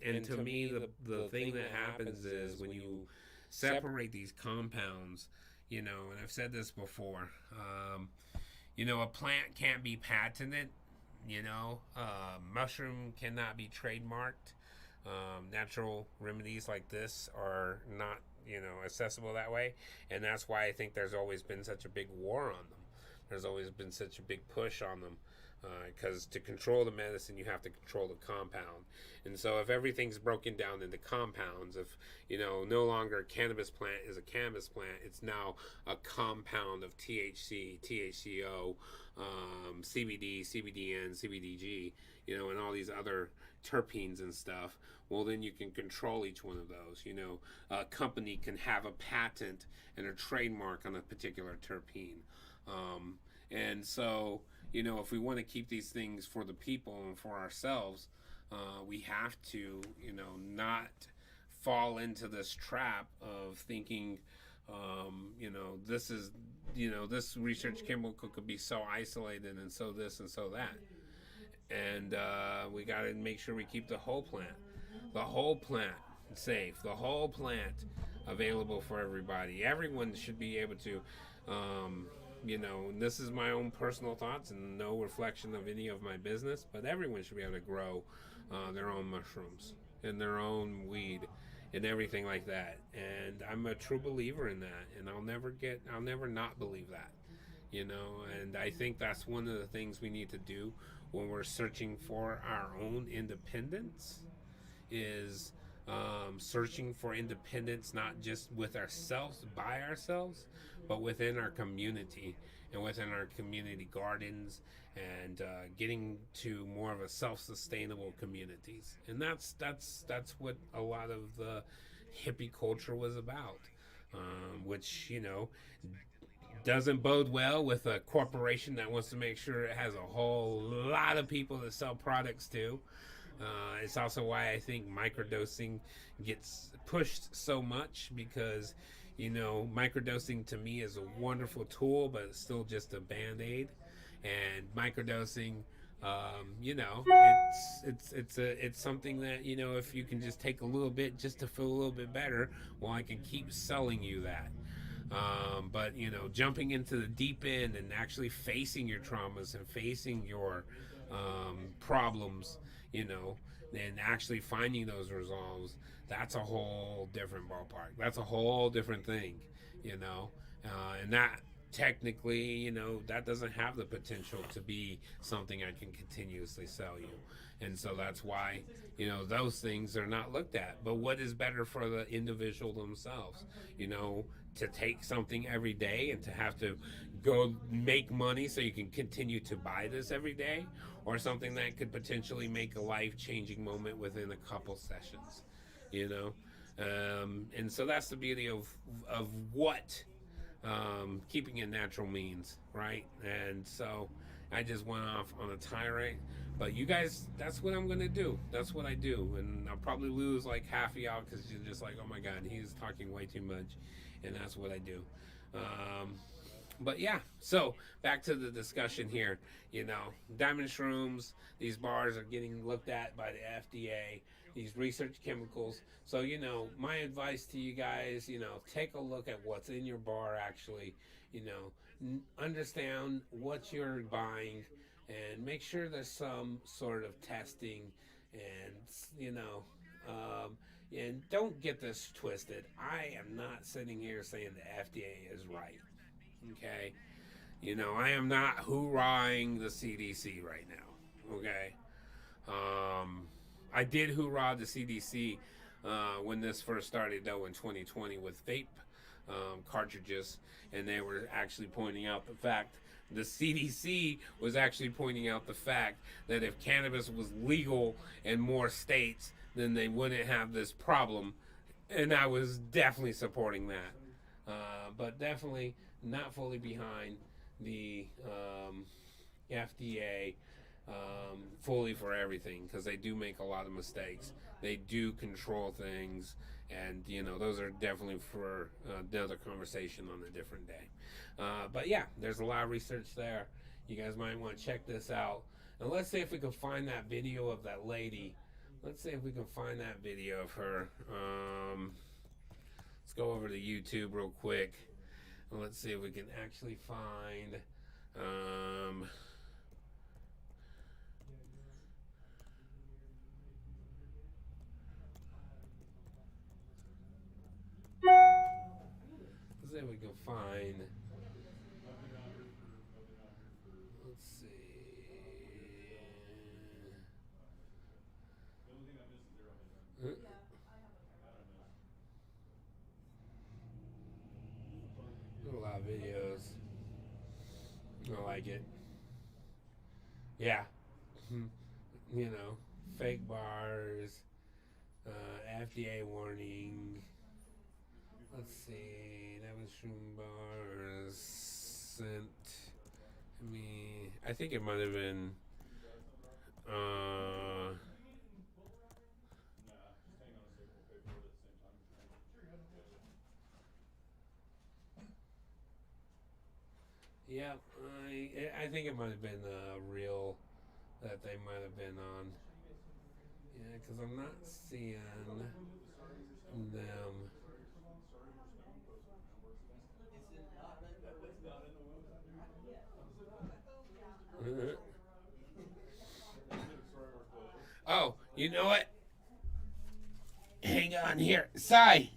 and to me, the thing that happens is when you separate these compounds, and I've said this before, a plant can't be patented. Mushroom cannot be trademarked. Natural remedies like this are not, accessible that way, and that's why I think there's always been such a big war on them. There's always been such a big push on them, because to control the medicine, you have to control the compound. And so, if everything's broken down into compounds, if no longer a cannabis plant is a cannabis plant, it's now a compound of THC, THCO, CBD, CBDN, CBDG, and all these other terpenes and stuff. Well, then you can control each one of those. A company can have a patent and a trademark on a particular terpene. And so, if we want to keep these things for the people and for ourselves, we have to, not fall into this trap of thinking, this is, this research chemical could be so isolated and so this and so that. And we got to make sure we keep the whole plant safe, the whole plant available for everybody. Everyone should be able to, and this is my own personal thoughts and no reflection of any of my business, but everyone should be able to grow their own mushrooms and their own weed and everything like that. And I'm a true believer in that, and I'll never not believe that. And I think that's one of the things we need to do when we're searching for our own independence, is searching for independence not just with ourselves, by ourselves, but within our community and within our community gardens, and getting to more of a self-sustainable communities. And that's what a lot of the hippie culture was about, which doesn't bode well with a corporation that wants to make sure it has a whole lot of people to sell products to. It's also why I think microdosing gets pushed so much, because microdosing to me is a wonderful tool, but it's still just a band-aid. And microdosing, it's something that, if you can just take a little bit just to feel a little bit better, well, I can keep selling you that. But jumping into the deep end and actually facing your traumas and facing your problems, and actually finding those resolves, that's a whole different ballpark. That's a whole different thing, and that technically, that doesn't have the potential to be something I can continuously sell you. And so that's why, those things are not looked at. But what is better for the individual themselves? To take something every day and to have to go make money so you can continue to buy this every day, or something that could potentially make a life-changing moment within a couple sessions, and so that's the beauty of what keeping it natural means, right? And so I just went off on a tirade, but you guys, that's what I'm gonna do. That's what I do, and I'll probably lose like half of y'all because you're just like, oh my god, he's talking way too much, and that's what I do. But yeah, so back to the discussion here. Diamond shrooms, these bars are getting looked at by the FDA, these research chemicals. So, my advice to you guys, take a look at what's in your bar actually, understand what you're buying, and make sure there's some sort of testing, and, and don't get this twisted. I am not sitting here saying the FDA is right. Okay? I am not hoorahing the CDC right now. Okay? I did hoorah the CDC when this first started, though, in 2020 with vape cartridges, and they were actually pointing out the fact, the CDC was actually pointing out the fact that if cannabis was legal in more states, then they wouldn't have this problem, and I was definitely supporting that. But definitely not fully behind the FDA fully for everything, because they do make a lot of mistakes. They do control things, and those are definitely for another conversation on a different day. But yeah, there's a lot of research there. You guys might want to check this out, and let's see if we can find that video of that lady Let's see if we can find that video of her. Let's go over to YouTube real quick. And let's see if we can actually find. Um, let's see if we can find. Let's see. A lot of videos. I like it. Yeah. You know, fake bars, FDA warning. Let's see. That was shroom bars sent. I think it might have been. Uh, yeah, I think it might have been a reel that they might have been on. Yeah, because I'm not seeing them. Oh, you know what? Hang on here. Sai,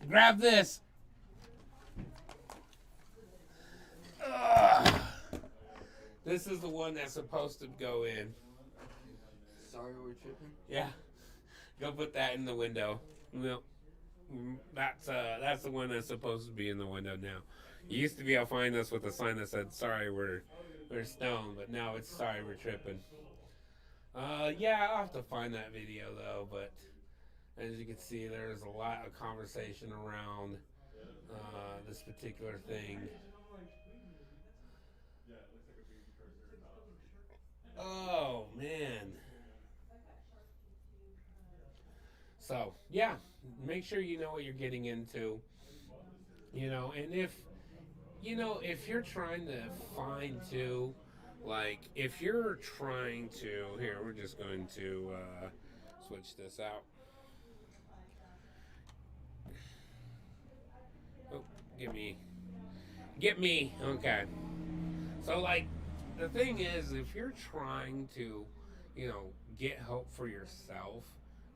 grab this. Ugh. This is the one that's supposed to go in. Sorry, we're tripping. Yeah. Go put that in the window. No. That's the one that's supposed to be in the window now. You used to be able to find us with a sign that said "Sorry, we're stoned," but now it's "Sorry, we're tripping." Yeah, I'll have to find that video though. But as you can see, there's a lot of conversation around this particular thing. Oh man. So yeah, make sure you know what you're getting into. And if you're trying to find too, like if you're trying to, here we're just going to switch this out. Oh, get me. Okay. So like, the thing is, if you're trying to, get help for yourself,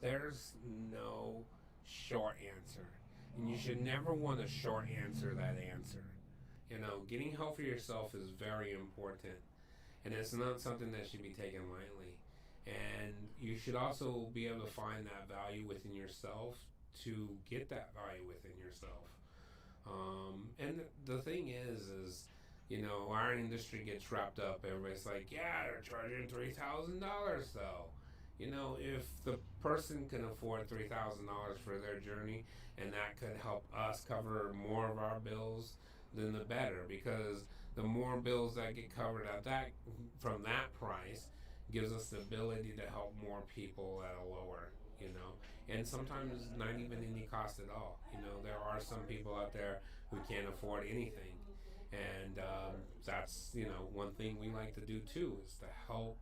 there's no short answer, and you should never want to short answer that answer. Getting help for yourself is very important, and it's not something that should be taken lightly. And you should also be able to find that value within yourself to get that value within yourself. And the thing is, our industry gets wrapped up. Everybody's like, yeah, they're charging $3,000 though. If the person can afford $3,000 for their journey, and that could help us cover more of our bills, then the better. Because the more bills that get covered at that from that price gives us the ability to help more people at a lower, and sometimes not even any cost at all. There are some people out there who can't afford anything, and that's one thing we like to do too, is to help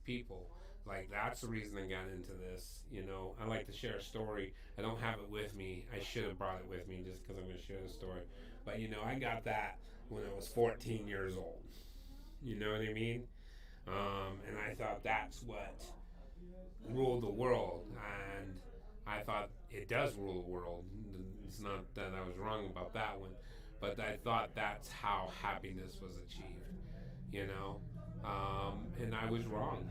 people. Like, that's the reason I got into this. I like to share a story. I don't have it with me. I should have brought it with me just because I'm going to share the story. But I got that when I was 14 years old. You know what I mean? And I thought that's what ruled the world, and I thought it does rule the world. It's not that I was wrong about that one, but I thought that's how happiness was achieved. You know, and I was wrong.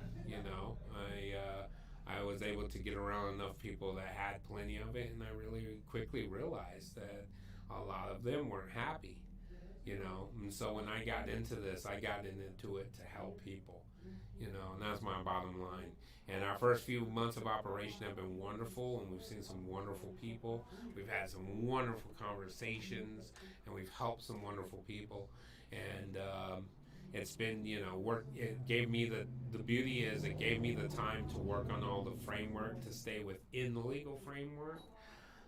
I was able to get around enough people that had plenty of it, and I really quickly realized that a lot of them weren't happy. And so when I got into this, I got into it to help people. And that's my bottom line. And our first few months of operation have been wonderful, and we've seen some wonderful people. We've had some wonderful conversations, and we've helped some wonderful people. And it's been, work. It gave me the beauty is it gave me the time to work on all the framework to stay within the legal framework.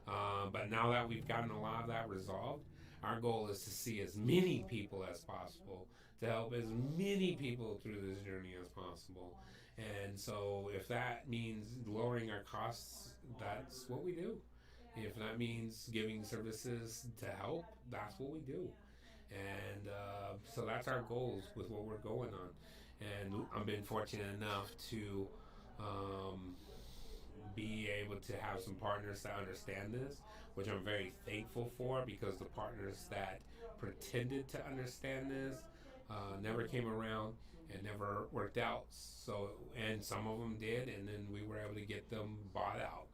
But now that we've gotten a lot of that resolved, our goal is to see as many people as possible, to help as many people through this journey as possible. And so if that means lowering our costs, that's what we do. If that means giving services to help, that's what we do. And so that's our goals with what we're going on. And I've been fortunate enough to be able to have some partners that understand this, which I'm very thankful for, because the partners that pretended to understand this never came around and never worked out. So, and some of them did, and then we were able to get them bought out.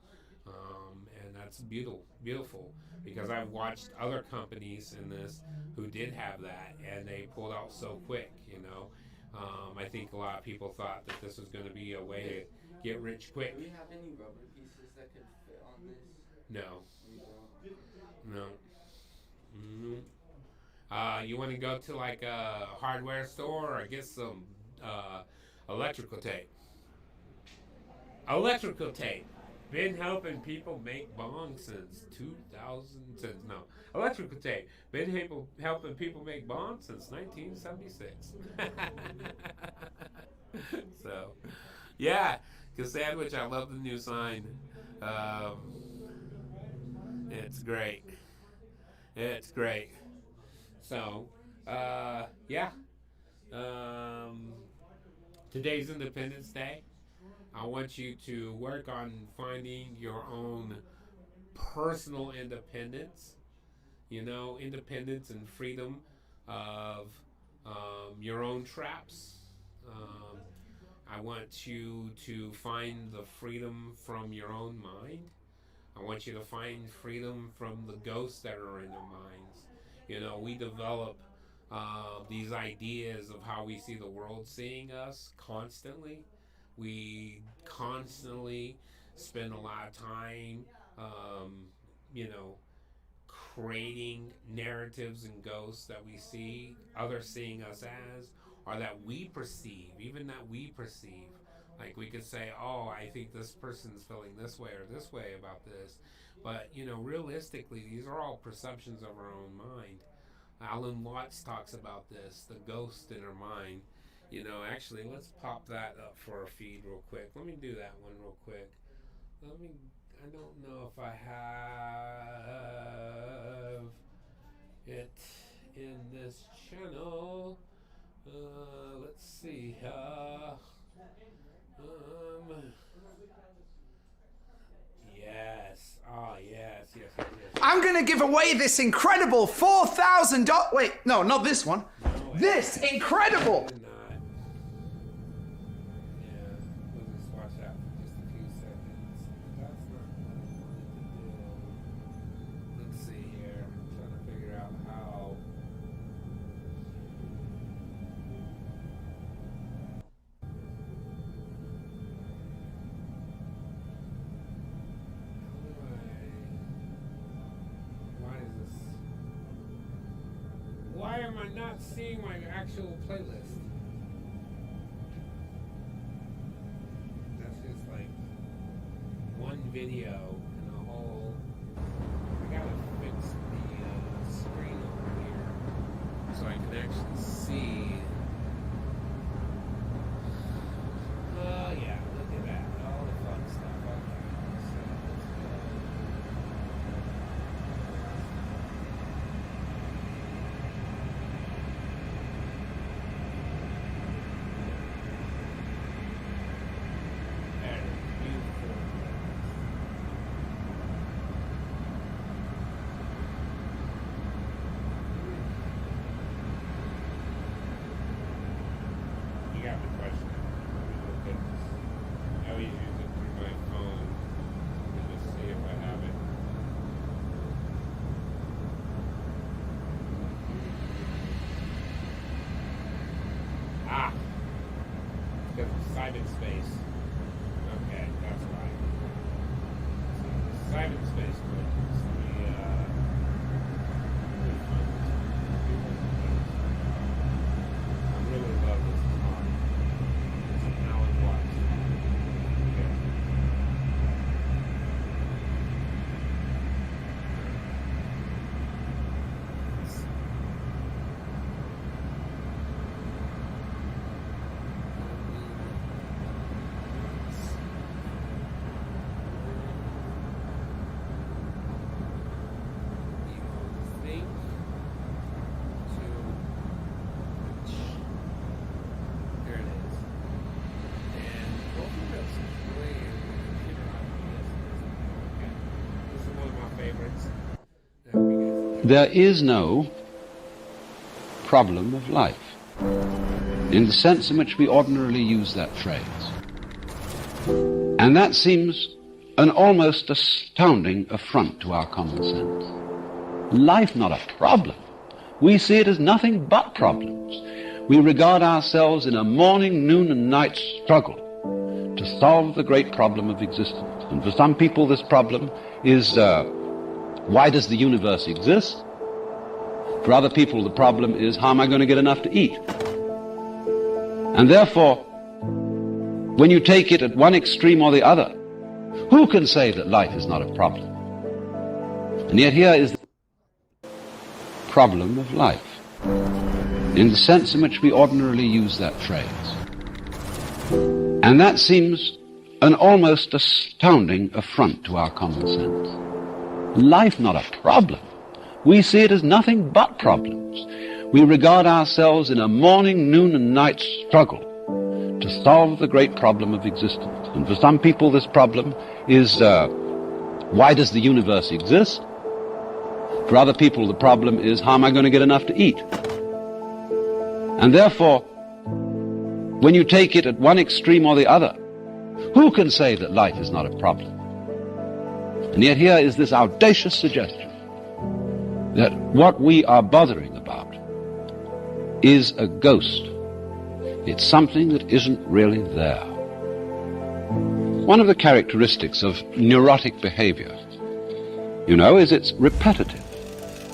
And that's beautiful, because I've watched other companies in this who did have that, and they pulled out so quick. I think a lot of people thought that this was going to be a way to get rich quick. Do we have any rubber pieces that could fit on this? No, We don't. no. You want to go to like a hardware store or get some electrical tape? Electrical tape. Been helping people make bongs since 2000. No, electrical tape. Been helping people make bongs since 1976. So, yeah, Sandwich. I love the new sign. It's great. It's great. So, yeah. Today's Independence Day. I want you to work on finding your own personal independence. Independence and freedom of your own traps. I want you to find the freedom from your own mind. I want you to find freedom from the ghosts that are in your minds. We develop these ideas of how we see the world seeing us constantly. We constantly spend a lot of time, creating narratives and ghosts that we see others seeing us as, or that we perceive, Like we could say, oh, I think this person's feeling this way or this way about this. But, realistically, these are all perceptions of our own mind. Alan Watts talks about this, the ghost in our mind. Actually, let's pop that up for a feed real quick. Let me do that one real quick. I don't know if I have it in this channel. Let's see. Yes. Oh, yes. I'm going to give away this incredible $4,000. Wait, no, not this one. No, This incredible. Not. Yeah, we'll just watch that for just a few seconds. That's not what I wanted to do. Let's see here. I'm trying to figure out how. Why is this? Why am I not seeing my actual playlist? That's just like one video and a whole. I gotta fix the screen over here so I can actually see. Oh yeah, look at that. All the fun stuff. Okay, so let's go. There it is. Beautiful. You got me questioning. Let me look at this. I always use it through my phone. Let me just see if I have it. Ah! Because of cyberspace. Okay, that's right. Cyberspace. Let me, find this. I really love this car. It's an Alan Watts. Okay. secrets. I hope you guys There is no problem of life in the sense in which we ordinarily use that phrase. And that seems an almost astounding affront to our common sense. Life not a problem. We see it as nothing but problems. We regard ourselves in a morning, noon, and night struggle to solve the great problem of existence. And for some people this problem is, why does the universe exist? For other people the problem is, how am I going to get enough to eat? And therefore, when you take it at one extreme or the other, who can say that life is not a problem? And yet here is the problem of life, in the sense in which we ordinarily use that phrase. And that seems an almost astounding affront to our common sense. Life not a problem. We see it as nothing but problems. We regard ourselves in a morning, noon, and night struggle to solve the great problem of existence. And for some people this problem is, why does the universe exist? For other people the problem is, how am I going to get enough to eat? And therefore, when you take it at one extreme or the other, who can say that life is not a problem? And yet here is this audacious suggestion that what we are bothering about is a ghost. It's something that isn't really there. One of the characteristics of neurotic behavior, is it's repetitive.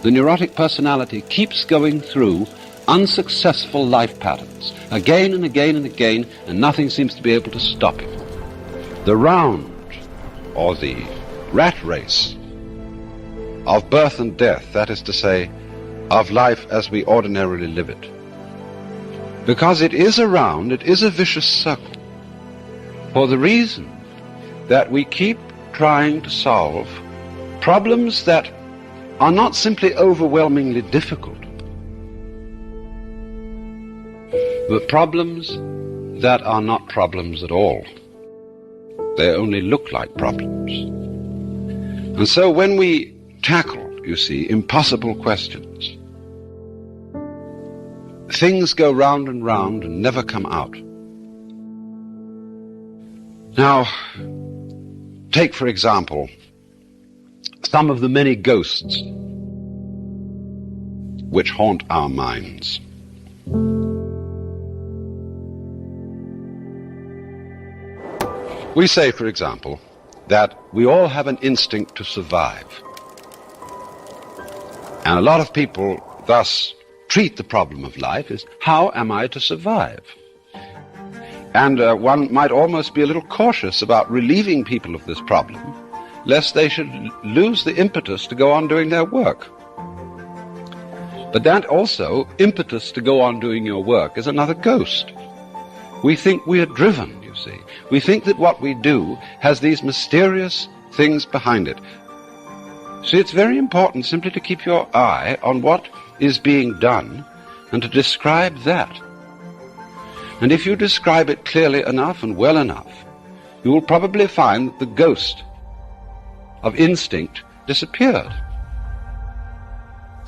The neurotic personality keeps going through unsuccessful life patterns again and again and again, and nothing seems to be able to stop it. The round, or the rat race, of birth and death, that is to say, of life as we ordinarily live it. Because it is a round, it is a vicious circle, for the reason that we keep trying to solve problems that are not simply overwhelmingly difficult, but problems that are not problems at all. They only look like problems. And so when we tackle, impossible questions, things go round and round and never come out. Now, take, for example, some of the many ghosts which haunt our minds. We say, for example, that we all have an instinct to survive. And a lot of people thus treat the problem of life as, how am I to survive? And one might almost be a little cautious about relieving people of this problem, lest they should lose the impetus to go on doing their work. But that also, impetus to go on doing your work, is another ghost. We think we are driven, We think that what we do has these mysterious things behind it. See, it's very important simply to keep your eye on what is being done and to describe that. And if you describe it clearly enough and well enough, you will probably find that the ghost of instinct disappeared.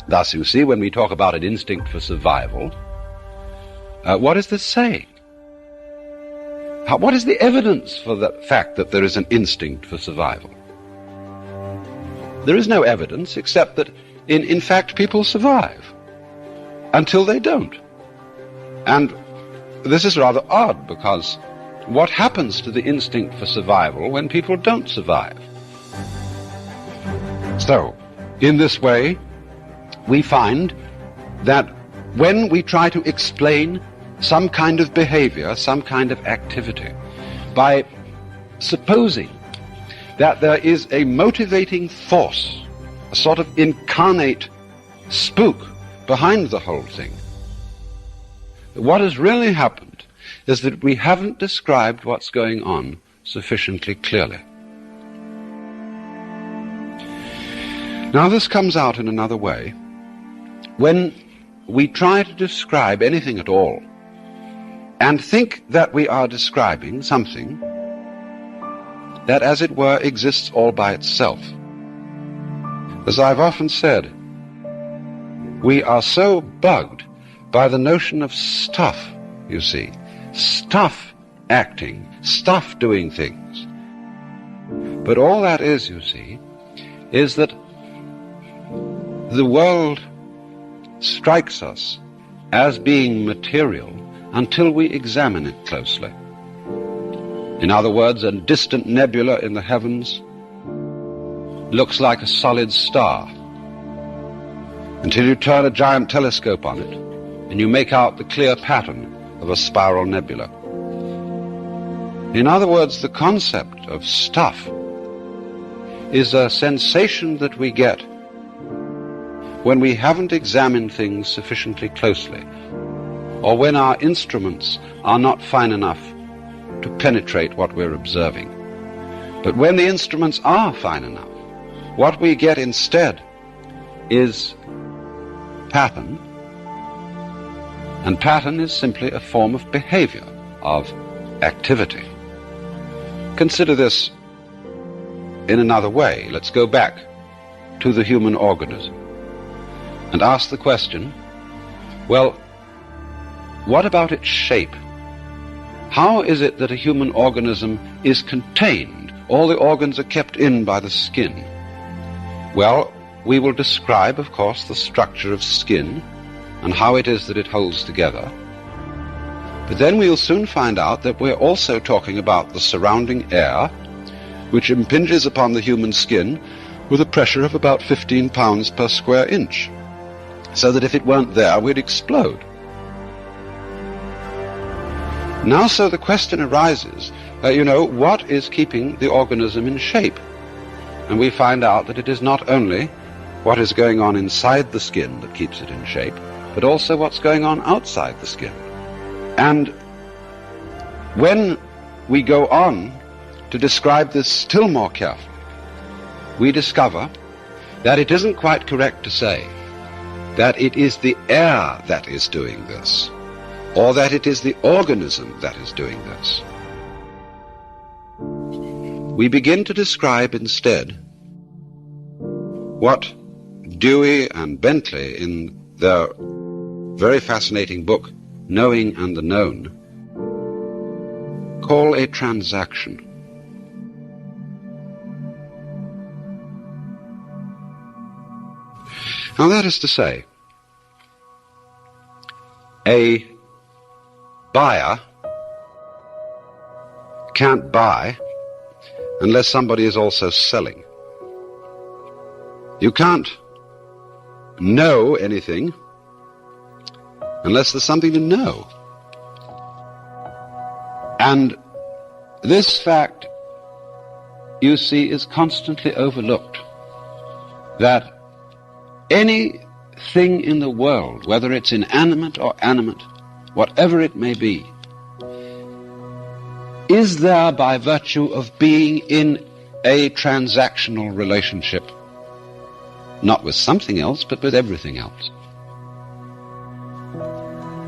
Thus, you see, when we talk about an instinct for survival, what is this saying? What is the evidence for the fact that there is an instinct for survival? There is no evidence except that, in fact, people survive until they don't. And this is rather odd, because what happens to the instinct for survival when people don't survive? So, in this way, we find that when we try to explain some kind of behavior, some kind of activity, by supposing that there is a motivating force, a sort of incarnate spook behind the whole thing, what has really happened is that we haven't described what's going on sufficiently clearly. Now, this comes out in another way. When we try to describe anything at all, and think that we are describing something that, as it were, exists all by itself, As I've often said, we are so bugged by the notion of stuff, you see, stuff acting, stuff doing things. But all that is, you see, is that the world strikes us as being material until we examine it closely. In other words, a distant nebula in the heavens looks like a solid star until you turn a giant telescope on it and you make out the clear pattern of a spiral nebula. In other words, the concept of stuff is a sensation that we get when we haven't examined things sufficiently closely, or when our instruments are not fine enough to penetrate what we're observing. But when the instruments are fine enough, what we get instead is pattern, and pattern is simply a form of behavior, of activity. Consider this in another way. Let's go back to the human organism and ask the question, well, what about its shape? How is it that a human organism is contained? All the organs are kept in by the skin. Well, we will describe, of course, the structure of skin and how it is that it holds together. But then we'll soon find out that we're also talking about the surrounding air, which impinges upon the human skin with a pressure of about 15 pounds per square inch, so that if it weren't there, we'd explode. Now, so the question arises, what is keeping the organism in shape? And we find out that it is not only what is going on inside the skin that keeps it in shape, but also what's going on outside the skin. And when we go on to describe this still more carefully, we discover that it isn't quite correct to say that it is the air that is doing this, or that it is the organism that is doing this. We begin to describe instead what Dewey and Bentley, in their very fascinating book, Knowing and the Known, call a transaction. Now, that is to say, a buyer can't buy unless somebody is also selling. You can't know anything unless there's something to know. And this fact, you see, is constantly overlooked, that anything in the world, whether it's inanimate or animate, whatever it may be, is there by virtue of being in a transactional relationship, not with something else, but with everything else.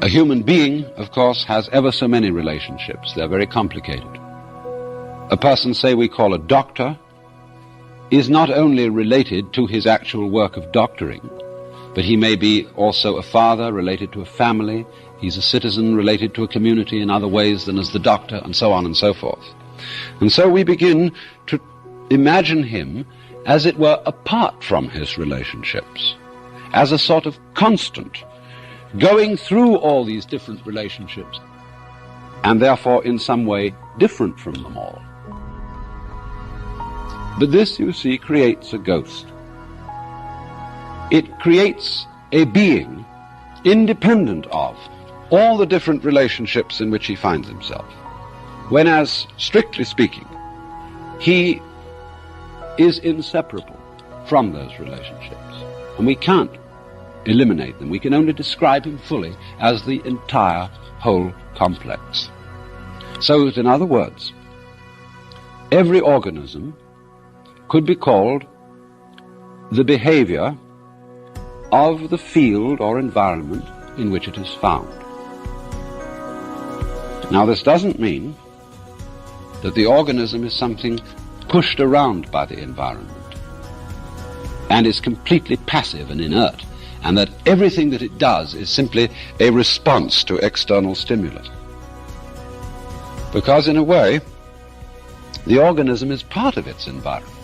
A human being, of course, has ever so many relationships. They're very complicated. A person, say, we call a doctor, is not only related to his actual work of doctoring, but he may be also a father related to a family. He's a citizen related to a community in other ways than as the doctor, and so on and so forth. And so we begin to imagine him, as it were, apart from his relationships, as a sort of constant, going through all these different relationships, and therefore in some way different from them all. But this, you see, creates a ghost. It creates a being independent of all the different relationships in which he finds himself, whereas, strictly speaking, he is inseparable from those relationships, and we can't eliminate them. We can only describe him fully as the entire whole complex. So that, in other words, every organism could be called the behavior of the field or environment in which it is found. Now, this doesn't mean that the organism is something pushed around by the environment, and is completely passive and inert, and that everything that it does is simply a response to external stimulus. Because in a way, the organism is part of its environment.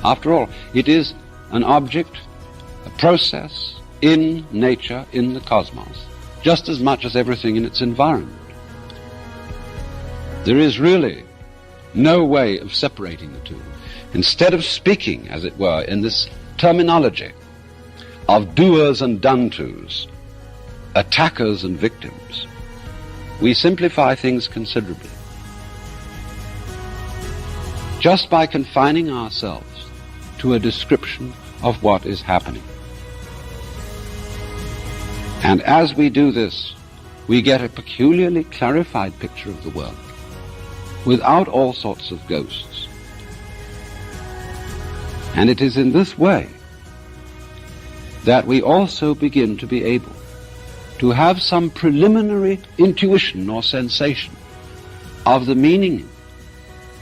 After all, it is an object, a process in nature, in the cosmos, just as much as everything in its environment. There is really no way of separating the two. Instead of speaking, as it were, in this terminology of doers and done-tos, attackers and victims, we simplify things considerably. Just by confining ourselves to a description of what is happening. And as we do this, we get a peculiarly clarified picture of the world, without all sorts of ghosts. And it is in this way that we also begin to be able to have some preliminary intuition or sensation of the meaning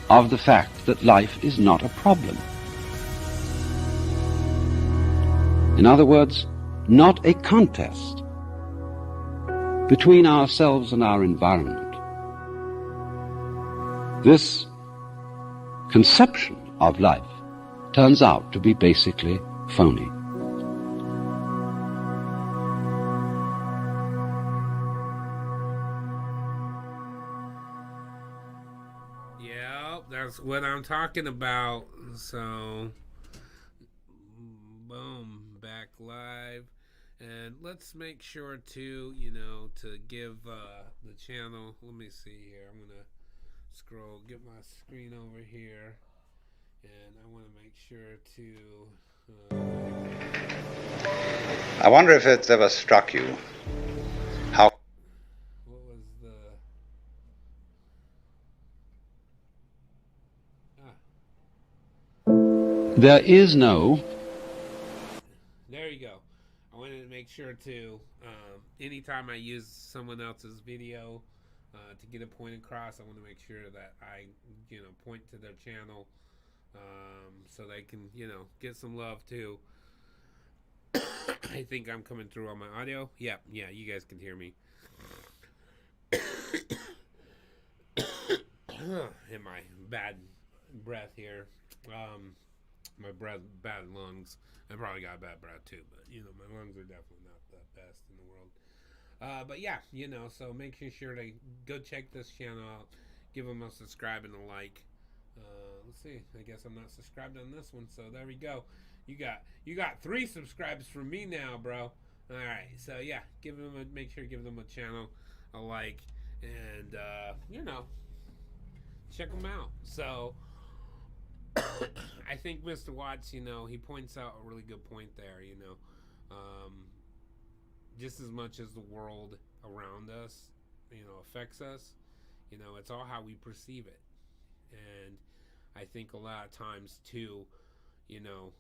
of the fact that life is not a problem. In other words, not a contest between ourselves and our environment. This conception of life turns out to be basically phony. Yeah, that's what I'm talking about. So, boom, back live. And let's make sure to, to give the channel, let me see here. I'm going to scroll, get my screen over here. And I want to make sure to... I wonder if it's ever struck you how... What was the... There is no... There you go. I wanted to make sure to, anytime I use someone else's video to get a point across, I want to make sure that I, point to their channel so they can, get some love too. I think I'm coming through on my audio. Yeah, you guys can hear me. In my bad breath here. My bad lungs. I probably got bad breath too, but my lungs are definitely not the best in the world. But yeah, so make sure to go check this channel out. Give them a subscribe and a like. Let's see. I guess I'm not subscribed on this one, so there we go. You got 3 subscribes from me now, bro. All right, so yeah, make sure to give them a channel a like, and check them out. So. I think Mr. Watts, he points out a really good point there, just as much as the world around us, affects us, it's all how we perceive it. And I think a lot of times too,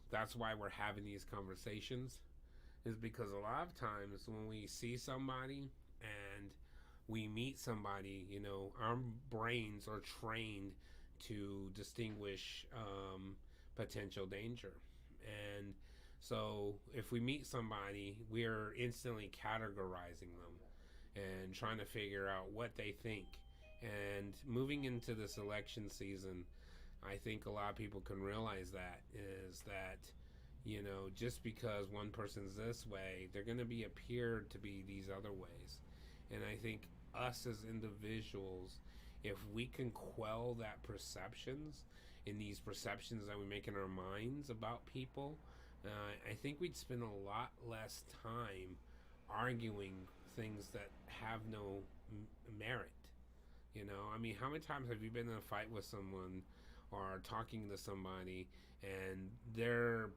that's why we're having these conversations, is because a lot of times when we see somebody and we meet somebody, our brains are trained to distinguish potential danger. And so if we meet somebody, we're instantly categorizing them and trying to figure out what they think. And moving into this election season, I think a lot of people can realize that just because one person's this way, they're going to appear to be these other ways. And I think us as individuals, if we can quell that perceptions in these perceptions that we make in our minds about people, I think we'd spend a lot less time arguing things that have no merit. How many times have you been in a fight with someone or talking to somebody and they're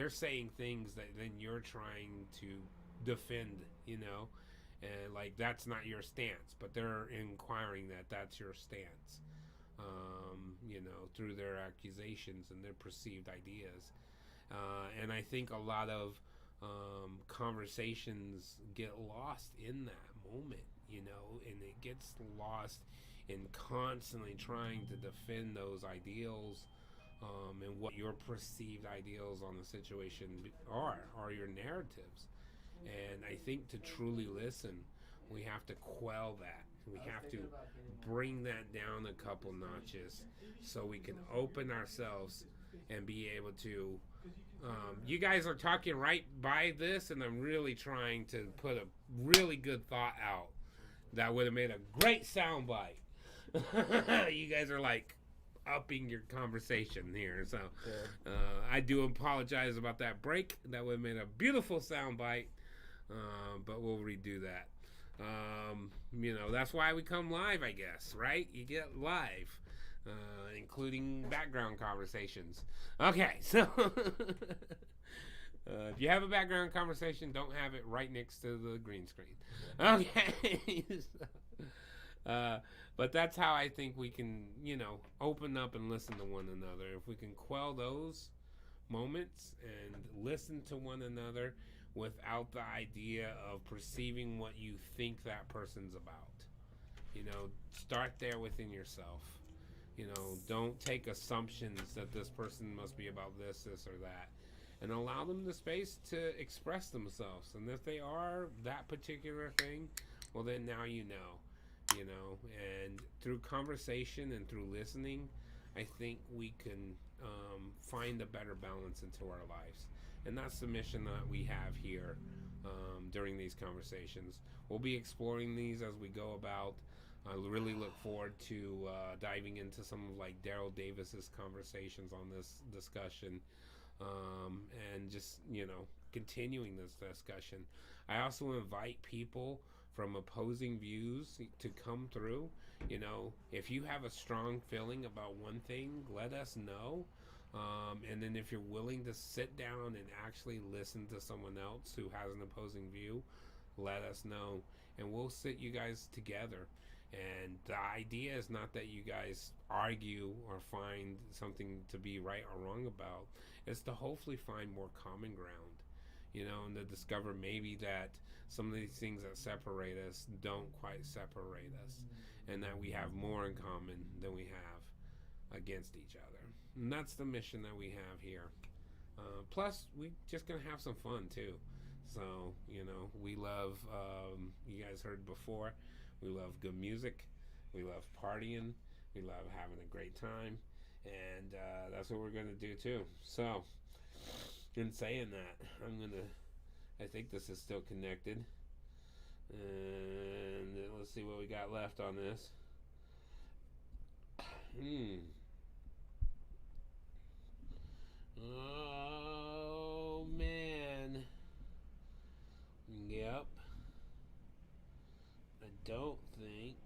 saying things that then you're trying to defend, and that's not your stance, but they're inquiring that that's your stance, through their accusations and their perceived ideas. And I think a lot of conversations get lost in that moment, and it gets lost in constantly trying to defend those ideals and what your perceived ideals on the situation are your narratives. And I think to truly listen, we have to quell that. We have to bring that down a couple notches so we can open ourselves and be able to. You guys are talking right by this, and I'm really trying to put a really good thought out that would have made a great soundbite. You guys are like upping your conversation here, so I do apologize about that break. That would have made a beautiful soundbite, but we'll redo that. That's why we come live, I guess, right? You get live, including background conversations. Okay, so if you have a background conversation, don't have it right next to the green screen. Okay. But that's how I think we can, open up and listen to one another. If we can quell those moments and listen to one another without the idea of perceiving what you think that person's about. Start there within yourself. Don't take assumptions that this person must be about this or that. And allow them the space to express themselves. And if they are that particular thing, well, then now you know. And through conversation and through listening, I think we can find a better balance into our lives. And that's the mission that we have here during these conversations. We'll be exploring these as we go about. I really look forward to diving into some of like Daryl Davis's conversations on this discussion, and just continuing this discussion. I also invite people from opposing views to come through. If you have a strong feeling about one thing, let us know. And then if you're willing to sit down and actually listen to someone else who has an opposing view, let us know. And we'll sit you guys together. And the idea is not that you guys argue or find something to be right or wrong about. It's to hopefully find more common ground. And to discover maybe that some of these things that separate us don't quite separate us, and that we have more in common than we have against each other. And that's the mission that we have here. Plus, we just gonna have some fun too. So, we love, you guys heard before, we love good music, we love partying, we love having a great time, and that's what we're gonna do too. So, in saying that, I think this is still connected. And let's see what we got left on this. Oh, man. Yep. I don't think.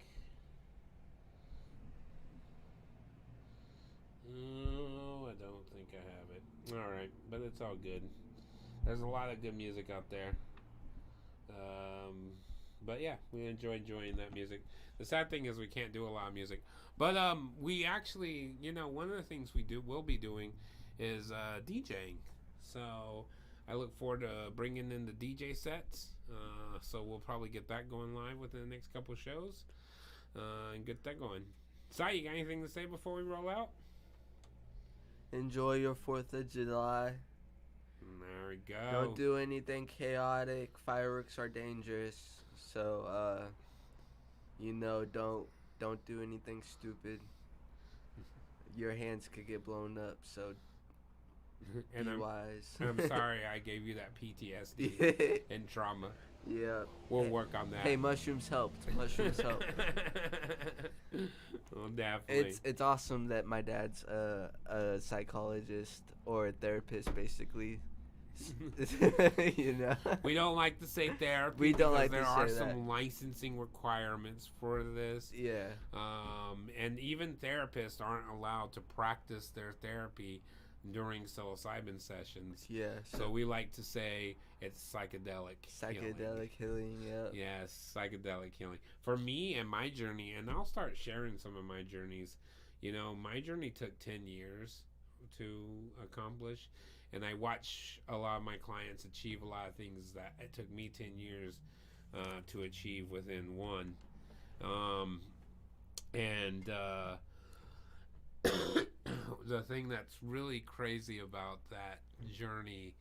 Oh, I don't think I have it. Alright, but it's all good. There's a lot of good music out there. But yeah, we enjoying that music. The sad thing is we can't do a lot of music. But we actually, one of the things will be doing is DJing. So I look forward to bringing in the DJ sets. So we'll probably get that going live within the next couple of shows. And get that going. Sai, you got anything to say before we roll out? Enjoy your 4th of July. There we go. Don't do anything chaotic. Fireworks are dangerous. So, don't do anything stupid. Your hands could get blown up, so and be wise. I'm sorry I gave you that PTSD and trauma. Yeah. We'll work on that. Hey, mushrooms helped. Mushrooms helped. Well, definitely. It's awesome that my dad's a psychologist or a therapist, basically. We don't like to say therapy. We don't like to there say are that. some licensing requirements for this. Yeah. And even therapists aren't allowed to practice their therapy during psilocybin sessions. Yeah. So we like to say it's psychedelic healing. Yeah. Yes, psychedelic healing. For me and my journey, and I'll start sharing some of my journeys. My journey took 10 years to accomplish. And I watch a lot of my clients achieve a lot of things that it took me 10 years to achieve within one. the thing that's really crazy about that journey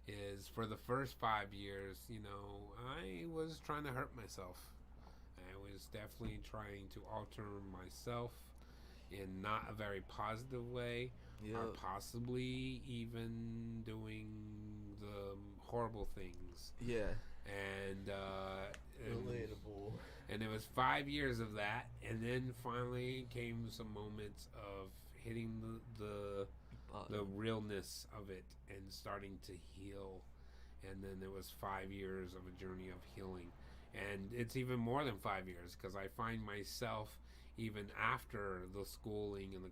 is for the first 5 years, I was trying to hurt myself. I was definitely trying to alter myself in not a very positive way, or possibly even doing the horrible things. Yeah. And Relatable. and it was 5 years of that, and then finally came some moments of hitting the realness of it and starting to heal. And then there was 5 years of a journey of healing, and it's even more than 5 years, because I find myself even after the schooling and the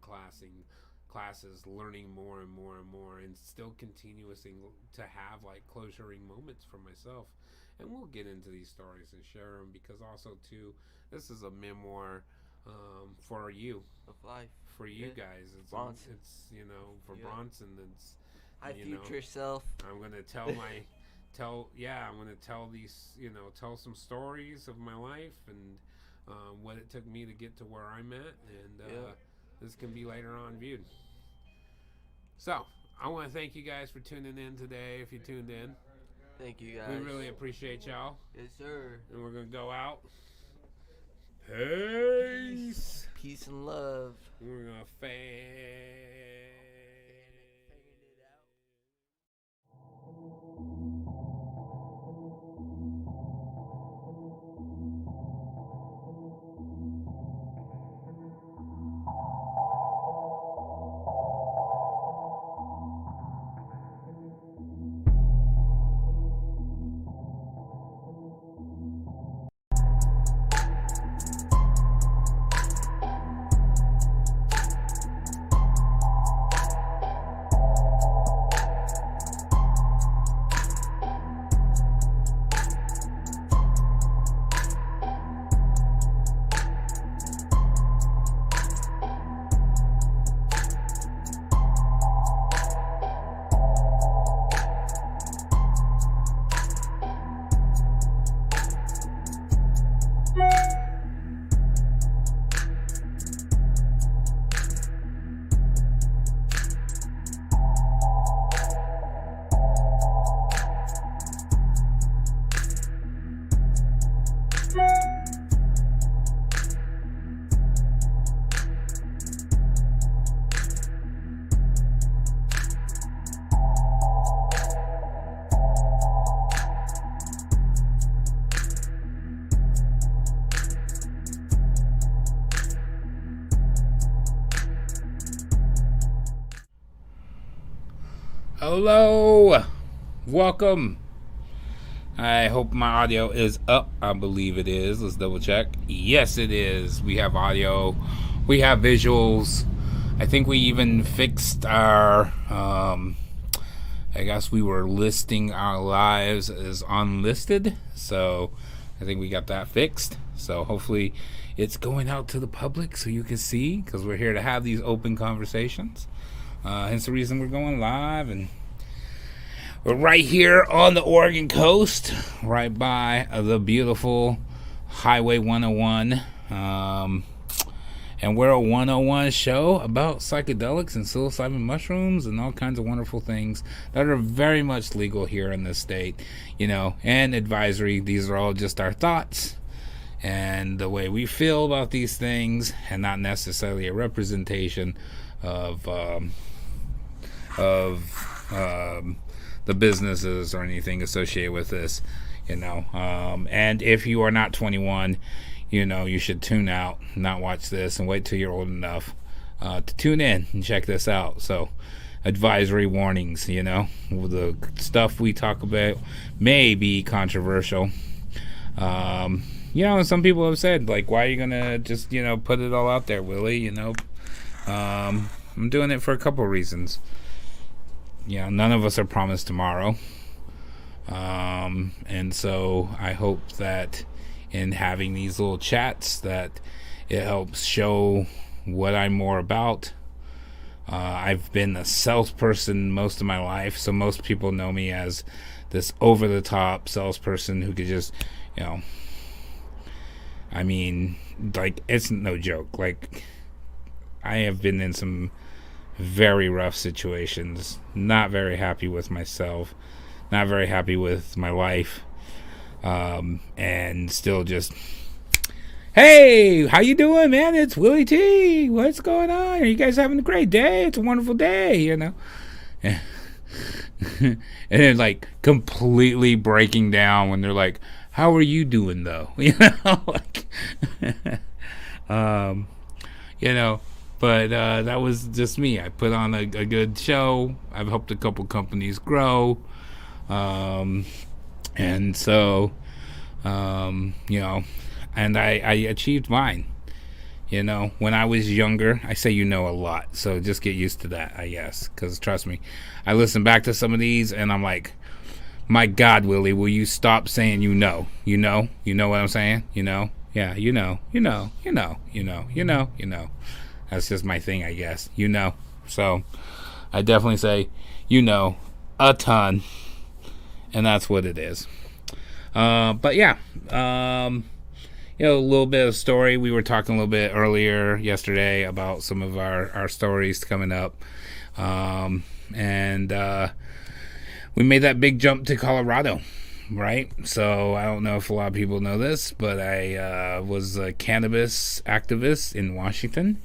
classes learning more and more and more, and still continuously to have like closuring moments for myself. And we'll get into these stories and share them, because also too, this is a memoir for you, Of life. for you guys. It's Bronson. it's for Bronson. It's Hi, future self. I'm gonna tell my I'm gonna tell these, tell some stories of my life and what it took me to get to where I'm at, and this can be later on viewed. So I want to thank you guys for tuning in today. If you tuned in, Thank you, guys. we really appreciate y'all. Yes, sir. And we're gonna go out. Peace. Peace and love. We're gonna Hello, welcome. I hope my audio is up. I believe it is. Let's double check. Yes, it is. We have audio, we have visuals. I think we even fixed our I guess we were listing our lives as unlisted, so I think we got that fixed. So hopefully it's going out to the public so you can see, because we're here to have these open conversations. Hence the reason we're going live, and we're right here on the Oregon coast, right by the beautiful Highway 101. And we're a 101 show about psychedelics and psilocybin mushrooms and all kinds of wonderful things that are very much legal here in this state, and advisory. These are all just our thoughts and the way we feel about these things, and not necessarily a representation of the businesses or anything associated with this, and if you are not 21, you should tune out, not watch this, and wait till you're old enough to tune in and check this out. So advisory warnings, the stuff we talk about may be controversial. Some people have said, like, why are you gonna just put it all out there, Willie? I'm doing it for a couple of reasons. None of us are promised tomorrow. And so I hope that in having these little chats that it helps show what I'm more about. I've been a salesperson most of my life, so most people know me as this over-the-top salesperson who could just, it's no joke. Like, I have been in some very rough situations, not very happy with myself, not very happy with my life, and still just, hey, how you doing, man? It's Willie T. What's going on? Are you guys having a great day? It's a wonderful day, you know? And then, like, completely breaking down when they're like, how are you doing, though? You know? Like, you know, but that was just me. I put on a good show. I've helped a couple companies grow. And so, you know, and I achieved mine. You know, when I was younger, I say you know a lot, so just get used to that, I guess, because trust me, I listen back to some of these, and I'm like, my God, Willie, will you stop saying you know? You know what I'm saying? You know? Yeah, you know. That's just my thing, I guess. You know. So, I definitely say, you know, a ton, and that's what it is. But yeah, you know, a little bit of story. We were talking a little bit earlier yesterday about some of our stories coming up. And we made that big jump to Colorado, right? So I don't know if a lot of people know this, but I was a cannabis activist in Washington.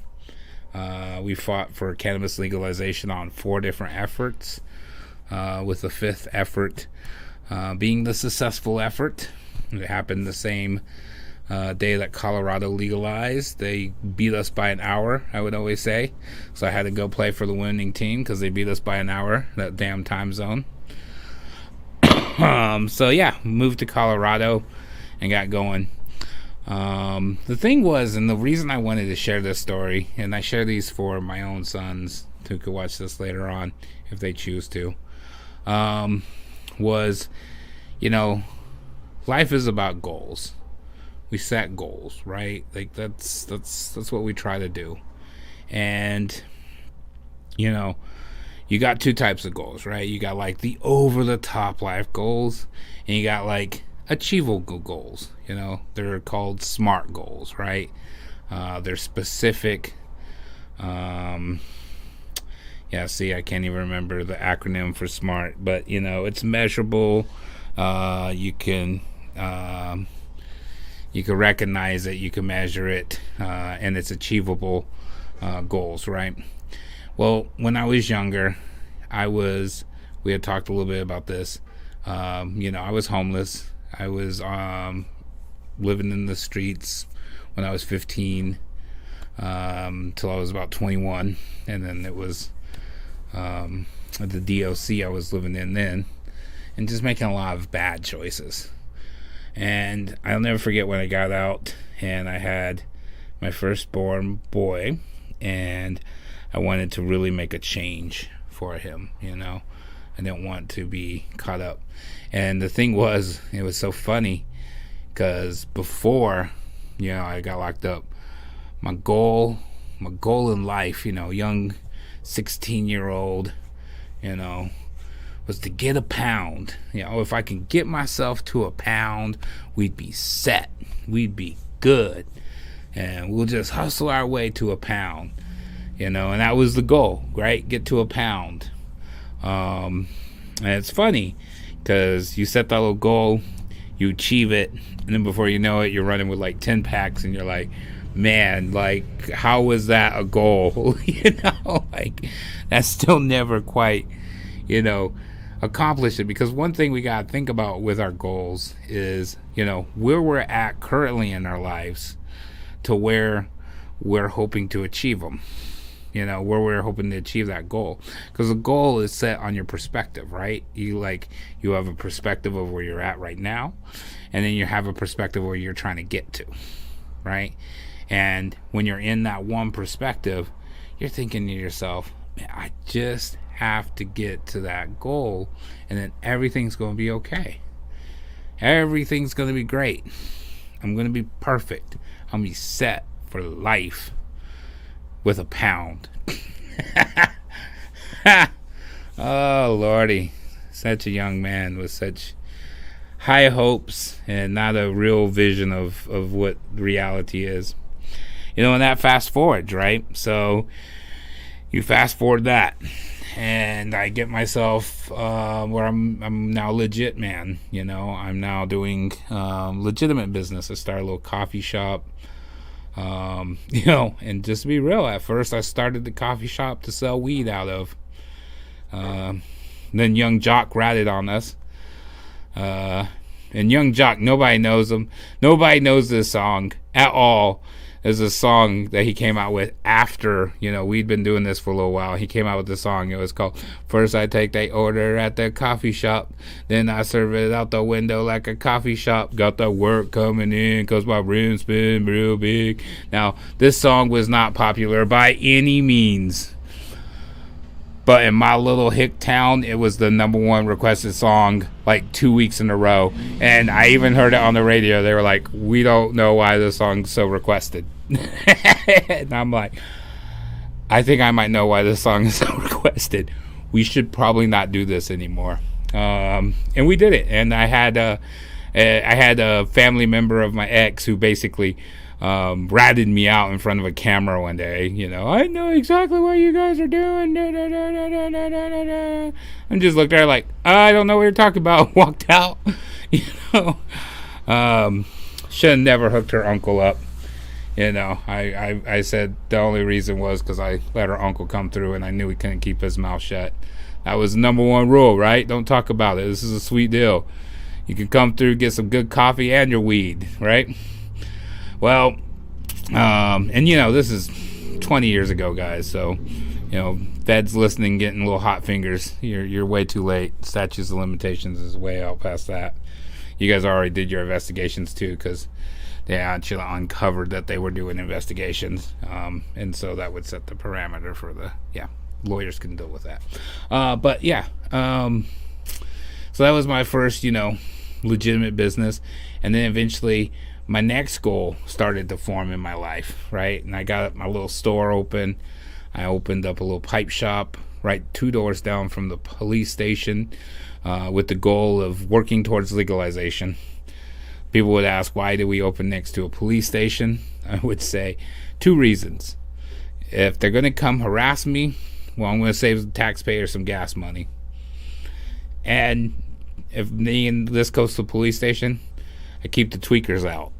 We fought for cannabis legalization on 4 different efforts, with the 5th effort being the successful effort. It happened the same day that Colorado legalized. They beat us by an hour, I would always say. So I had to go play for the winning team because they beat us by an hour, that damn time zone. So yeah, moved to Colorado and got going. The thing was, and the reason I wanted to share this story, and I share these for my own sons who could watch this later on if they choose to, was, you know, life is about goals. We set goals, right? Like that's what we try to do. And you know, you got 2 types of goals, right? You got like the over the top life goals, and you got like achievable goals. You know, they're called SMART goals, right? They're specific. Yeah, see, I can't even remember the acronym for SMART, but you know, it's measurable. You can recognize it, you can measure it, and it's achievable goals, right? Well, when I was younger, we had talked a little bit about this. You know, I was homeless. I was living in the streets when I was 15 till I was about 21, and then it was the DOC I was living in then, and just making a lot of bad choices. And I'll never forget when I got out and I had my firstborn boy, and I wanted to really make a change for him, you know. I didn't want to be caught up. And the thing was, it was so funny because before, you know, I got locked up, my goal in life, you know, young 16-year-old, you know, was to get a pound. You know, if I can get myself to a pound, we'd be set. We'd be good. And we'll just hustle our way to a pound. You know, and that was the goal, right? Get to a pound. And it's funny because you set that little goal, you achieve it, and then before you know it, you're running with like 10 packs, and you're like, man, like, how was that a goal? You know, like, that's still never quite, you know, accomplish it. Because one thing we got to think about with our goals is, you know, where we're at currently in our lives to where we're hoping to achieve them. You know, where we're hoping to achieve that goal. Because the goal is set on your perspective, right? You have a perspective of where you're at right now, and then you have a perspective where you're trying to get to, right? And when you're in that one perspective, you're thinking to yourself, man, I just have to get to that goal, and then everything's going to be okay. Everything's going to be great. I'm going to be perfect. I'm going to be set for life with a pound. Oh, Lordy. Such a young man with such high hopes and not a real vision of what reality is. You know, and that fast forwards, right? So, You fast forward that, and I get myself where I'm now legit, man. You know, I'm now doing legitimate business. I started a little coffee shop. You know, and just to be real, at first I started the coffee shop to sell weed out of. Then Young Jock ratted on us. And Young Jock, nobody knows him. Nobody knows this song at all. There's a song that he came out with after, you know, we'd been doing this for a little while. He came out with the song. It was called First I Take They Order at the Coffee Shop. Then I serve it out the window like a coffee shop. Got the work coming in 'cause my room's been real big. Now, this song was not popular by any means. But in my little hick town, it was the #1 requested song like 2 weeks in a row. And I even heard it on the radio. They were like, we don't know why this song's so requested. And I'm like, I think I might know why this song is so requested. We should probably not do this anymore. And we did it. And I had a family member of my ex who basically ratted me out in front of a camera one day. You know, I know exactly what you guys are doing. Da, da, da, da, da, da, da, da. And just looked at her like, I don't know what you're talking about. Walked out. You know, should have never hooked her uncle up. You know, I said the only reason was because I let her uncle come through and I knew he couldn't keep his mouth shut. That was the #1 rule, right? Don't talk about it. This is a sweet deal. You can come through, get some good coffee and your weed, right? Well, and you know, this is 20 years ago, guys. So, you know, feds listening, getting little hot fingers. You're way too late. Statutes of limitations is way out past that. You guys already did your investigations too, because they actually uncovered that they were doing investigations, and so that would set the parameter for lawyers can deal with that. But yeah, so that was my first, you know, legitimate business, and then eventually my next goal started to form in my life, right? And I got my little store open. I opened up a little pipe shop right 2 doors down from the police station, with the goal of working towards legalization. People would ask, why do we open next to a police station? I would say 2 reasons. If they're going to come harass me, well, I'm going to save the taxpayer some gas money. And if me and this goes to the police station, I keep the tweakers out.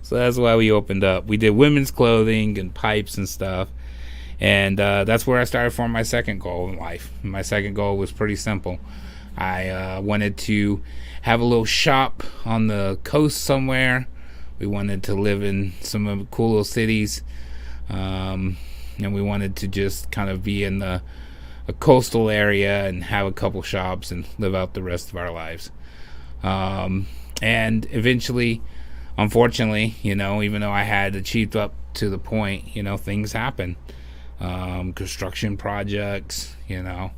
So that's why we opened up. We did women's clothing and pipes and stuff. And that's where I started for my second goal in life. My second goal was pretty simple. I wanted to have a little shop on the coast somewhere. We wanted to live in some cool little cities. And we wanted to just kind of be in a coastal area and have a couple shops and live out the rest of our lives. And eventually, unfortunately, you know, even though I had achieved up to the point, you know, things happen. Construction projects, you know,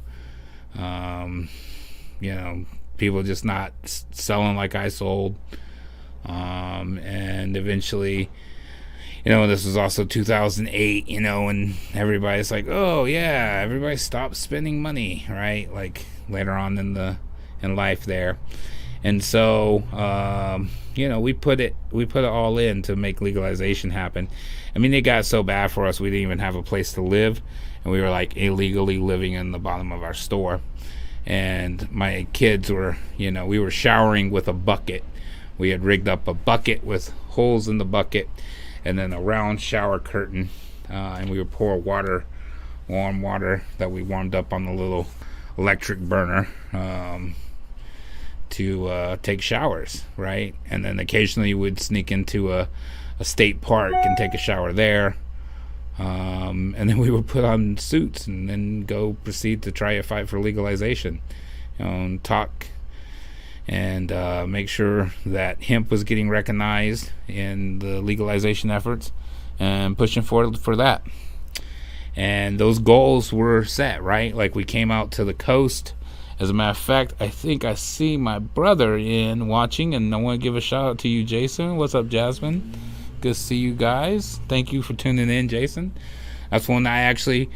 people just not selling like I sold. And eventually, you know, this was also 2008, you know, and everybody's like, oh yeah, everybody stopped spending money, right? Like later on in life there. And so, you know, we put it all in to make legalization happen. I mean, it got so bad for us, we didn't even have a place to live, and we were like illegally living in the bottom of our store. And my kids were, you know, we were showering with a bucket. We had rigged up a bucket with holes in the bucket, and then a round shower curtain, and we would pour warm water that we warmed up on the little electric burner, to take showers, right? And then occasionally we'd sneak into a state park and take a shower there, and then we would put on suits and then go proceed to try a fight for legalization, you know, and talk and make sure that hemp was getting recognized in the legalization efforts and pushing forward for that. And those goals were set, right? Like we came out to the coast. As a matter of fact, I think I see my brother in watching, and I want to give a shout out to you, Jason. What's up, Jasmine? Good to see you guys. Thank you for tuning in, Jason. That's when I actually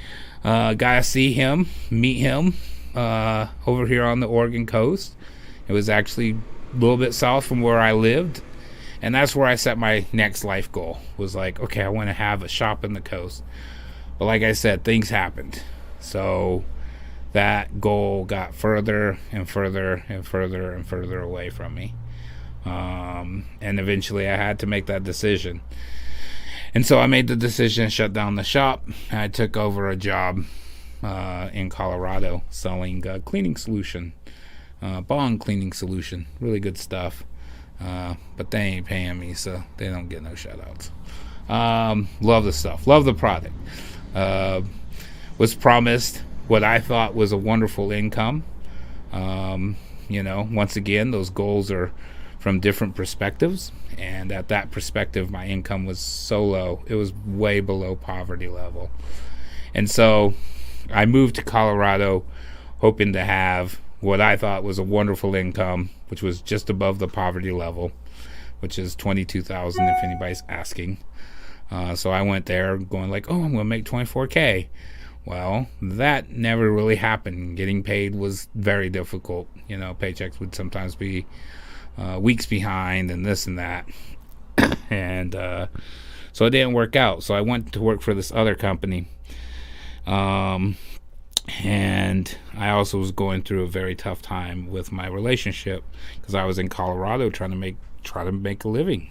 got to meet him over here on the Oregon coast. It was actually a little bit south from where I lived, and that's where I set my next life goal. Was like, okay, I want to have a shop in the coast. But like I said, things happened. So that goal got further and further and further and further away from me. And eventually I had to make that decision. And so I made the decision to shut down the shop. I took over a job in Colorado selling cleaning solution, bond cleaning solution. Really good stuff. But they ain't paying me, so they don't get no shout outs. Love the stuff. Love the product. Was promised what I thought was a wonderful income. Once again, those goals are from different perspectives, and at that perspective my income was so low, it was way below poverty level. And so I moved to Colorado hoping to have what I thought was a wonderful income, which was just above the poverty level, which is $22,000 if anybody's asking. So I went there going like, oh, I'm gonna make $24K. Well, that never really happened. Getting paid was very difficult. Paychecks would sometimes be weeks behind and this and that. And so it didn't work out. So I went to work for this other company. And I also was going through a very tough time with my relationship because I was in Colorado trying to make a living,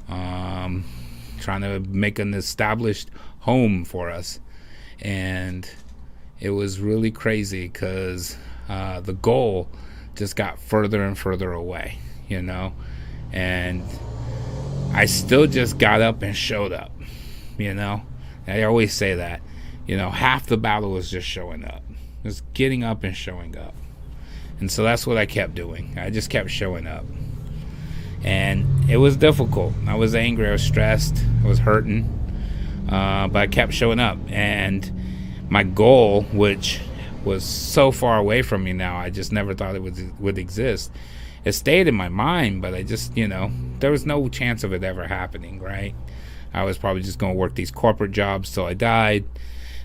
trying to make an established home for us. And it was really crazy because the goal just got further and further away, and I still just got up and showed up, I always say that, half the battle was just showing up, just getting up and showing up. And so that's what I kept doing. I just kept showing up, and it was difficult. I was angry, I was stressed, I was hurting, but I kept showing up. And my goal, which was so far away from me now, I just never thought it would exist. It stayed in my mind, but I just, there was no chance of it ever happening, right? I was probably just going to work these corporate jobs till I died.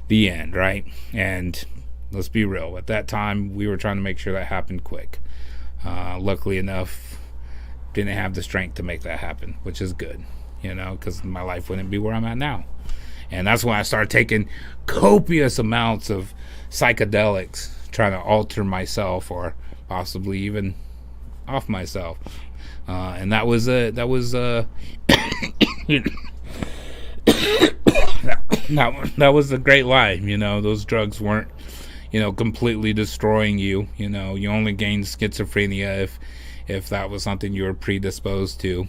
The end, right? And let's be real. At that time, we were trying to make sure that happened quick. Luckily enough, didn't have the strength to make that happen, which is good, because my life wouldn't be where I'm at now. And that's when I started taking copious amounts of psychedelics, trying to alter myself or possibly even off myself. And that was that was a great lie. Those drugs weren't, completely destroying you. You only gained schizophrenia if that was something you were predisposed to.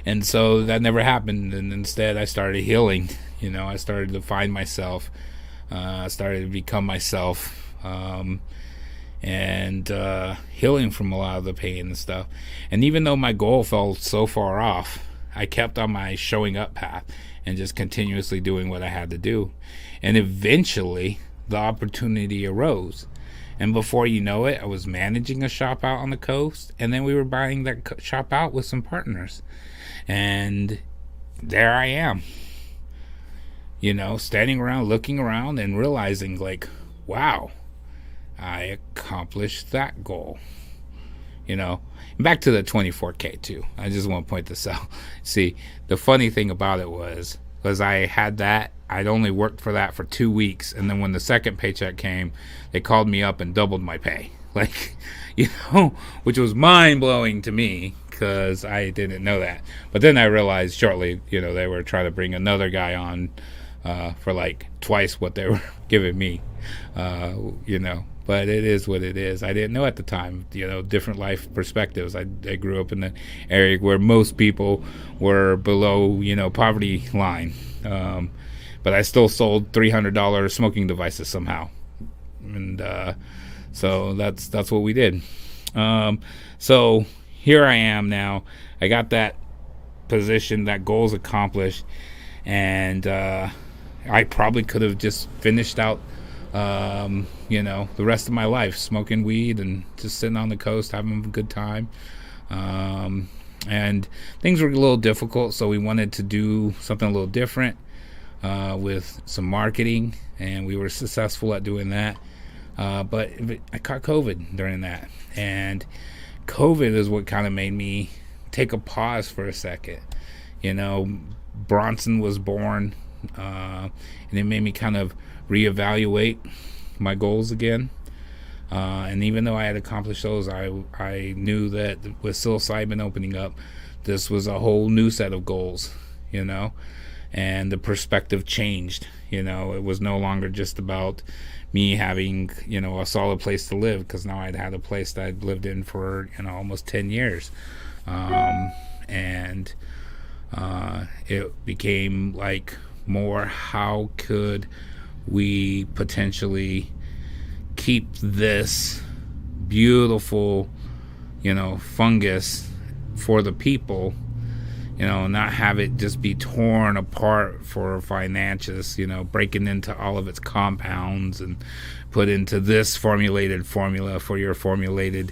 And so that never happened, and instead I started healing. I started to find myself, started to become myself, and healing from a lot of the pain and stuff. And even though my goal fell so far off, I kept on my showing up path and just continuously doing what I had to do. And eventually the opportunity arose. And before you know it, I was managing a shop out on the coast, and then we were buying that shop out with some partners. And there I am, standing around, looking around, and realizing, like, wow, I accomplished that goal. Back to the 24K too. I just want to point this out. See, the funny thing about it was I had that. I'd only worked for that for 2 weeks, and then when the second paycheck came, they called me up and doubled my pay. Like, which was mind-blowing to me because I didn't know that. But then I realized shortly, they were trying to bring another guy on for like twice what they were giving me, But it is what it is. I didn't know at the time, different life perspectives. I grew up in an area where most people were below, poverty line. But I still sold $300 smoking devices somehow. And so that's what we did. So here I am now. I got that position, that goal's accomplished. And I probably could have just finished out the rest of my life smoking weed and just sitting on the coast having a good time. And things were a little difficult, so we wanted to do something a little different with some marketing, and we were successful at doing that. But I caught COVID during that, and COVID is what kind of made me take a pause for a second. Bronson was born and it made me kind of reevaluate my goals again. And even though I had accomplished those, I knew that with psilocybin opening up, this was a whole new set of goals, you know, and the perspective changed. You know, it was no longer just about me having, you know, a solid place to live, because now I'd had a place that I'd lived in for, you know, almost 10 years. And it became like more, how could we potentially keep this beautiful, you know, fungus for the people, you know, not have it just be torn apart for financiers, you know, breaking into all of its compounds and put into this formulated formula for your formulated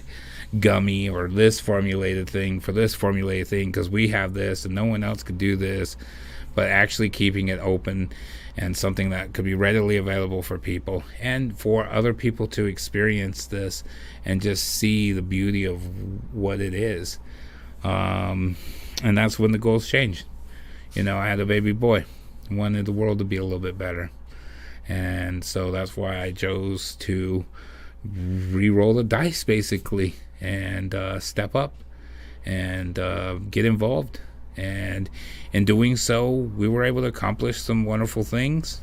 gummy, or this formulated thing for this formulated thing because we have this and no one else could do this, but actually keeping it open and something that could be readily available for people, and for other people to experience this and just see the beauty of what it is. And that's when the goals changed. You know, I had a baby boy, wanted the world to be a little bit better, and so that's why I chose to re-roll the dice, basically, and step up and get involved. And in doing so, we were able to accomplish some wonderful things,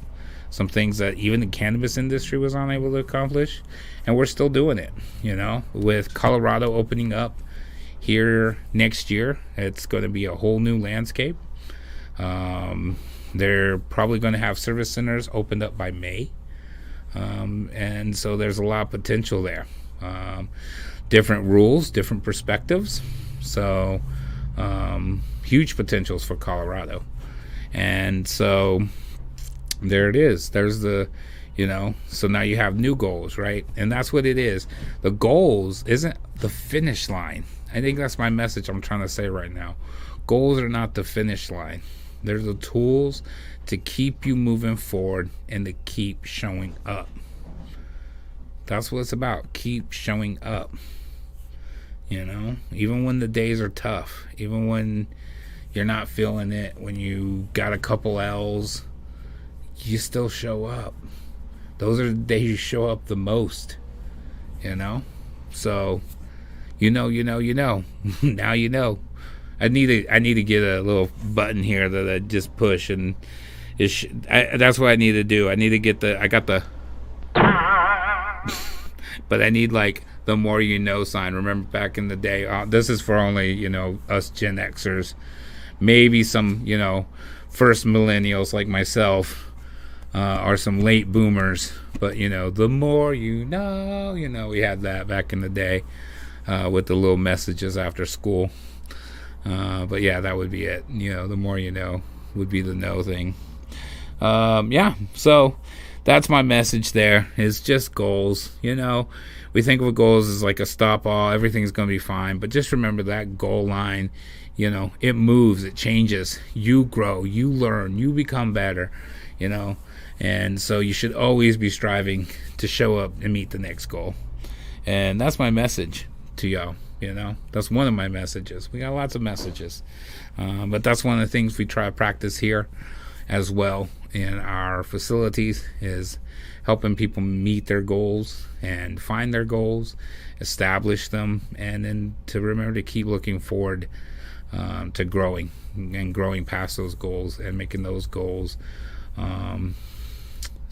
some things that even the cannabis industry was unable to accomplish, and we're still doing it. You know, with Colorado opening up here next year, it's going to be a whole new landscape. They're probably going to have service centers opened up by May, and so there's a lot of potential there. Different rules, different perspectives, so huge potentials for Colorado. And so there it is. There's the, you know, so now you have new goals, right? And that's what it is. The goals isn't the finish line. I think that's my message I'm trying to say right now. Goals are not the finish line. They're the tools to keep you moving forward and to keep showing up. That's what it's about. Keep showing up. You know, even when the days are tough, even when you're not feeling it, when you got a couple L's, you still show up. Those are the days you show up the most, you know? So, you know. Now you know. I need to get a little button here that I just push, and that's what I need to do. I need to get I got the but I need like the more you know sign. Remember back in the day, this is for only, you know, us Gen Xers, maybe some, you know, first millennials like myself, or some late boomers, but you know, the more you know, we had that back in the day, with the little messages after school. But yeah, that would be it. You know, the more you know would be the know thing. Yeah, so that's my message there. It's just goals. You know, we think of goals as like a stop all, everything's going to be fine, but just remember that goal line, you know, it moves, it changes, you grow, you learn, you become better, you know, and so you should always be striving to show up and meet the next goal. And that's my message to y'all. You know, that's one of my messages. We got lots of messages, but that's one of the things we try to practice here as well in our facilities, is helping people meet their goals and find their goals, establish them, and then to remember to keep looking forward to growing and growing past those goals and making those goals,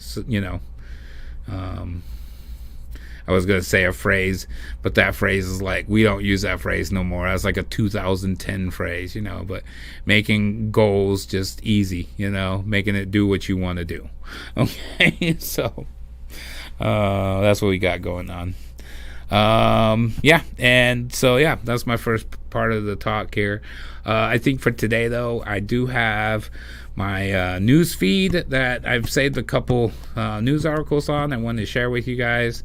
so, you know, I was going to say a phrase, but that phrase is like, we don't use that phrase no more. That's like a 2010 phrase, you know, but making goals just easy, you know, making it do what you want to do. Okay, so that's what we got going on. Yeah, and so, yeah, that's my first part of the talk here. I think for today, though, I do have my news feed that I've saved a couple news articles on I wanted to share with you guys.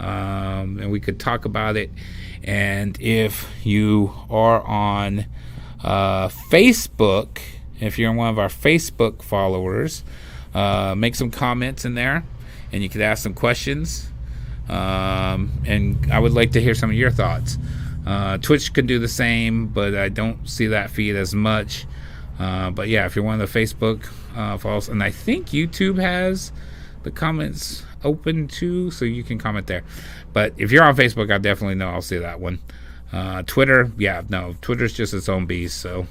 And we could talk about it. And if you are on Facebook, if you're one of our Facebook followers, make some comments in there, and you could ask some questions. And I would like to hear some of your thoughts. Twitch can do the same, but I don't see that feed as much. But yeah, if you're one of the Facebook follows, and I think YouTube has the comments open too, so you can comment there. But if you're on Facebook, I definitely know I'll see that one. Twitter, yeah, no, Twitter's just its own beast. So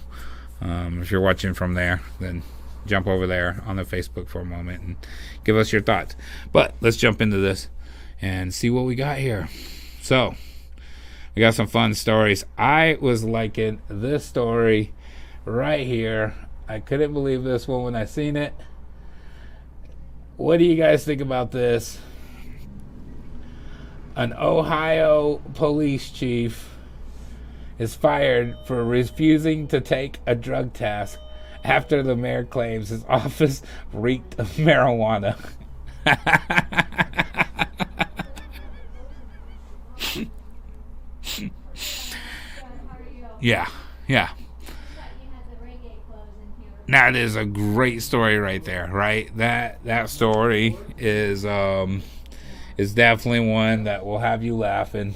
if you're watching from there, then jump over there on the Facebook for a moment and give us your thoughts. But let's jump into this and see what we got here. So we got some fun stories. I was liking this story right here. I couldn't believe this one when I seen it. What do you guys think about this? An Ohio police chief is fired for refusing to take a drug test after the mayor claims his office reeked of marijuana. Yeah. That is a great story right there, right? That story is definitely one that will have you laughing.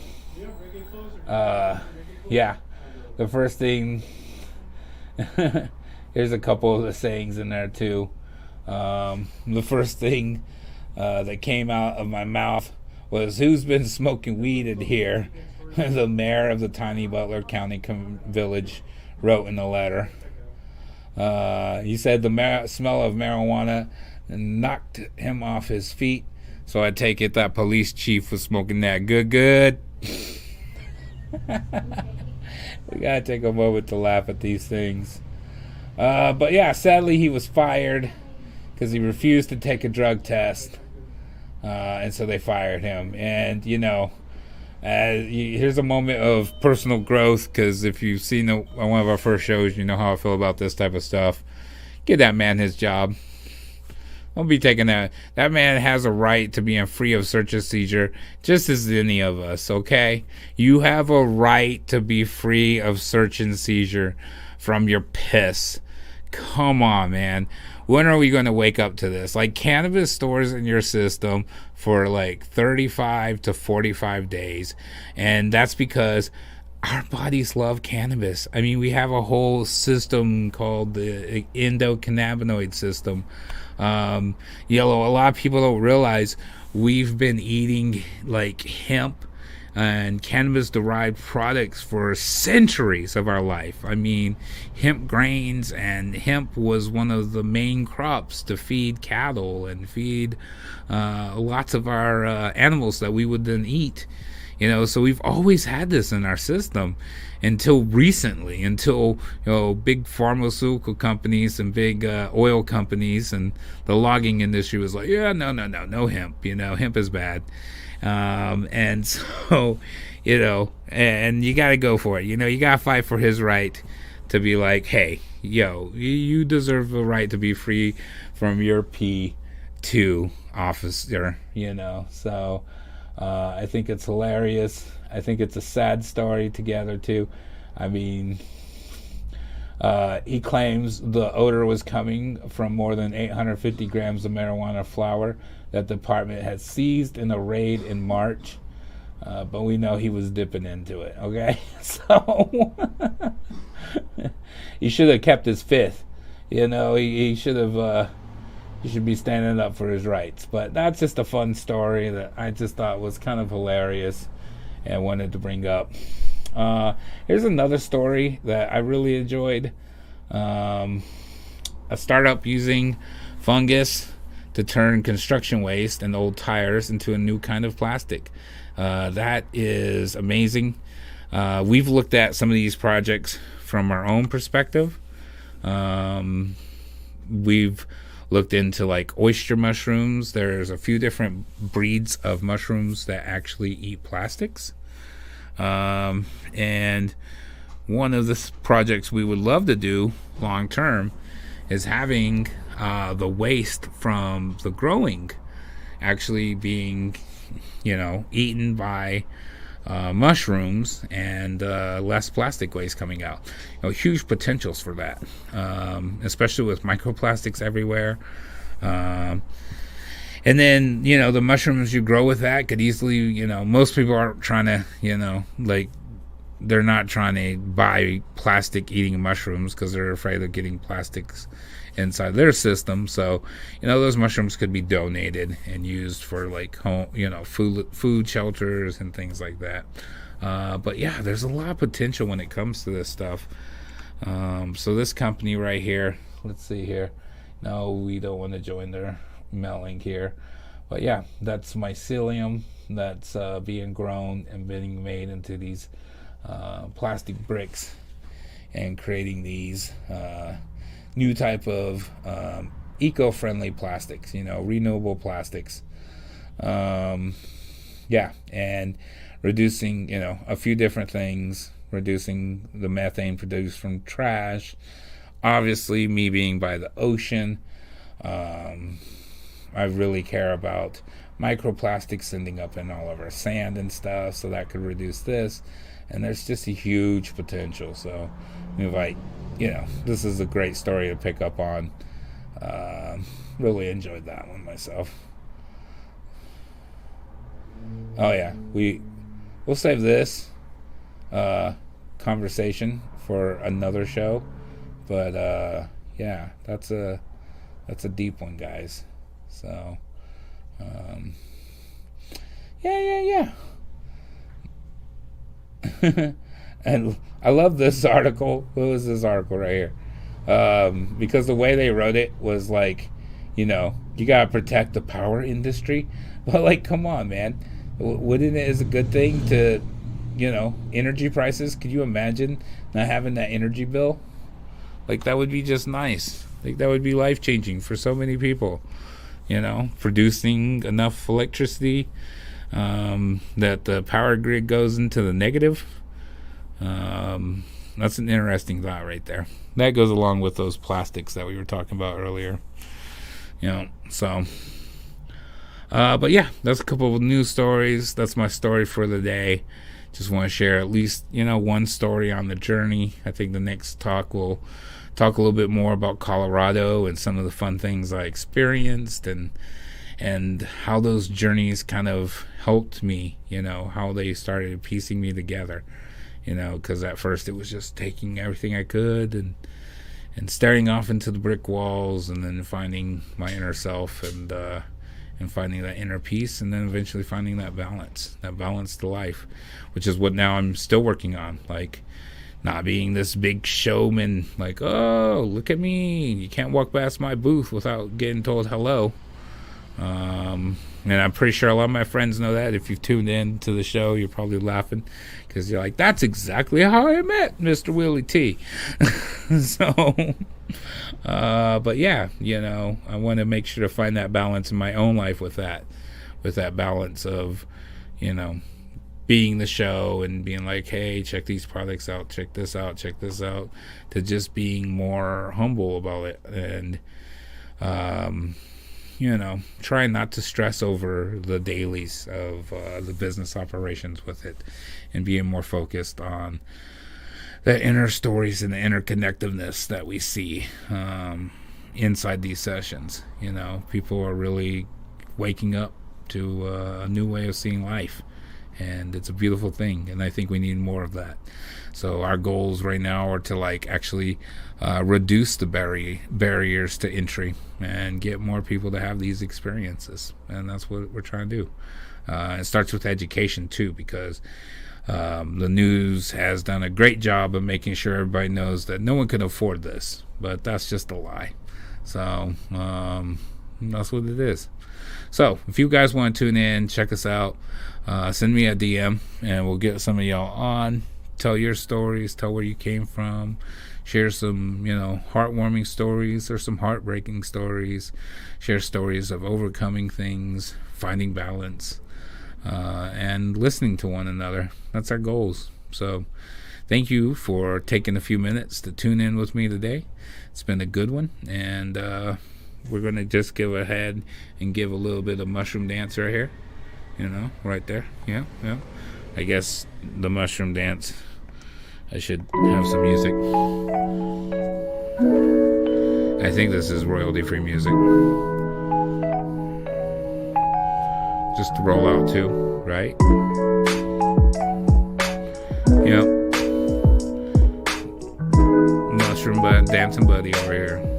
Yeah. The first thing, here's a couple of the sayings in there too. The first thing that came out of my mouth was, "Who's been smoking weed in here?" The mayor of the tiny Butler County village wrote in a letter. He said the smell of marijuana knocked him off his feet. So I take it that police chief was smoking that good. We gotta take a moment to laugh at these things. But yeah, sadly he was fired because he refused to take a drug test. And so they fired him. And, you know, here's a moment of personal growth, because if you've seen one of our first shows, you know how I feel about this type of stuff. Give that man his job. Don't be taking that. That man has a right to be free of search and seizure, just as any of us, okay? You have a right to be free of search and seizure from your piss. Come on, man. When are we going to wake up to this? Like, cannabis stores in your system for like 35 to 45 days. And that's because our bodies love cannabis. I mean, we have a whole system called the endocannabinoid system. You know, a lot of people don't realize we've been eating like hemp and cannabis derived products for centuries of our life. I mean, hemp grains, and hemp was one of the main crops to feed cattle and feed lots of our animals that we would then eat. You know, so we've always had this in our system until recently, until, you know, big pharmaceutical companies and big oil companies and the logging industry was like, yeah, no hemp. You know, hemp is bad. And so, you know, and you got to go for it. You know, you got to fight for his right to be like, hey, yo, you deserve the right to be free from your P2 officer, you know. So I think it's hilarious. I think it's a sad story together too. I mean, he claims the odor was coming from more than 850 grams of marijuana flower that the department had seized in a raid in March. But we know he was dipping into it, okay? So he should have kept his fifth. You know, he should have, he should be standing up for his rights. But that's just a fun story that I just thought was kind of hilarious and wanted to bring up. Here's another story that I really enjoyed. A startup using fungus to turn construction waste and old tires into a new kind of plastic. That is amazing. We've looked at some of these projects from our own perspective. We've looked into like oyster mushrooms. There's a few different breeds of mushrooms that actually eat plastics. And one of the projects we would love to do long term is having the waste from the growing actually being, you know, eaten by mushrooms, and less plastic waste coming out. You know, huge potentials for that, especially with microplastics everywhere. And then, you know, the mushrooms you grow with that could easily, you know, most people aren't trying to, you know, like they're not trying to buy plastic eating mushrooms because they're afraid of getting plastics inside their system. So, those mushrooms could be donated and used for like home, food shelters and things like that. But yeah, there's a lot of potential when it comes to this stuff. So this company right here, let's see here. No, we don't want to join their mailing here. But yeah, that's mycelium that's being grown and being made into these plastic bricks and creating these new type of eco-friendly plastics, renewable plastics. Yeah, and reducing, a few different things, reducing the methane produced from trash. Obviously, me being by the ocean, I really care about microplastics ending up in all of our sand and stuff, so that could reduce this. And there's just a huge potential. So, this is a great story to pick up on. Really enjoyed that one myself. Oh yeah, we'll save this conversation for another show, but yeah, that's a deep one, guys. So yeah. And I love this article. What was this article right here? Because the way they wrote it was like, you gotta protect the power industry. But like, come on, man. Wouldn't it is a good thing to, energy prices? Could you imagine not having that energy bill? Like, that would be just nice. Like, that would be life-changing for so many people. Producing enough electricity that the power grid goes into the negative. That's an interesting thought right there. That goes along with those plastics that we were talking about earlier. So... but yeah, that's a couple of news stories. That's my story for the day. Just want to share at least, one story on the journey. I think the next talk will talk a little bit more about Colorado and some of the fun things I experienced and how those journeys kind of helped me, how they started piecing me together, because at first it was just taking everything I could and staring off into the brick walls and then finding my inner self and finding that inner peace, and then eventually finding that balance to life, which is what now I'm still working on. Like, not being this big showman, like, oh, look at me, you can't walk past my booth without getting told hello. And I'm pretty sure a lot of my friends know that. If you've tuned in to the show, you're probably laughing because you're like, that's exactly how I met Mr. Willie T. So but yeah, I want to make sure to find that balance in my own life with that balance of, being the show and being like, hey, check these products out, check this out, to just being more humble about it and, trying not to stress over the dailies of the business operations with it and being more focused on the inner stories and the interconnectiveness that we see inside these sessions. People are really waking up to a new way of seeing life, and it's a beautiful thing, and I think we need more of that. So our goals right now are to actually reduce the barriers to entry and get more people to have these experiences, and that's what we're trying to do. It starts with education too, because the news has done a great job of making sure everybody knows that no one can afford this, but that's just a lie. So that's what it is. So if you guys want to tune in, check us out, send me a DM and we'll get some of y'all on. Tell your stories, tell where you came from, share some heartwarming stories or some heartbreaking stories, share stories of overcoming things, finding balance, and listening to one another. That's our goals. So thank you for taking a few minutes to tune in with me today. It's been a good one, and we're going to just go ahead and give a little bit of mushroom dance right here, right there. Yeah. I guess the mushroom dance, I should have some music. I think this is royalty-free music. Just to roll out to, right? mushroom dancing buddy over here.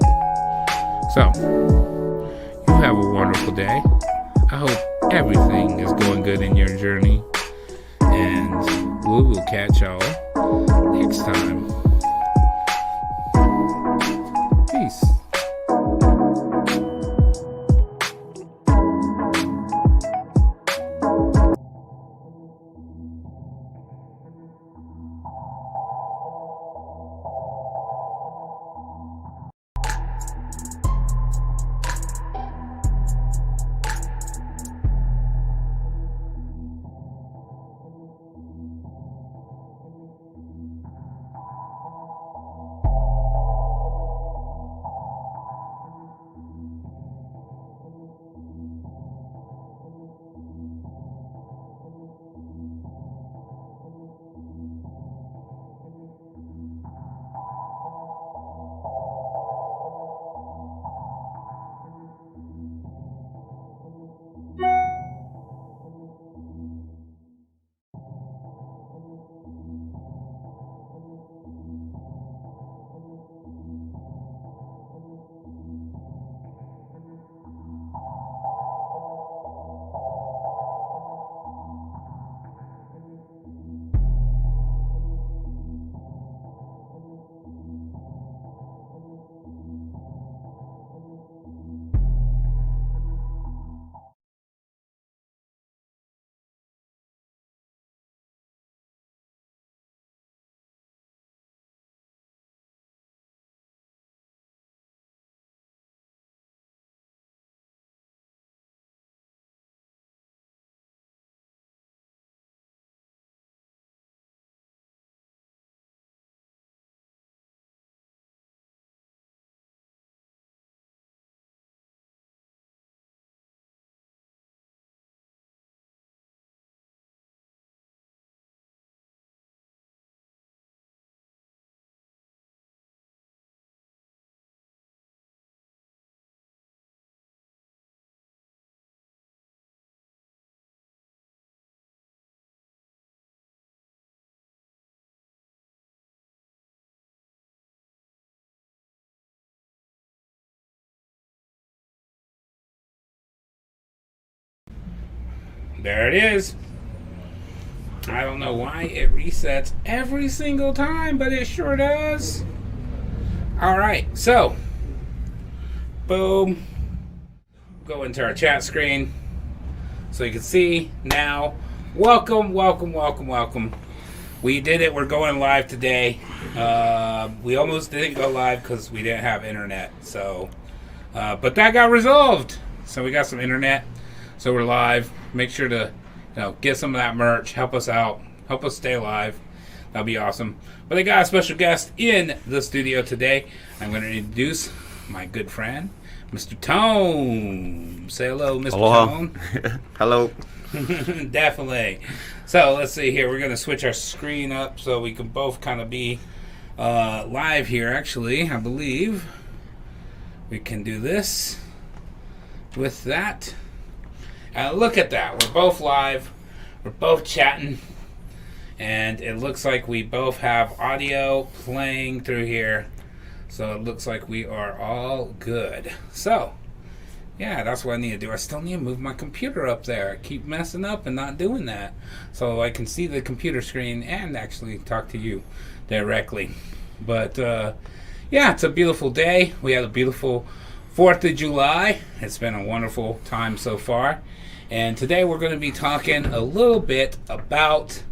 So, you have a wonderful day. I hope everything is going good in your journey. And we will catch y'all next time. Peace. There it is. I don't know why it resets every single time, but it sure does. Alright, so boom. Go into our chat screen so you can see now. Welcome. We did it. We're going live today. We almost didn't go live because we didn't have internet. So, but that got resolved. So we got some internet. So we're live. Make sure to, get some of that merch. Help us out. Help us stay alive. That'll be awesome. But I got a special guest in the studio today. I'm going to introduce my good friend, Mr. Tone. Say hello, Mr. Aloha. Tone. Hello. Definitely. So let's see here. We're going to switch our screen up so we can both kind of be live here. Actually, I believe we can do this with that. Look at that. We're both live. We're both chatting. And it looks like we both have audio playing through here. So it looks like we are all good. So, yeah, that's what I need to do. I still need to move my computer up there. I keep messing up and not doing that. So I can see the computer screen and actually talk to you directly. But, yeah, it's a beautiful day. We had a beautiful 4th of July. It's been a wonderful time so far. And today we're going to be talking a little bit about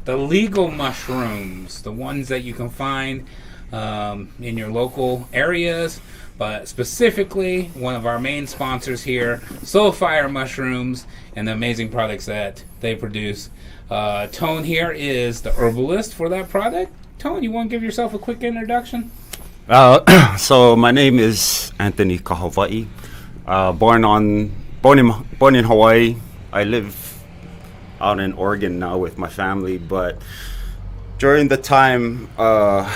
the legal mushrooms, the ones that you can find in your local areas, but specifically one of our main sponsors here, Soulfire Mushrooms, and the amazing products that they produce. Tone here is the herbalist for that product. Tone, you want to give yourself a quick introduction? So my name is Anthony Kahawai. Born in Hawaii. I live out in Oregon now with my family, but during the time of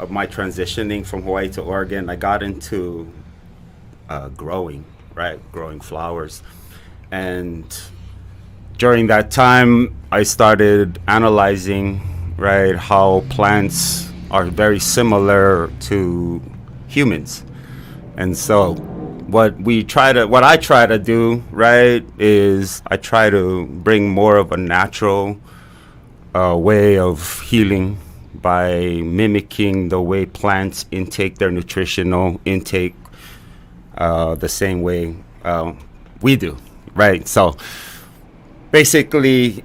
my transitioning from Hawaii to Oregon, I got into growing flowers. And during that time, I started analyzing, how plants are very similar to humans. And so what I try to do, right, is I try to bring more of a natural way of healing by mimicking the way plants intake their nutritional intake the same way we do, right? So basically,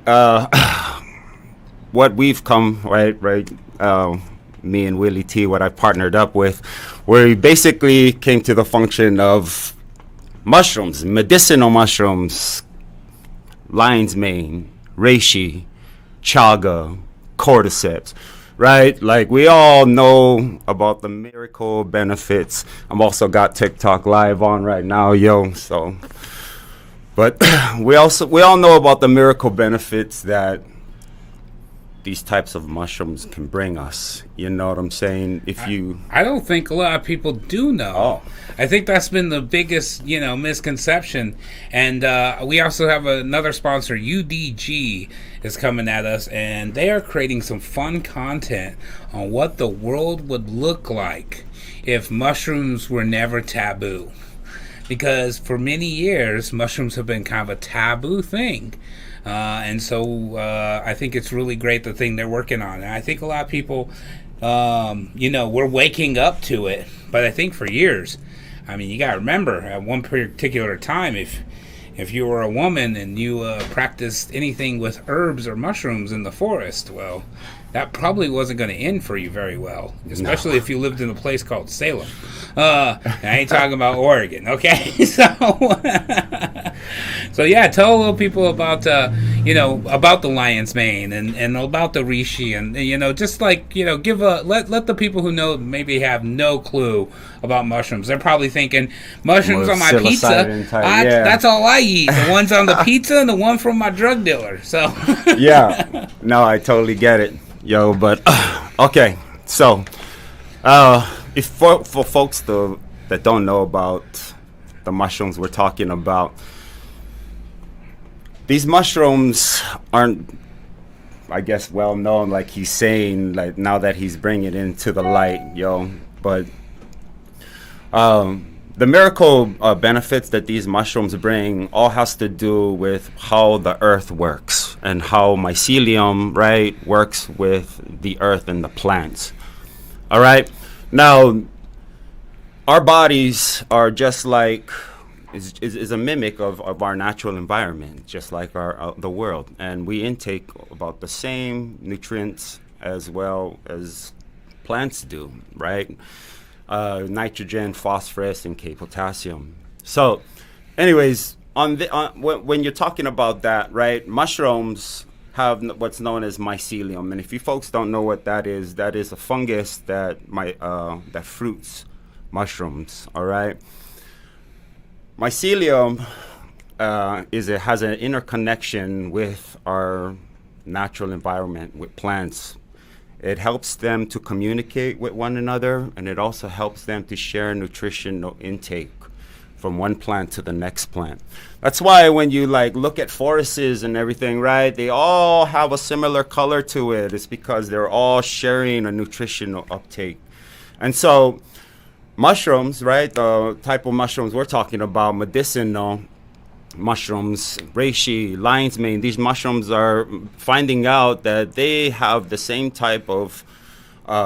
what we've come, right, me and Willie T, what I partnered up with, where we basically came to the function of mushrooms, medicinal mushrooms, lion's mane, reishi, chaga, cordyceps, right? Like, we all know about the miracle benefits. I'm also got TikTok live on right now, yo. So, but we all know about the miracle benefits that these types of mushrooms can bring us. You know what I'm saying? I don't think a lot of people do know. Oh. I think that's been the biggest, misconception. And we also have another sponsor, UDG, is coming at us, and they are creating some fun content on what the world would look like if mushrooms were never taboo. Because for many years, mushrooms have been kind of a taboo thing. And so I think it's really great, the thing they're working on. And I think a lot of people, we're waking up to it. But I think for years, I mean, you got to remember, at one particular time, if you were a woman and you practiced anything with herbs or mushrooms in the forest, well, that probably wasn't going to end for you very well, especially if you lived in a place called Salem. I ain't talking about Oregon, okay? So yeah, tell a little people about about the lion's mane and about the reishi, and just like give let the people who know maybe have no clue about mushrooms. They're probably thinking mushrooms on my pizza. That's all I eat. The ones on the pizza and the one from my drug dealer. So yeah, no, I totally get it, yo. But okay, so if for folks that don't know about the mushrooms we're talking about, these mushrooms aren't, I guess, well known, like he's saying, like now that he's bringing it into the light, yo. But the miracle benefits that these mushrooms bring all has to do with how the earth works and how mycelium, right, works with the earth and the plants. All right. Now, our bodies are just like is a mimic of our natural environment, just like the world, and we intake about the same nutrients as well as plants do, right? Nitrogen, phosphorus, and potassium. So, anyways, when you're talking about that, right? Mushrooms have what's known as mycelium, and if you folks don't know what that is a fungus that fruits mushrooms. All right. Mycelium has an interconnection with our natural environment, with plants. It helps them to communicate with one another, and it also helps them to share nutritional intake from one plant to the next plant. That's why when you look at forests and everything, right, they all have a similar color to it. It's because they're all sharing a nutritional uptake. And so mushrooms, right, the type of mushrooms we're talking about, medicinal mushrooms, reishi, lion's mane, these mushrooms are finding out that they have the same type of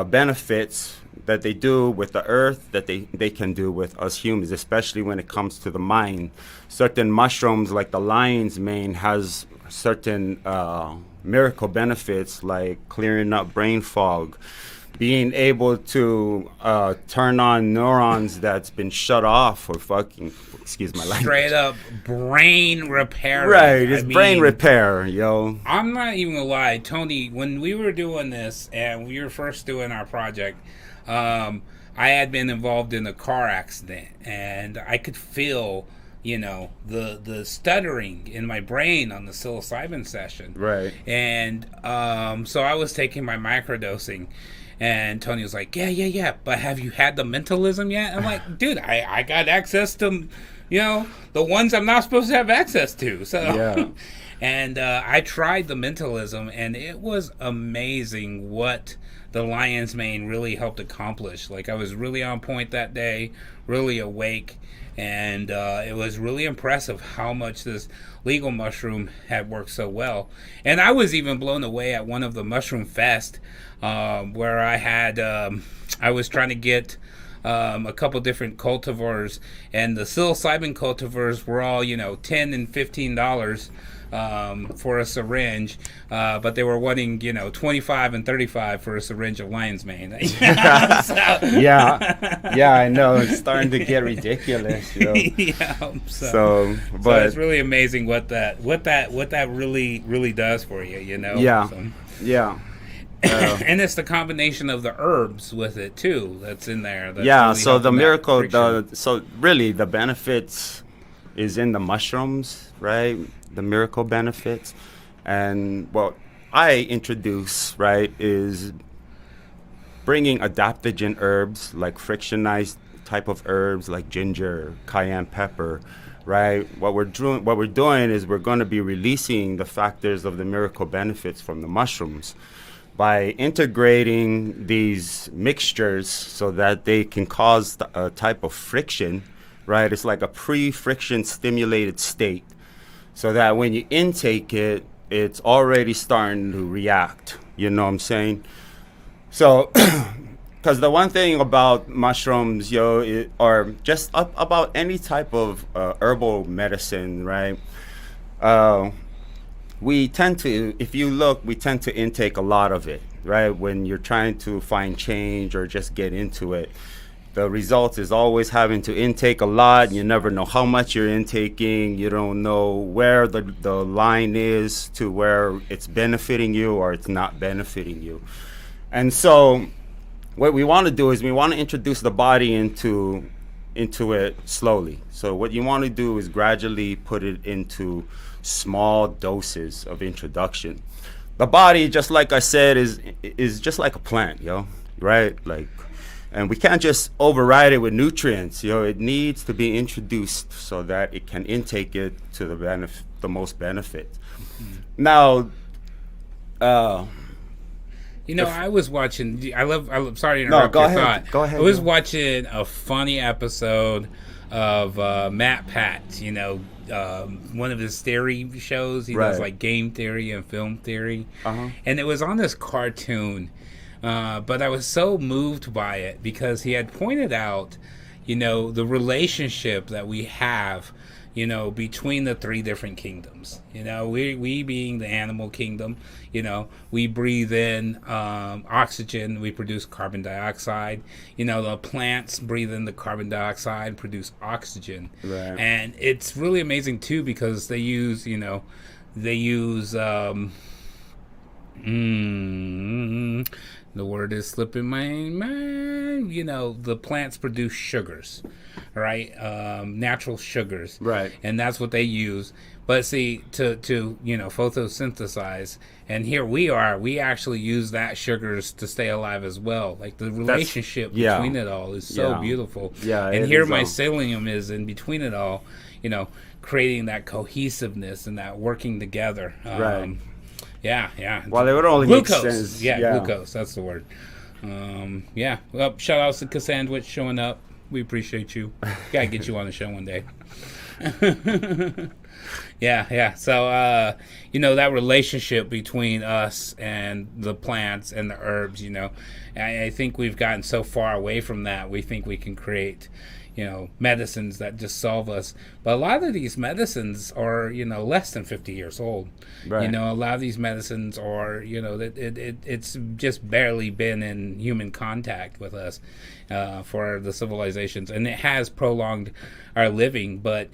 benefits that they do with the earth that they can do with us humans, especially when it comes to the mind. Certain mushrooms like the lion's mane has certain miracle benefits, like clearing up brain fog, being able to turn on neurons that's been shut off for fucking, excuse my language. Straight up brain repair. Right, it's brain repair, yo. I'm not even gonna lie, Tony, when we were doing this and we were first doing our project, I had been involved in a car accident, and I could feel, the stuttering in my brain on the psilocybin session. Right. And so I was taking my microdosing, and Tony was like, yeah, but have you had the mentalism yet? I'm like, dude, I got access to You know, the ones I'm not supposed to have access to. So, Yeah. and I tried the mentalism, and it was amazing what the lion's mane really helped accomplish. Like, I was really on point that day, really awake, and it was really impressive how much this legal mushroom had worked so well. And I was even blown away at one of the mushroom fest where I was trying to get a couple different cultivars, and the psilocybin cultivars were all, $10 and $15 for a syringe, but they were wanting, $25 and $35 for a syringe of lion's mane. Yeah, I know. It's starting to get ridiculous. Yeah. So It's really amazing what that really does for you. Yeah. So. Yeah. And it's the combination of the herbs with it too that's in there. That's Yeah. really So the helping that miracle, friction. so really the benefits is in the mushrooms, right? The miracle benefits, and what I introduce, right, is bringing adaptogen herbs like frictionized type of herbs like ginger, cayenne pepper, right? What we're doing is we're going to be releasing the factors of the miracle benefits from the mushrooms by integrating these mixtures so that they can cause a type of friction, right? It's like a pre-friction stimulated state, so that when you intake it, it's already starting to react. You know what I'm saying? So, because the one thing about mushrooms, or just about any type of herbal medicine, right? We tend to, if you look, we tend to intake a lot of it, right? When you're trying to find change or just get into it. The result is always having to intake a lot. You never know how much you're intaking. You don't know where the line is to where it's benefiting you or it's not benefiting you. And so what we want to do is we want to introduce the body into it slowly. So what you want to do is gradually put it into small doses of introduction. The body, just like I said, is just like a plant, right? Like, and we can't just override it with nutrients. It needs to be introduced so that it can intake it to the most benefit. Mm-hmm. Now, I was watching. I'm sorry to No, interrupt go your ahead. thought. Go ahead, I was yeah. watching a funny episode of Matt Pat. One of his theory shows. He does Right. like game theory and film theory, Uh-huh. and it was on this cartoon. But I was so moved by it because he had pointed out, the relationship that we have, between the three different kingdoms. We being the animal kingdom, we breathe in oxygen, we produce carbon dioxide. The plants breathe in the carbon dioxide and produce oxygen. Right. And it's really amazing too because they use, the word is slipping my mind. The plants produce sugars, right? Natural sugars, Right. And that's what they use. But see, to photosynthesize, and here we actually use that sugars to stay alive as well. Like the relationship between it all is so beautiful. Yeah, and it here is, mycelium is in between it all. Creating that cohesiveness and that working together. Right. Yeah. Well, it would only Glucose. make sense. Yeah, glucose. That's the word. Yeah. Well, shout outs to Cassandwich showing up. We appreciate you. Gotta get you on the show one day. Yeah. So, that relationship between us and the plants and the herbs, I think we've gotten so far away from that. We think we can create, medicines that just solve us. But a lot of these medicines are, less than 50 years old. Right. A lot of these medicines are, it's just barely been in human contact with us for the civilizations. And it has prolonged our living. But,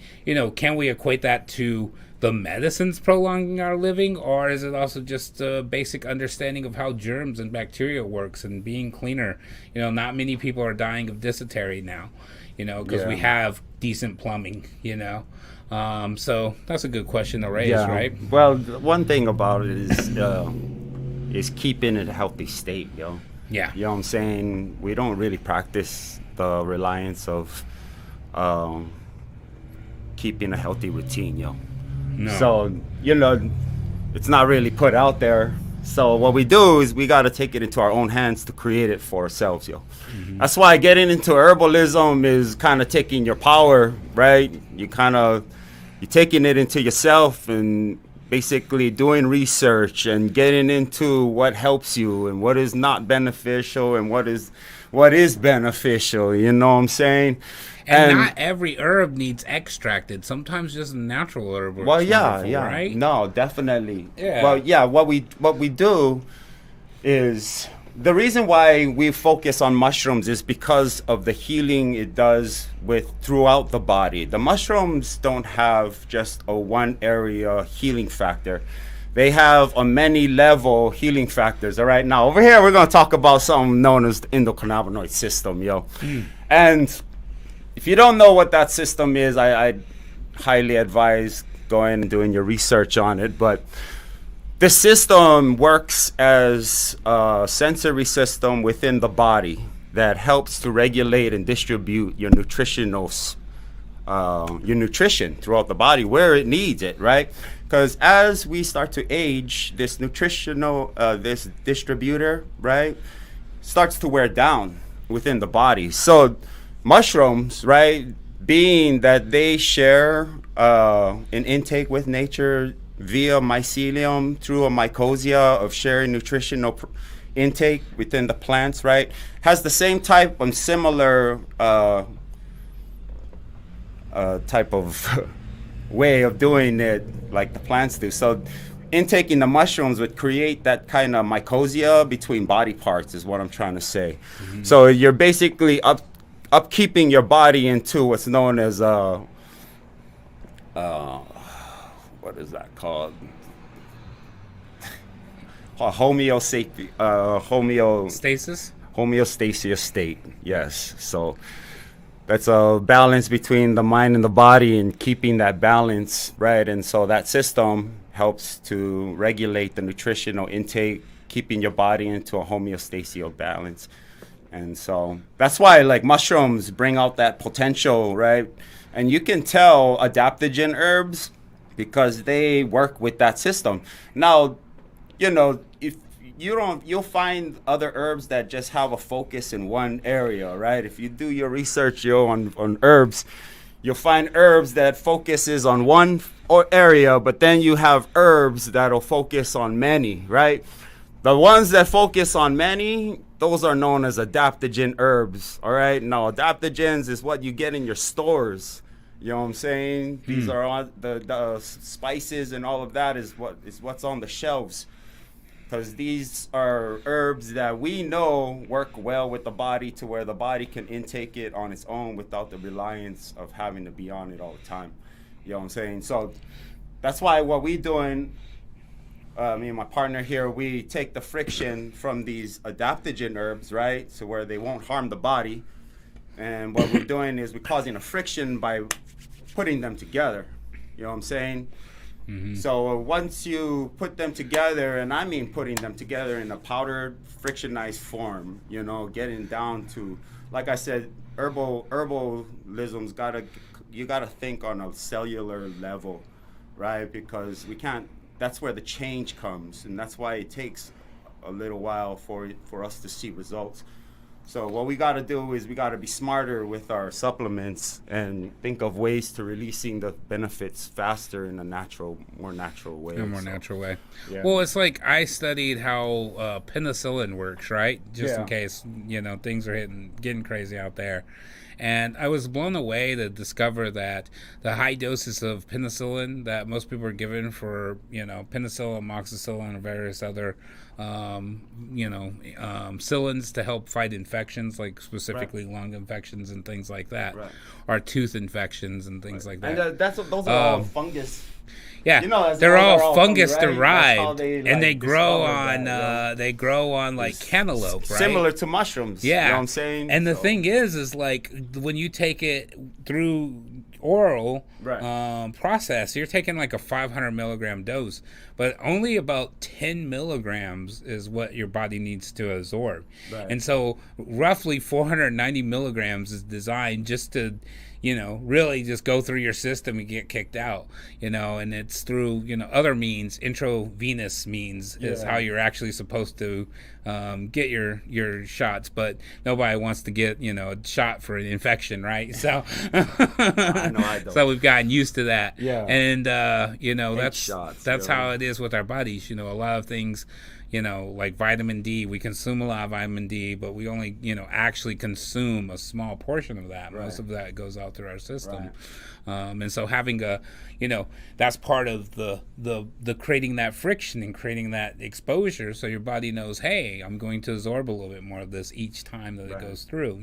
can we equate that to the medicines prolonging our living? Or is it also just a basic understanding of how germs and bacteria works and being cleaner? Not many people are dying of dysentery now. Because we have decent plumbing, So that's a good question to raise, right? Well, one thing about it is keeping it a healthy state, Yeah. You know what I'm saying? We don't really practice the reliance of keeping a healthy routine, yo. No. So, you know, it's not really put out there. So what we do is we got to take it into our own hands to create it for ourselves, yo. That's why getting into herbalism is kind of taking your power, right? You're taking it into yourself and basically doing research and getting into what helps you and what is not beneficial and what is beneficial, you know what I'm saying? And not every herb needs extracted. Sometimes just a natural herb works Well, yeah, wonderful, yeah. right? No, definitely. Yeah. Well, yeah, what we do is the reason why we focus on mushrooms is because of the healing it does with throughout the body. The mushrooms don't have just a one area healing factor. They have a many level healing factors. All right. Now over here we're gonna talk about something known as the endocannabinoid system, yo. And if you don't know what that system is, I highly advise going and doing your research on it. But the system works as a sensory system within the body that helps to regulate and distribute your nutrition throughout the body where it needs it, right? Because as we start to age, this this distributor, right, starts to wear down within the body. So mushrooms, right, being that they share an intake with nature via mycelium through a mycosia of sharing nutritional intake within the plants, right, has the same type and similar type of way of doing it like the plants do. So intaking the mushrooms would create that kind of mycosia between body parts is what I'm trying to say. So you're basically upkeeping your body into what's known as what is that called? Homeostasis state. Yes. So that's a balance between the mind and the body and keeping that balance, right? And so that system helps to regulate the nutritional intake, keeping your body into a homeostasis balance. And so that's why like mushrooms bring out that potential, right? And you can tell adaptogen herbs because they work with that system. Now, you know, if you don't, you'll find other herbs that just have a focus in one area, right? If you do your research, on herbs, you'll find herbs that focuses on one area, but then you have herbs that'll focus on many, right? The ones that focus on many, those are known as adaptogen herbs, all right? Now, adaptogens is what you get in your stores. You know what I'm saying? These are all the spices and all of that is what's on the shelves. Because these are herbs that we know work well with the body to where the body can intake it on its own without the reliance of having to be on it all the time. You know what I'm saying? So that's why what we doing, me and my partner here, we take the friction from these adaptogen herbs, right? So where they won't harm the body. And what we're doing is we're causing a friction by putting them together. You know what I'm saying? So once you put them together, and I mean putting them together in a powdered, frictionized form, you know, getting down to, like I said, herbalism's you gotta think on a cellular level, right? Because that's where the change comes, and that's why it takes a little while for us to see results. So what we got to do is we got to be smarter with our supplements and think of ways to releasing the benefits faster in a more natural way. In a more natural way. Yeah. Well, it's like I studied how penicillin works, right? Just in Yeah. case, you know, things are getting crazy out there. And I was blown away to discover that the high doses of penicillin that most people are given for, you know, penicillin, amoxicillin, and various other, psyllins to help fight infections, like specifically lung infections and things like that, or tooth infections and things like that. And those are all fungus. Yeah, You know, they're those all are all fungus fungi, right? That's how derived, they, and they grow discovered on that, they grow on like cantaloupe, right? Similar to mushrooms. Yeah, You know what I'm saying? And the So- thing is like when you take it through oral process, you're taking like a 500 milligram dose, but only about 10 milligrams is what your body needs to absorb. Right. And so roughly 490 milligrams is designed just to, really just go through your system and get kicked out, and it's through, other means, intravenous means is how you're actually supposed to get your shots, but nobody wants to get, a shot for an infection, right? So, I know I don't. So we've gotten used to that. Yeah. And, that's shots, how it is with our bodies. A lot of things, like vitamin D, we consume a lot of vitamin D, but we only, actually consume a small portion of that. Most of that goes out through our system. And so having that's part of the creating that friction and creating that exposure, so your body knows, hey, I'm going to absorb a little bit more of this each time that it goes through,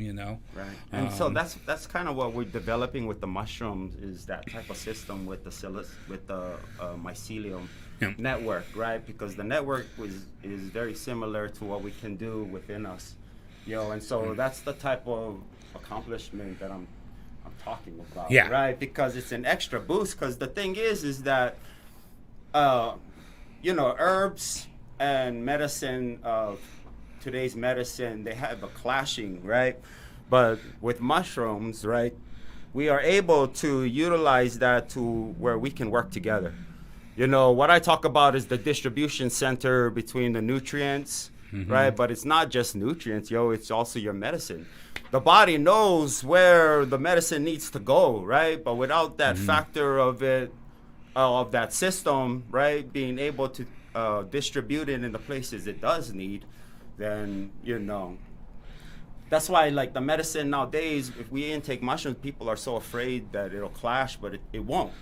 Right. And so that's kind of what we're developing with the mushrooms, is that type of system with the mycelium network, right? Because the network is very similar to what we can do within us, and so that's the type of accomplishment that I'm talking about, right? Because it's an extra boost. Because the thing is that herbs and medicine, today's medicine, they have a clashing, right? But with mushrooms, right, we are able to utilize that to where we can work together. What I talk about is the distribution center between the nutrients, right? But it's not just nutrients, it's also your medicine. The body knows where the medicine needs to go, right? But without that factor of it, of that system, right, being able to distribute it in the places it does need, then, that's why, like, the medicine nowadays, if we intake mushrooms, people are so afraid that it'll clash, but it won't.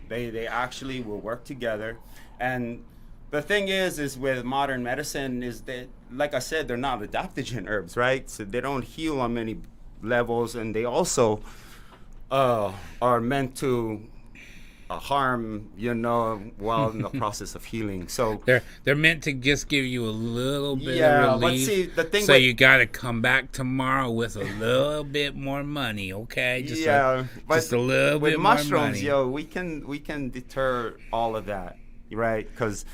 They actually will work together. And the thing is with modern medicine is that, like I said, they're not adaptogen herbs, right? So they don't heal on many levels, and they also are meant to harm, while in the process of healing. So they're meant to just give you a little bit of relief. But see, the thing so you got to come back tomorrow with a little bit more money, okay? Just a little bit more mushrooms, money. we can deter all of that, right? Because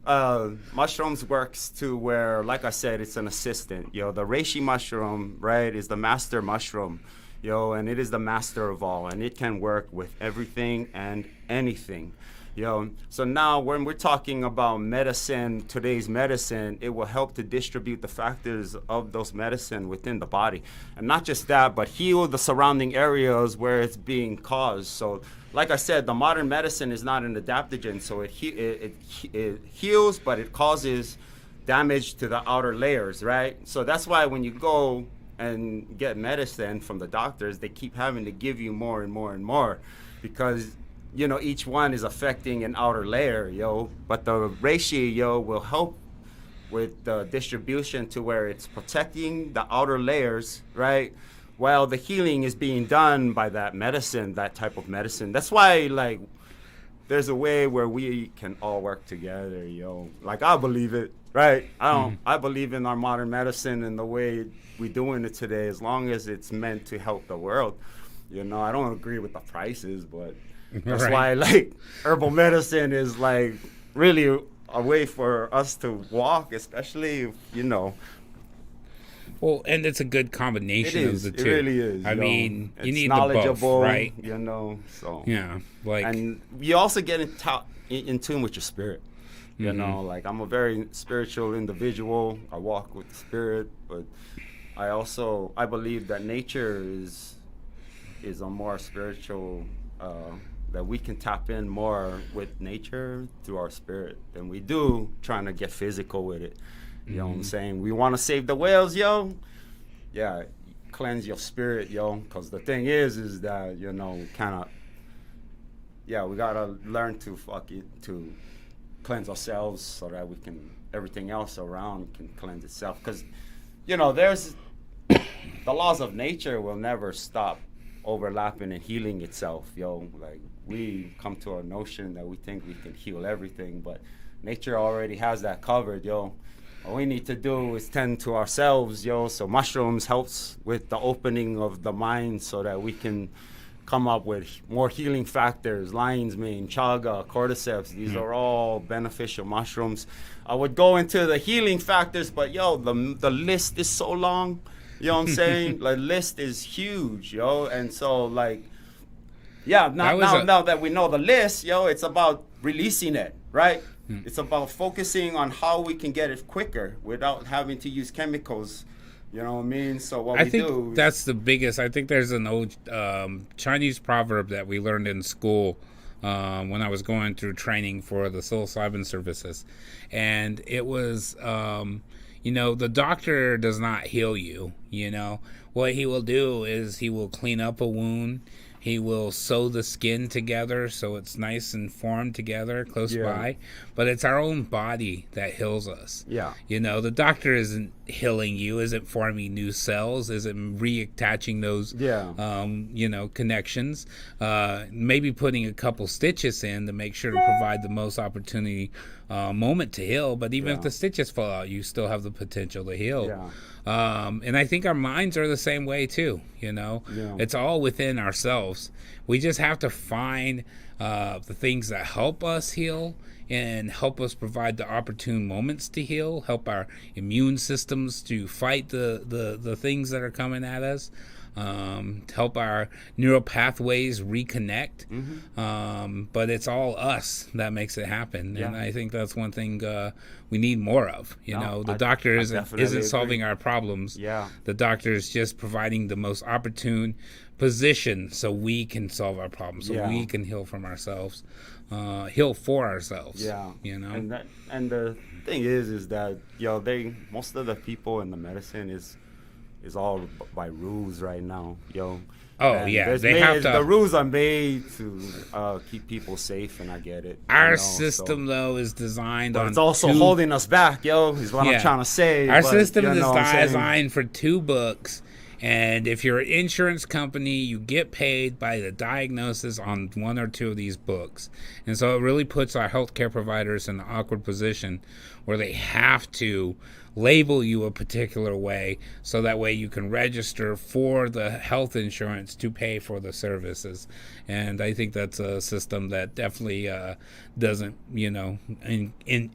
mushrooms works to where, like I said, it's an assistant. The reishi mushroom, right, is the master mushroom. And it is the master of all, and it can work with everything and anything, So now when we're talking about medicine, today's medicine, it will help to distribute the factors of those medicine within the body. And not just that, but heal the surrounding areas where it's being caused. So like I said, the modern medicine is not an adaptogen, so it heals, but it causes damage to the outer layers, right? So that's why when you go and get medicine from the doctors, they keep having to give you more and more and more, because each one is affecting an outer layer, but the reishi, will help with the distribution to where it's protecting the outer layers, right, while the healing is being done by that medicine, that type of medicine. That's why, like, there's a way where we can all work together, like, I believe it, right? I believe in our modern medicine and the way we're doing it today, as long as it's meant to help the world. I don't agree with the prices, but that's why, like, herbal medicine is, like, really a way for us to walk, especially, Well, and it's a good combination of the two. It really is. I mean, you it's need the both, right? So. Yeah, like. And you also get in tune with your spirit. Like, I'm a very spiritual individual. I walk with the spirit, but I believe that nature is a more spiritual, that we can tap in more with nature through our spirit than we do trying to get physical with it. You know what I'm saying? We want to save the whales, yeah, cleanse your spirit, because the thing is that, we gotta learn to to cleanse ourselves so that we can, everything else around can cleanse itself. Because, there's the laws of nature will never stop overlapping and healing itself, Like, we come to a notion that we think we can heal everything, but nature already has that covered, All we need to do is tend to ourselves, So mushrooms helps with the opening of the mind so that we can come up with more healing factors. Lion's mane, chaga, cordyceps, these are all beneficial mushrooms. I would go into the healing factors, but the list is so long, You know what I'm saying? Like, list is huge, yo. And so, like, yeah, now that we know the list, yo, it's about releasing it, right? It's about focusing on how we can get it quicker without having to use chemicals. You know what I mean? So what I we think do, that's the biggest. I think there's an old Chinese proverb that we learned in school when I was going through training for the psilocybin services, and it was, the doctor does not heal you. What he will do is he will clean up a wound. He will sew the skin together so it's nice and formed together close by. But it's our own body that heals us. Yeah. The doctor isn't healing you, isn't forming new cells, isn't reattaching those, connections. Maybe putting a couple stitches in to make sure to provide the most opportunity moment to heal. But even if the stitches fall out, you still have the potential to heal. Yeah. And I think our minds are the same way too. It's all within ourselves. We just have to find the things that help us heal and help us provide the opportune moments to heal, help our immune systems to fight the things that are coming at us, to help our neural pathways reconnect. But it's all us that makes it happen. And I think that's one thing we need more of. The doctor isn't solving our problems. The doctor is just providing the most opportune position so we can solve our problems, so we can heal from ourselves, heal for ourselves. And the thing is that most of the people in the medicine is all by rules right now, the rules are made to keep people safe, and I get it. Our system though is designed on, it's also holding us back, is what I'm trying to say. Our system is designed for 2 books. And if you're an insurance company, you get paid by the diagnosis on 1 or 2 of these books. And so it really puts our healthcare providers in an awkward position where they have to label you a particular way so that way you can register for the health insurance to pay for the services. And I think that's a system that definitely doesn't,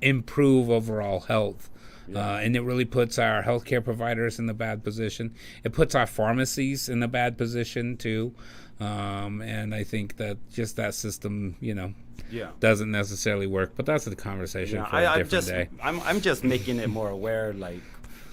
improve overall health. And it really puts our healthcare providers in a bad position. It puts our pharmacies in a bad position too. And I think that just that system, doesn't necessarily work. But that's a conversation for a different day. I'm just making it more aware,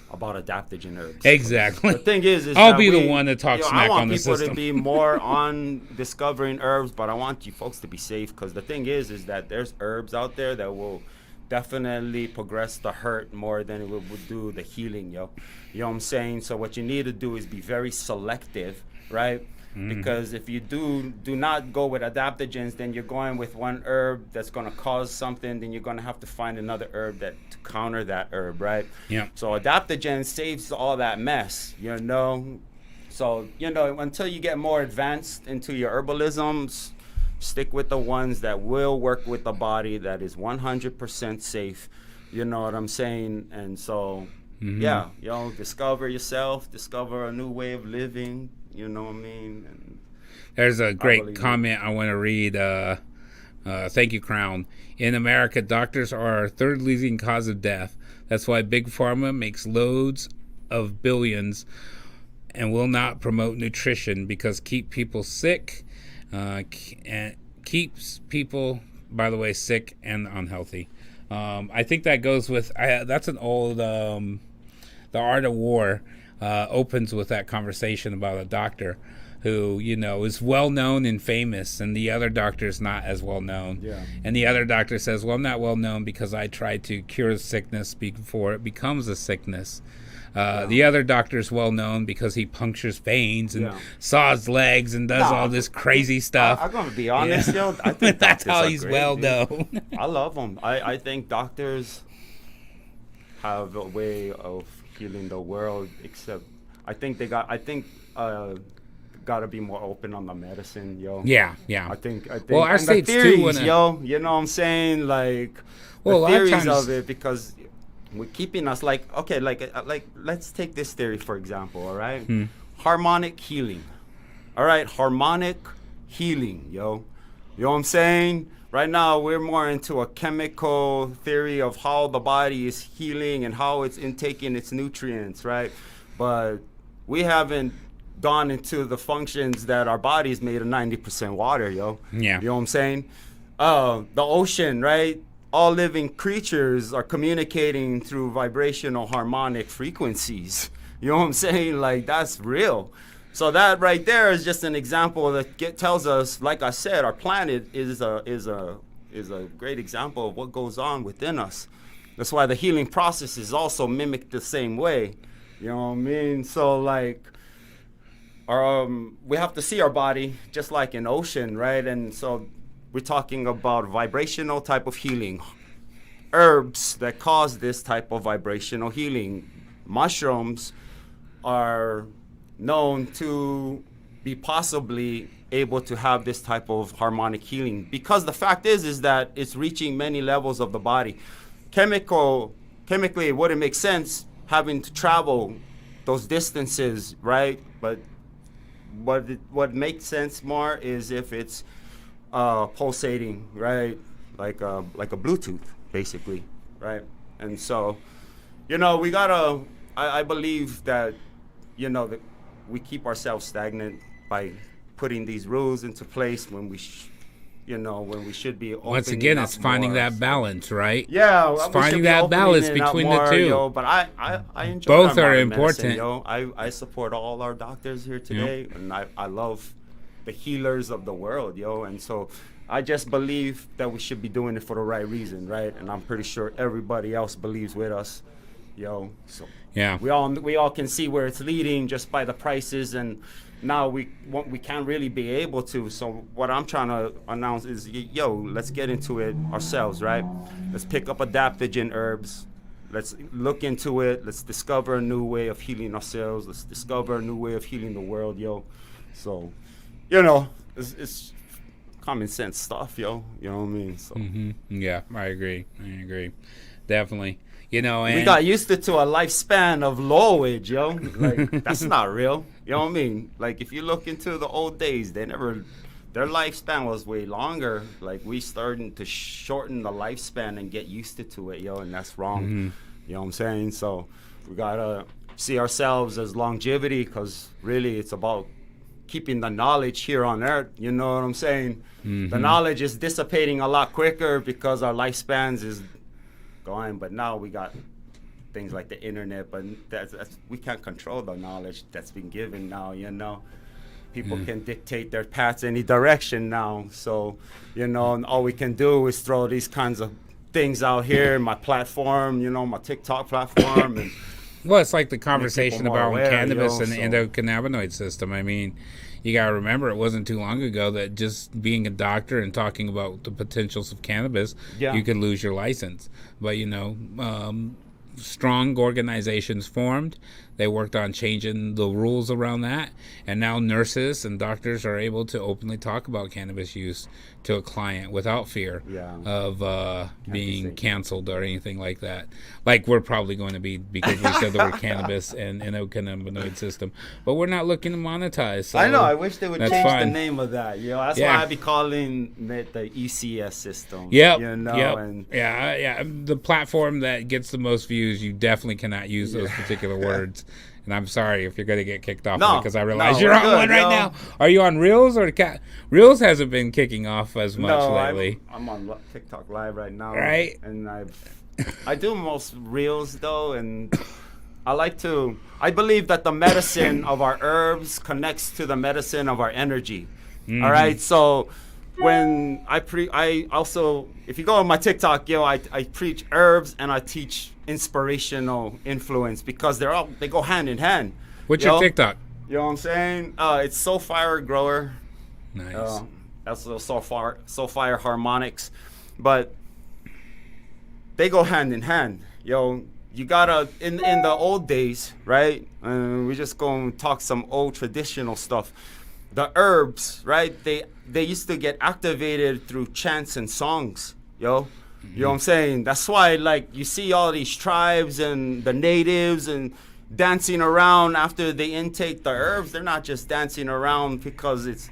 about adaptogen herbs. Exactly. The thing is I'll be the one that talks smack on the system. I want people to be more on discovering herbs, but I want you folks to be safe, because the thing is that there's herbs out there that will definitely progress the hurt more than it would do the healing, You know what I'm saying? So what you need to do is be very selective, right? Because if you do not go with adaptogens, then you're going with one herb that's going to cause something, then you're going to have to find another herb to counter that herb, right? Yeah. So adaptogen saves all that mess, So, until you get more advanced into your herbalisms, stick with the ones that will work with the body, that is 100% safe. You know what I'm saying? And so, discover yourself, discover a new way of living. You know what I mean? And there's a great comment I want to read. Thank you, Crown. In America, doctors are our 3rd leading cause of death. That's why Big Pharma makes loads of billions and will not promote nutrition, because keep people sick and keeps people, by the way, sick and unhealthy. I think that goes with that's an old The Art of War opens with that conversation about a doctor who is well known and famous, and the other doctor is not as well known. And the other doctor says, well, I'm not well known because I tried to cure the sickness before it becomes a sickness. The other doctor is well known because he punctures veins and saws legs and does all this crazy stuff. I'm gonna be honest, I think that's how he's well known. I love them. I think doctors have a way of healing the world, except I think gotta be more open on the medicine, Yeah. I think well, our and states the theories, too, you know what I'm saying? The theories of it, because we're keeping us okay, let's take this theory for example, all right? Harmonic healing. All right, harmonic healing, You know what I'm saying? Right now, we're more into a chemical theory of how the body is healing and how it's intaking its nutrients, right? But we haven't gone into the functions that our body's made of 90% water, yo. Yeah. You know what I'm saying? The ocean, right? All living creatures are communicating through vibrational harmonic frequencies. You know what I'm saying? Like, that's real. So that right there is just an example that tells us, like I said, our planet is a great example of what goes on within us. That's why the healing process is also mimicked the same way. You know what I mean? So like, we have to see our body just like an ocean, right? And so we're talking about vibrational type of healing. Herbs that cause this type of vibrational healing. Mushrooms are known to be possibly able to have this type of harmonic healing, because the fact is that it's reaching many levels of the body. Chemically, it wouldn't make sense having to travel those distances, right? But what makes sense more is if it's pulsating, right? Like a Bluetooth, basically, right? And so, you know, we gotta. I believe that, you know, that we keep ourselves stagnant by putting these rules into place when we should be opening Once again, up it's finding more. that balance, right? Yeah, It's we finding should be that opening balance it up between more, the two. yo, but I enjoy Both our are modern important. medicine, yo. I support all our doctors here today, and I love the healers of the world, yo. And so I just believe that we should be doing it for the right reason, right? And I'm pretty sure everybody else believes with us, yo. So Yeah. we all can see where it's leading just by the prices, and now we can't really be able to. So what I'm trying to announce is, yo, let's get into it ourselves, right? Let's pick up adaptogen herbs. Let's look into it. Let's discover a new way of healing ourselves. Let's discover a new way of healing the world, yo. So, you know, it's common sense stuff, yo. You know what I mean? So Yeah, I agree. Definitely. You know, and we got used to a lifespan of low age, yo. Like, that's not real. You know what I mean? Like, if you look into the old days, their lifespan was way longer. Like, we starting to shorten the lifespan and get used to it, yo, and that's wrong. You know what I'm saying? So we gotta see ourselves as longevity, because really it's about keeping the knowledge here on earth. You know what I'm saying? The knowledge is dissipating a lot quicker because our lifespans is going, but now we got things like the internet, but that's we can't control the knowledge that's been given now, you know. People can dictate their paths any direction now. So, you know, and all we can do is throw these kinds of things out here, my platform, you know, my TikTok platform. And well, it's like the conversation more about aware, cannabis yo, and the so- endocannabinoid system. I mean, you got to remember, it wasn't too long ago that just being a doctor and talking about the potentials of cannabis, Yeah. you could lose your license. But, you know, strong organizations formed. They worked on changing the rules around that. And now nurses and doctors are able to openly talk about cannabis use to a client without fear of being canceled or anything like that. Like we're probably going to be, because we said the word cannabis and endocannabinoid system. But we're not looking to monetize. So I know, I wish they would that's change the fine. name of that, you know. That's Yeah. why I be calling it the ECS system. Yep. You know, yep. and yeah. The platform that gets the most views, you definitely cannot use those particular words. And I'm sorry if you're going to get kicked off No, because I realize no, you're we're on good, one right yo. now. Are you on Reels or Reels hasn't been kicking off as much no, lately. I'm on TikTok Live right now. Right. And I do most reels though, and I believe that the medicine of our herbs connects to the medicine of our energy. All right, so when I also, if you go on my TikTok, yo, I preach herbs and I teach inspirational influence, because they go hand in hand. What's yo. your TikTok? You know what I'm saying? It's Soul Fire Grower. Nice. That's the Soul Fire Harmonics, but they go hand in hand. Yo, you gotta in the old days, right? We just gonna talk some old traditional stuff. The herbs, right? They used to get activated through chants and songs, yo. You know what I'm saying? That's why, like, you see all these tribes and the natives and dancing around after they intake the herbs. They're not just dancing around because it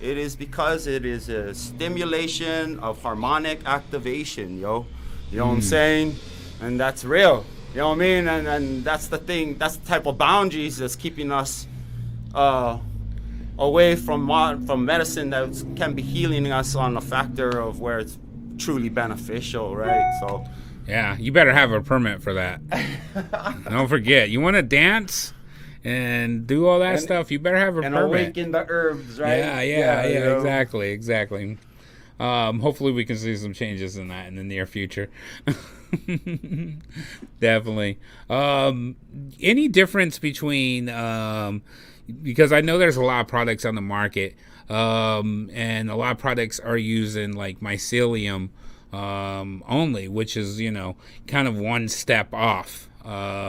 is because it is a stimulation of harmonic activation, yo. You know what I'm saying? And that's real. You know what I mean? And that's the thing. That's the type of boundaries that's keeping us away from medicine that can be healing us on a factor of where it's truly beneficial, right? So Yeah, you better have a permit for that. Don't forget, you want to dance and do all that stuff, you better have a and permit. awaken the herbs, right? Yeah, you know? exactly. Hopefully we can see some changes in that in the near future. Definitely. Any difference between because I know there's a lot of products on the market, and a lot of products are using like mycelium only, which is, you know, kind of one step off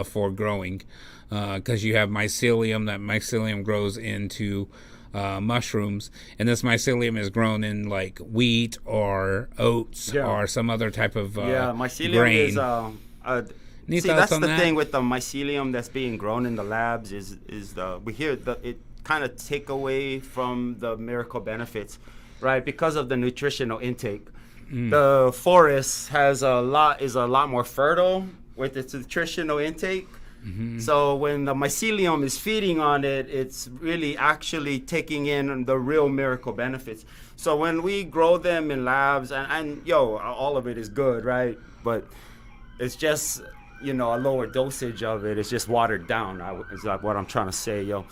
for growing, because you have mycelium. That mycelium grows into mushrooms, and this mycelium is grown in like wheat or oats or some other type of mycelium grain. is Any see, thoughts that's on the that? thing with the mycelium that's being grown in the labs is we hear it kind of take away from the miracle benefits, right? Because of the nutritional intake. The forest is a lot more fertile with its nutritional intake. So when the mycelium is feeding on it, it's really actually taking in the real miracle benefits. So when we grow them in labs, and all of it is good, right? But it's just, you know, a lower dosage of it. It's just watered down, is like what I'm trying to say, yo.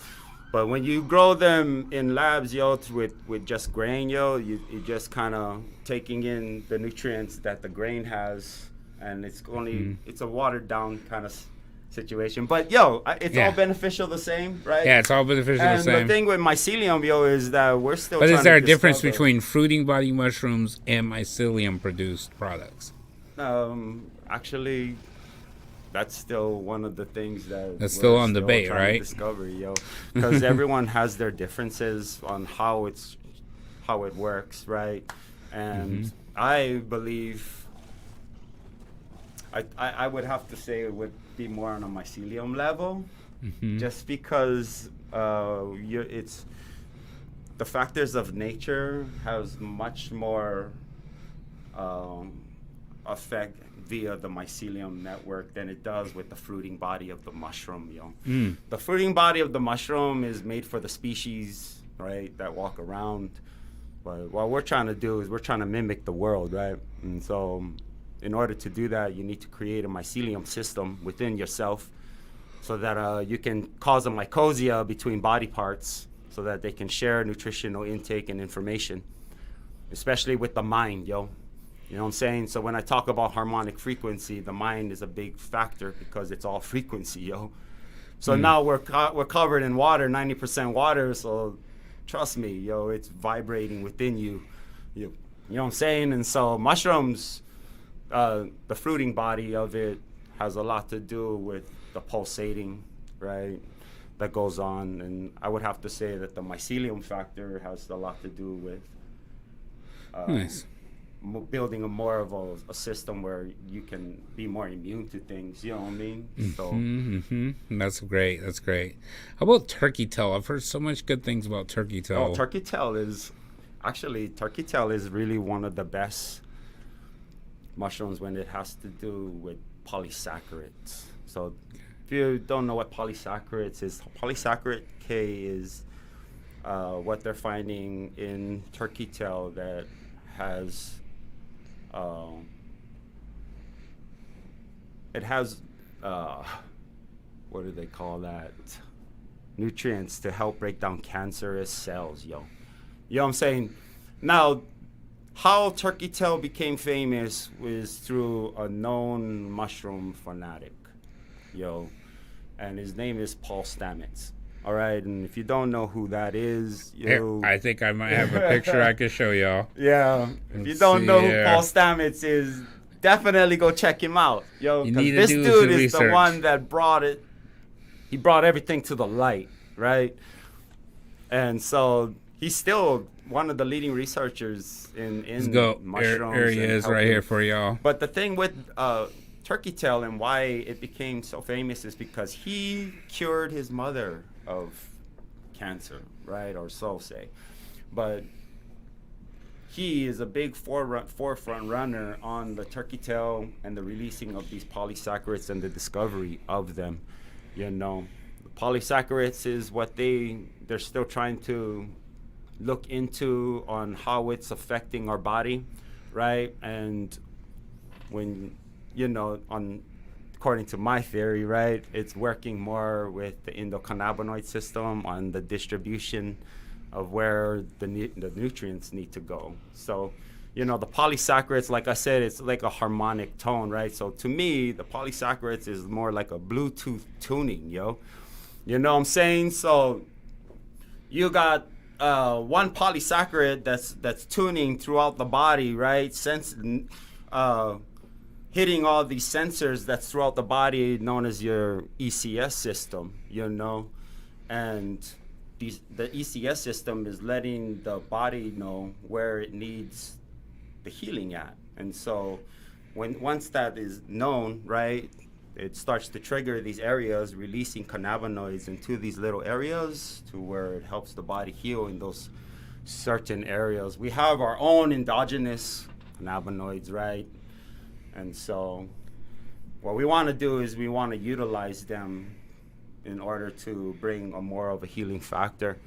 But when you grow them in labs, with just grain, you're just kind of taking in the nutrients that the grain has, and it's only it's a watered down kind of situation. But it's all beneficial the same, right? Yeah, it's all beneficial And the same. the thing with mycelium, is that we're still. But trying is there a to difference discover- between fruiting body mushrooms and mycelium produced products? Actually, that's still one of the things that That's still we're on debate, trying to right? discover, because everyone has their differences on how it works, right? And I believe I would have to say it would be more on a mycelium level, just because it's the factors of nature has much more effect via the mycelium network than it does with the fruiting body of the mushroom, The fruiting body of the mushroom is made for the species, right, that walk around. But what we're trying to do is we're trying to mimic the world, right? And so in order to do that, you need to create a mycelium system within yourself so that you can cause a mycosia between body parts so that they can share nutritional intake and information, especially with the mind, You know what I'm saying? So when I talk about harmonic frequency, the mind is a big factor because it's all frequency, So now we're covered in water, 90% water. So trust me, it's vibrating within you. You know what I'm saying? And so mushrooms, the fruiting body of it has a lot to do with the pulsating, right? That goes on. And I would have to say that the mycelium factor has a lot to do with Nice. building more of a system where you can be more immune to things, you know what I mean? So That's great. How about turkey tail? I've heard so much good things about turkey tail. turkey tail is really one of the best mushrooms when it has to do with polysaccharides. So if you don't know what polysaccharides is, polysaccharide K is what they're finding in turkey tail that has it has what do they call that, nutrients to help break down cancerous cells, You know what I'm saying? Now, how turkey tail became famous was through a known mushroom fanatic, and his name is Paul Stamets. All right, and if you don't know who that is, Here, I think I might have a picture I could show y'all. Yeah, if you Let's don't see know who here. Paul Stamets is, definitely go check him out, You because need to this do dude some is research. the one that brought it. He brought everything to the light, right? And so he's still one of the leading researchers in Let's go. mushrooms. Here he and is, right helping. here for y'all. But the thing with turkey tail and why it became so famous is because he cured his mother of cancer, right? Or so say. But he is a big forefront runner on the turkey tail and the releasing of these polysaccharides and the discovery of them. You know, polysaccharides is what they're still trying to look into on how it's affecting our body, right? And when, you know, according to my theory, right, it's working more with the endocannabinoid system on the distribution of where the nutrients need to go. So, you know, the polysaccharides, like I said, it's like a harmonic tone, right? So to me, the polysaccharides is more like a Bluetooth tuning, yo. You know what I'm saying? So you got one polysaccharide that's tuning throughout the body, right? Hitting all these sensors that's throughout the body, known as your ECS system, you know, and the ECS system is letting the body know where it needs the healing at. And so once that is known, right, it starts to trigger these areas, releasing cannabinoids into these little areas to where it helps the body heal in those certain areas. We have our own endogenous cannabinoids, right? And so what we want to do is we want to utilize them in order to bring a more of a healing factor.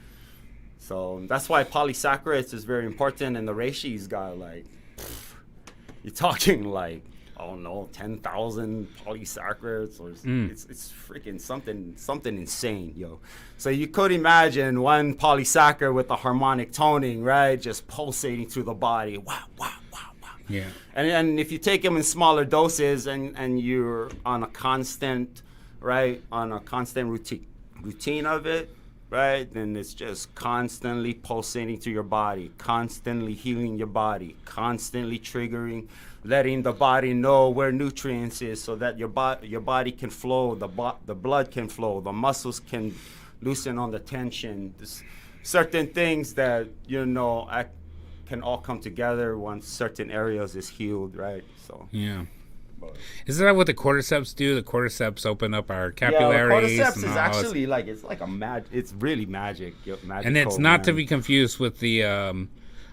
So that's why polysaccharides is very important. And the reishi's got like, you're talking like, I don't know, 10,000 polysaccharides, or it's freaking something insane, yo. So you could imagine one polysaccharide with the harmonic toning, right, just pulsating through the body. Wow, wow, wow, wow. Yeah. And if you take them in smaller doses and you're on a constant, right, on a constant routine of it, right, then it's just constantly pulsating through your body, constantly healing your body, constantly triggering, letting the body know where nutrients is so that your body can flow, the blood can flow, the muscles can loosen on the tension. There's certain things that, you know, can all come together once certain areas is healed, right? So yeah. Isn't that what the cordyceps do? The cordyceps open up our capillaries. Yeah, the cordyceps is actually like, it's like it's really magic. And it's not to be confused with the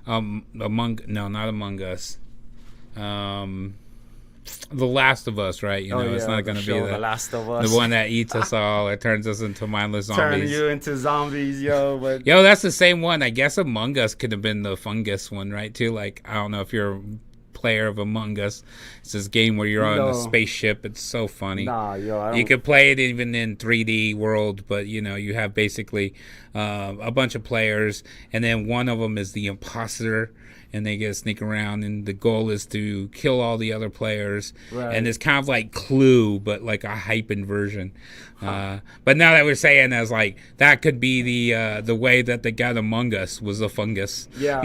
not Among Us. The Last of Us, right? You know, it's not going to be the Last of Us, the one that eats us all. It turns us into mindless zombies. Turning you into zombies, yo. But yo, that's the same one. I guess Among Us could have been the fungus one, right? Too. Like, I don't know if you're a player of Among Us. It's this game where you're on a spaceship. It's so funny. Nah, yo, you could play it even in 3D world, but you know, you have basically a bunch of players, and then one of them is the imposter. And they get to sneak around, and the goal is to kill all the other players. Right. And it's kind of like Clue, but like a hyped version. But now that we're saying as like that could be the way that they got Among Us was a fungus. Yeah.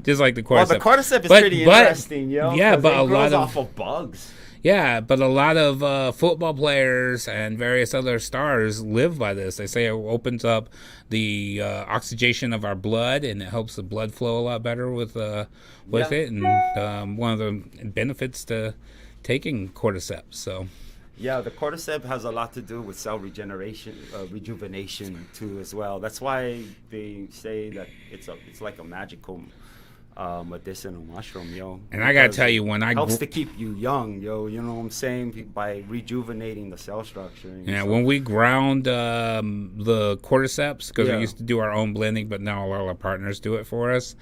Just like the cordyceps. Well, the cordyceps is pretty interesting, yo. Yeah, but it grows off of bugs. Yeah, but a lot of football players and various other stars live by this. They say it opens up the oxygenation of our blood, and it helps the blood flow a lot better with it. And one of the benefits to taking cordyceps. So, yeah, the cordyceps has a lot to do with cell regeneration, rejuvenation too, as well. That's why they say that it's like a magical medicinal mushroom, yo. And I gotta tell you, when I helps to keep you young, yo. You know what I'm saying? By rejuvenating the cell structure. Yeah, when we ground the cordyceps, because we used to do our own blending, but now all our partners do it for us.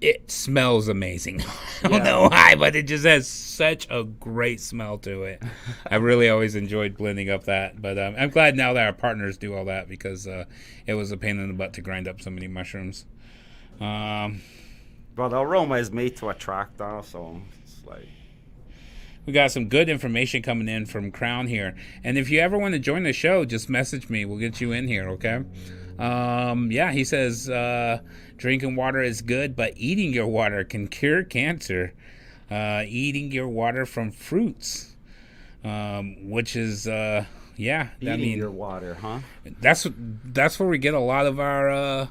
It smells amazing. I don't know why, but it just has such a great smell to it. I really always enjoyed blending up that, but I'm glad now that our partners do all that, because it was a pain in the butt to grind up so many mushrooms. But the aroma is made to attract us, so it's like. We got some good information coming in from Crown here, and if you ever want to join the show, just message me. We'll get you in here, okay? He says drinking water is good, but eating your water can cure cancer. Eating your water from fruits, which is eating your water, huh? That's where we get a lot of our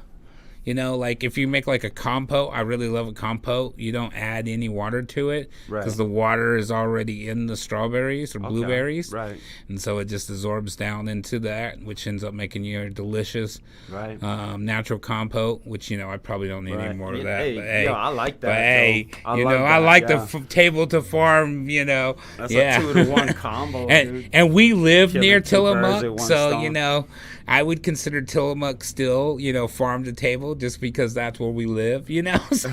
You know, like if you make like a compote, I really love a compote. You don't add any water to it because Right. the water is already in the strawberries or blueberries. Right. And so it just absorbs down into that, which ends up making your delicious Right. natural compote, which, you know, I probably don't need any Right. more of Yeah, that. hey, but hey, yo, I like that, But hey, though. I you love know, I that, like yeah. the table to farm, you know. That's yeah. a 2-to-1 combo, and, dude. and we live Killing near 2 birds with Tillamook, 1 so, stone. you know, I would consider Tillamook still, you know, farm to table just because that's where we live, you know. So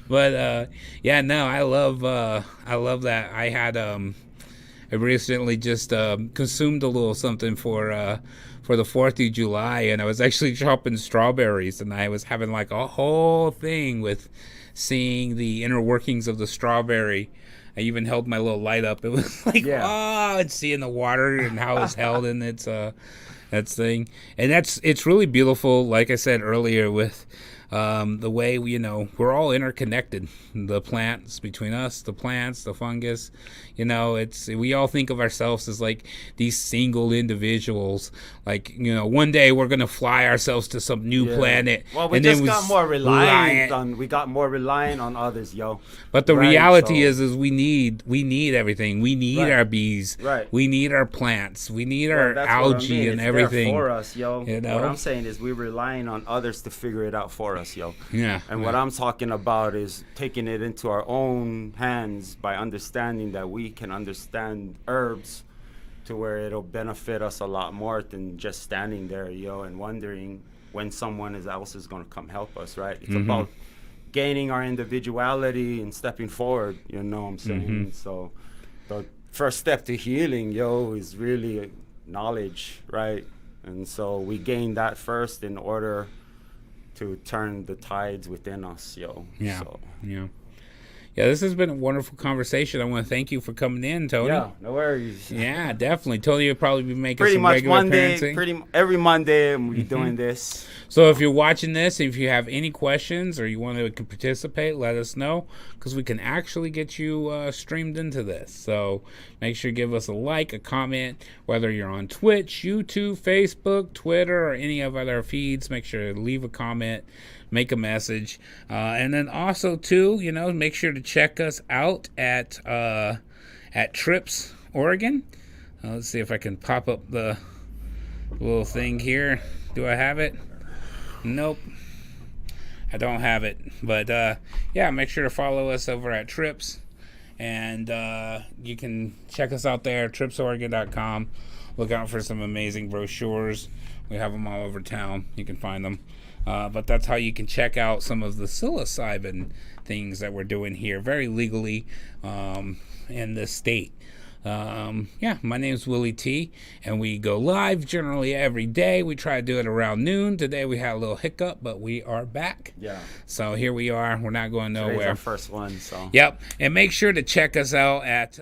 but yeah, no, I love that. I had I recently just consumed a little something for the 4th of July, and I was actually chopping strawberries, and I was having like a whole thing with seeing the inner workings of the strawberry. I even held my little light up. It was like, and seeing the water and how it's held in its that thing. And it's really beautiful, like I said earlier, with the way we're all interconnected. The plants between us, the plants, the fungus. We all think of ourselves as like these single individuals. Like, one day we're gonna fly ourselves to some new planet. Well, we and just then got more reliant on others, yo. But the Right, reality so- is we need everything. We need Right. our bees. Right. We need our plants. We need our That's what I algae mean. and It's everything. there for us, yo. You know? What I'm saying is we're relying on others to figure it out for us, yo. Yeah. And what I'm talking about is taking it into our own hands by understanding that we can understand herbs to where it'll benefit us a lot more than just standing there, yo, and wondering when someone else is going to come help us, right? It's about gaining our individuality and stepping forward, you know what I'm saying? So the first step to healing, yo, is really knowledge, right? And so we gain that first in order to turn the tides within us, yo. Yeah. So, Yeah, this has been a wonderful conversation. I want to thank you for coming in, Tony. yeah, no worries. Yeah, definitely. Tony will probably be making Pretty some much regular one day, appearancing. every Monday, we'll be doing this. So if you're watching this, if you have any questions or you want to participate, let us know, because we can actually get you streamed into this. So make sure to give us a like, a comment, whether you're on Twitch, YouTube, Facebook, Twitter, or any of our feeds. Make sure to leave a comment, make a message, and then also too, make sure to check us out at Trips, Oregon. Let's see if I can pop up the little thing here. Do I have it? Nope, I don't have it. But yeah, make sure to follow us over at Trips, and you can check us out there, tripsoregon.com. Look out for some amazing brochures. We have them all over town. You can find them. But that's how you can check out some of the psilocybin things that we're doing here, very legally in the state. Yeah, my name is Willie T, and we go live generally every day. We try to do it around noon. Today we had a little hiccup, but we are back. Yeah. So here we are. We're not going Today's nowhere. our first one, so. Yep. And make sure to check us out at,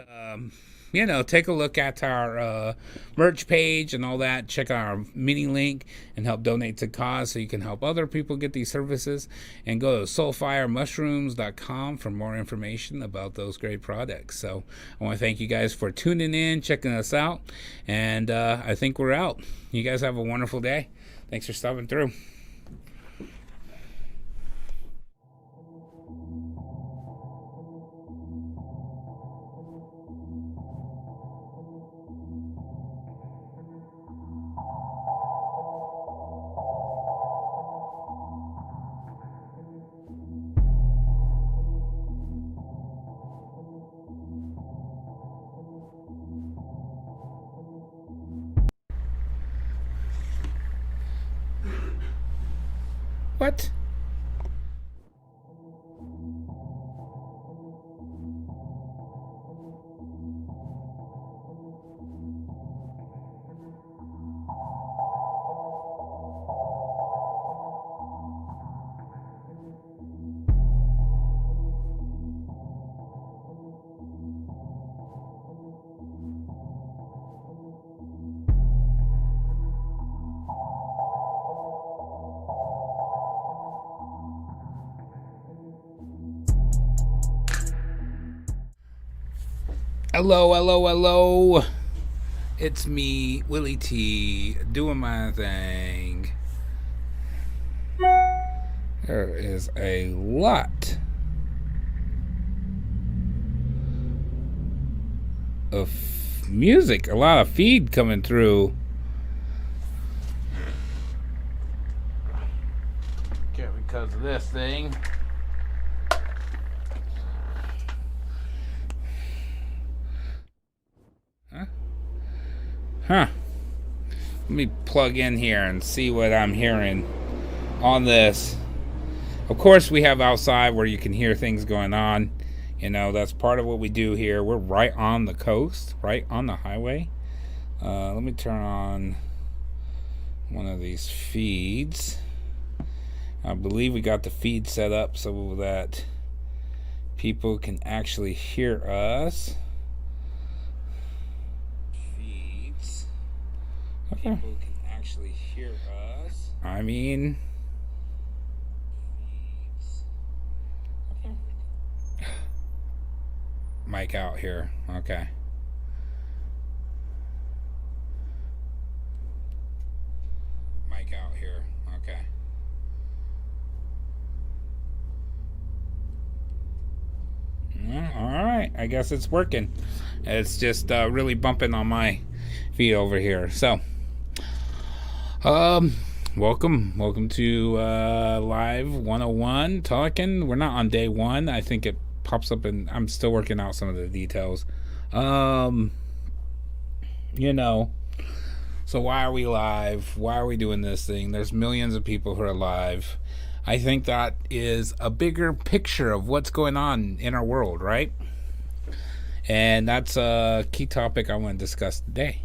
take a look at our merch page and all that. Check out our mini link and help donate to cause so you can help other people get these services. And go to soulfiremushrooms.com for more information about those great products. So I want to thank you guys for tuning in, checking us out. And I think we're out. You guys have a wonderful day. Thanks for stopping through. What? Hello. It's me, Willie T, doing my thing. There is a lot of music, a lot of feed coming through. Okay, because of this thing. Huh. Let me plug in here and see what I'm hearing on this. Of course, we have outside where you can hear things going on. You know, that's part of what we do here. We're right on the coast, right on the highway. Let me turn on one of these feeds. I believe we got the feed set up so that people can actually hear us. Feeds. Okay. People can actually hear us. I mean... Mic out here. Okay. Mic out here. Okay. All right. I guess it's working. It's just really bumping on my feed over here. So, welcome to Live 101 Talking. We're not on day one. I think it pops up, and I'm still working out some of the details. You know, so why are we live? Why are we doing this thing? There's millions of people who are live. I think that is a bigger picture of what's going on in our world, right? And that's a key topic I want to discuss today.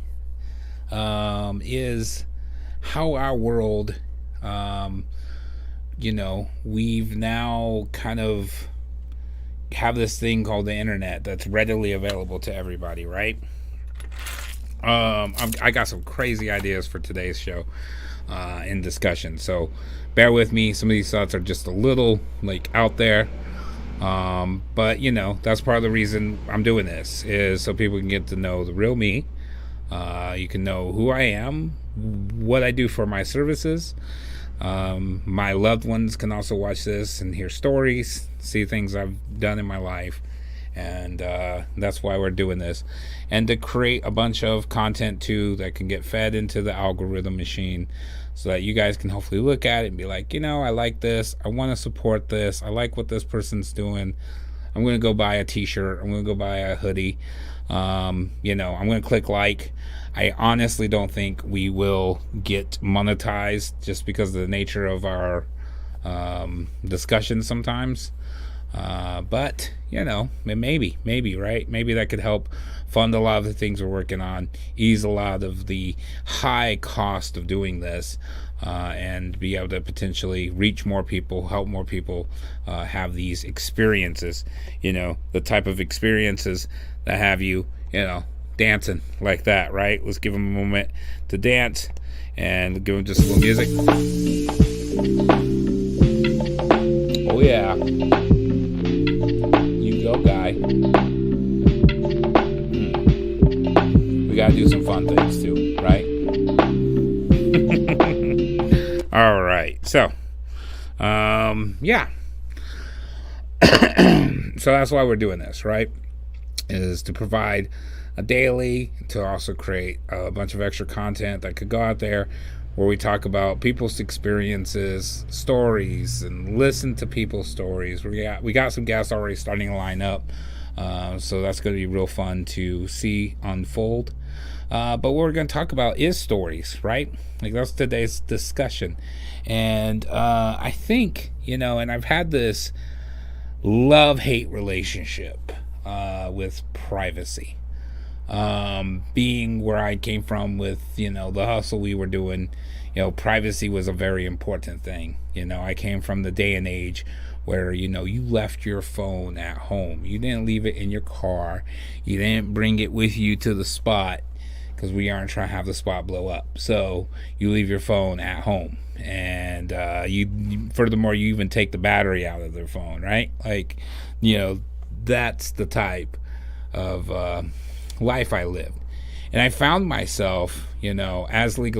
Is how our world, you know, we've now kind of have this thing called the internet that's readily available to everybody, right? I got some crazy ideas for today's show in discussion, so bear with me. Some of these thoughts are just a little like out there, but you know, that's part of the reason I'm doing this, is so people can get to know the real me. You can know who I am, what I do for my services. My loved ones can also watch this and hear stories, see things I've done in my life, and that's why we're doing this, and to create a bunch of content too that can get fed into the algorithm machine, so that you guys can hopefully look at it and be like, you know, I like this, I want to support this, I like what this person's doing, I'm going to go buy a t-shirt, I'm going to go buy a hoodie, you know, I'm going to click like. I honestly don't think we will get monetized just because of the nature of our discussion sometimes. But, you know, maybe, right? Maybe that could help fund a lot of the things we're working on, ease a lot of the high cost of doing this, and be able to potentially reach more people, help more people have these experiences, you know, the type of experiences that have you, you know, dancing like that, right? Let's give them a moment to dance and give them just a little music. Oh yeah, you go, guy. We gotta do some fun things too, right? All right, so yeah. So that's why we're doing this, right? Is to provide a daily, to also create a bunch of extra content that could go out there where we talk about people's experiences, stories, and listen to people's stories. We got some guests already starting to line up, so that's going to be real fun to see unfold. But what we're going to talk about is stories, right? Like, that's today's discussion. And I think, you know, and I've had this love-hate relationship with privacy. Being where I came from with, you know, the hustle we were doing, you know, privacy was a very important thing. You know, I came from the day and age where, you know, you left your phone at home. You didn't leave it in your car. You didn't bring it with you to the spot, because we aren't trying to have the spot blow up. So you leave your phone at home, and furthermore, you even take the battery out of their phone, right? Like, you know, that's the type of life I lived. And I found myself, as we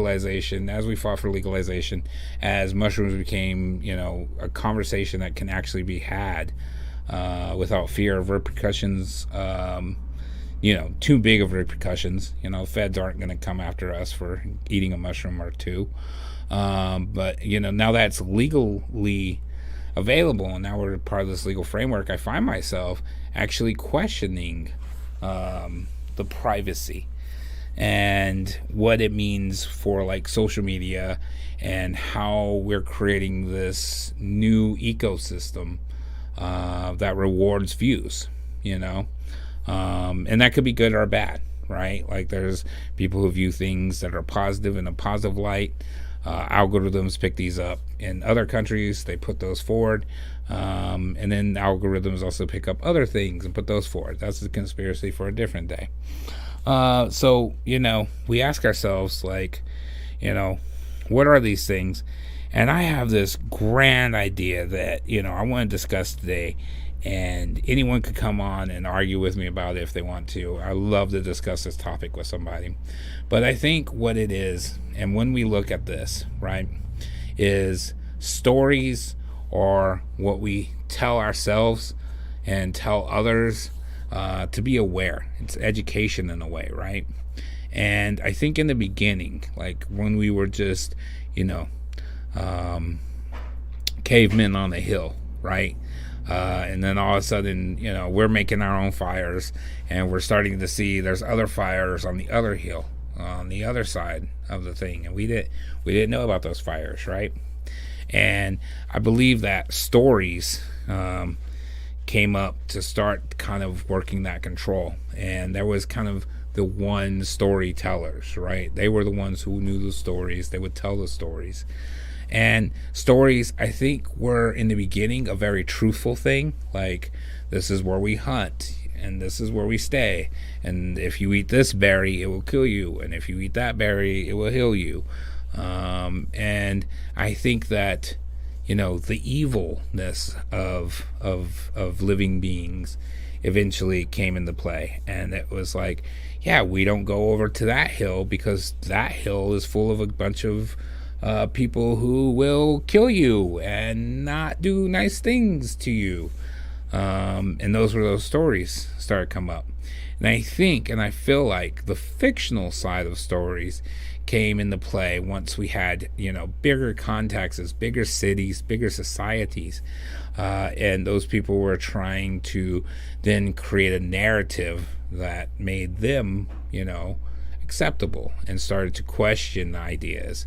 fought for legalization, as mushrooms became, a conversation that can actually be had without fear of repercussions, too big of repercussions. Feds aren't going to come after us for eating a mushroom or two. But, now that's legally available, and now we're part of this legal framework, I find myself actually questioning the privacy and what it means for like social media and how we're creating this new ecosystem that rewards views, and that could be good or bad, right? Like there's people who view things that are positive in a positive light. Algorithms pick these up in other countries, they put those forward, and then algorithms also pick up other things and put those forward. That's the conspiracy for a different day. So we ask ourselves, like, what are these things? And I have this grand idea that I want to discuss today, and anyone could come on and argue with me about it if they want to. I love to discuss this topic with somebody. But I think what it is, and when we look at this, right, is stories are what we tell ourselves and tell others to be aware. It's education in a way, right? And I think in the beginning, like when we were just, cavemen on the hill, right? And then all of a sudden, we're making our own fires, and we're starting to see there's other fires on the other hill, on the other side of the thing, and we didn't know about those fires, right? And I believe that stories came up to start kind of working that control, and there was kind of the one storytellers, right? They were the ones who knew the stories. They would tell the stories. And stories, I think, were in the beginning a very truthful thing. Like, this is where we hunt, and this is where we stay. And if you eat this berry, it will kill you. And if you eat that berry, it will heal you. And I think that, the evilness of living beings eventually came into play. And it was like, yeah, we don't go over to that hill because that hill is full of a bunch of people who will kill you and not do nice things to you. And those stories started to come up. And I think, and I feel like the fictional side of stories came into play once we had, bigger contexts, bigger cities, bigger societies. And those people were trying to then create a narrative that made them, acceptable, and started to question the ideas.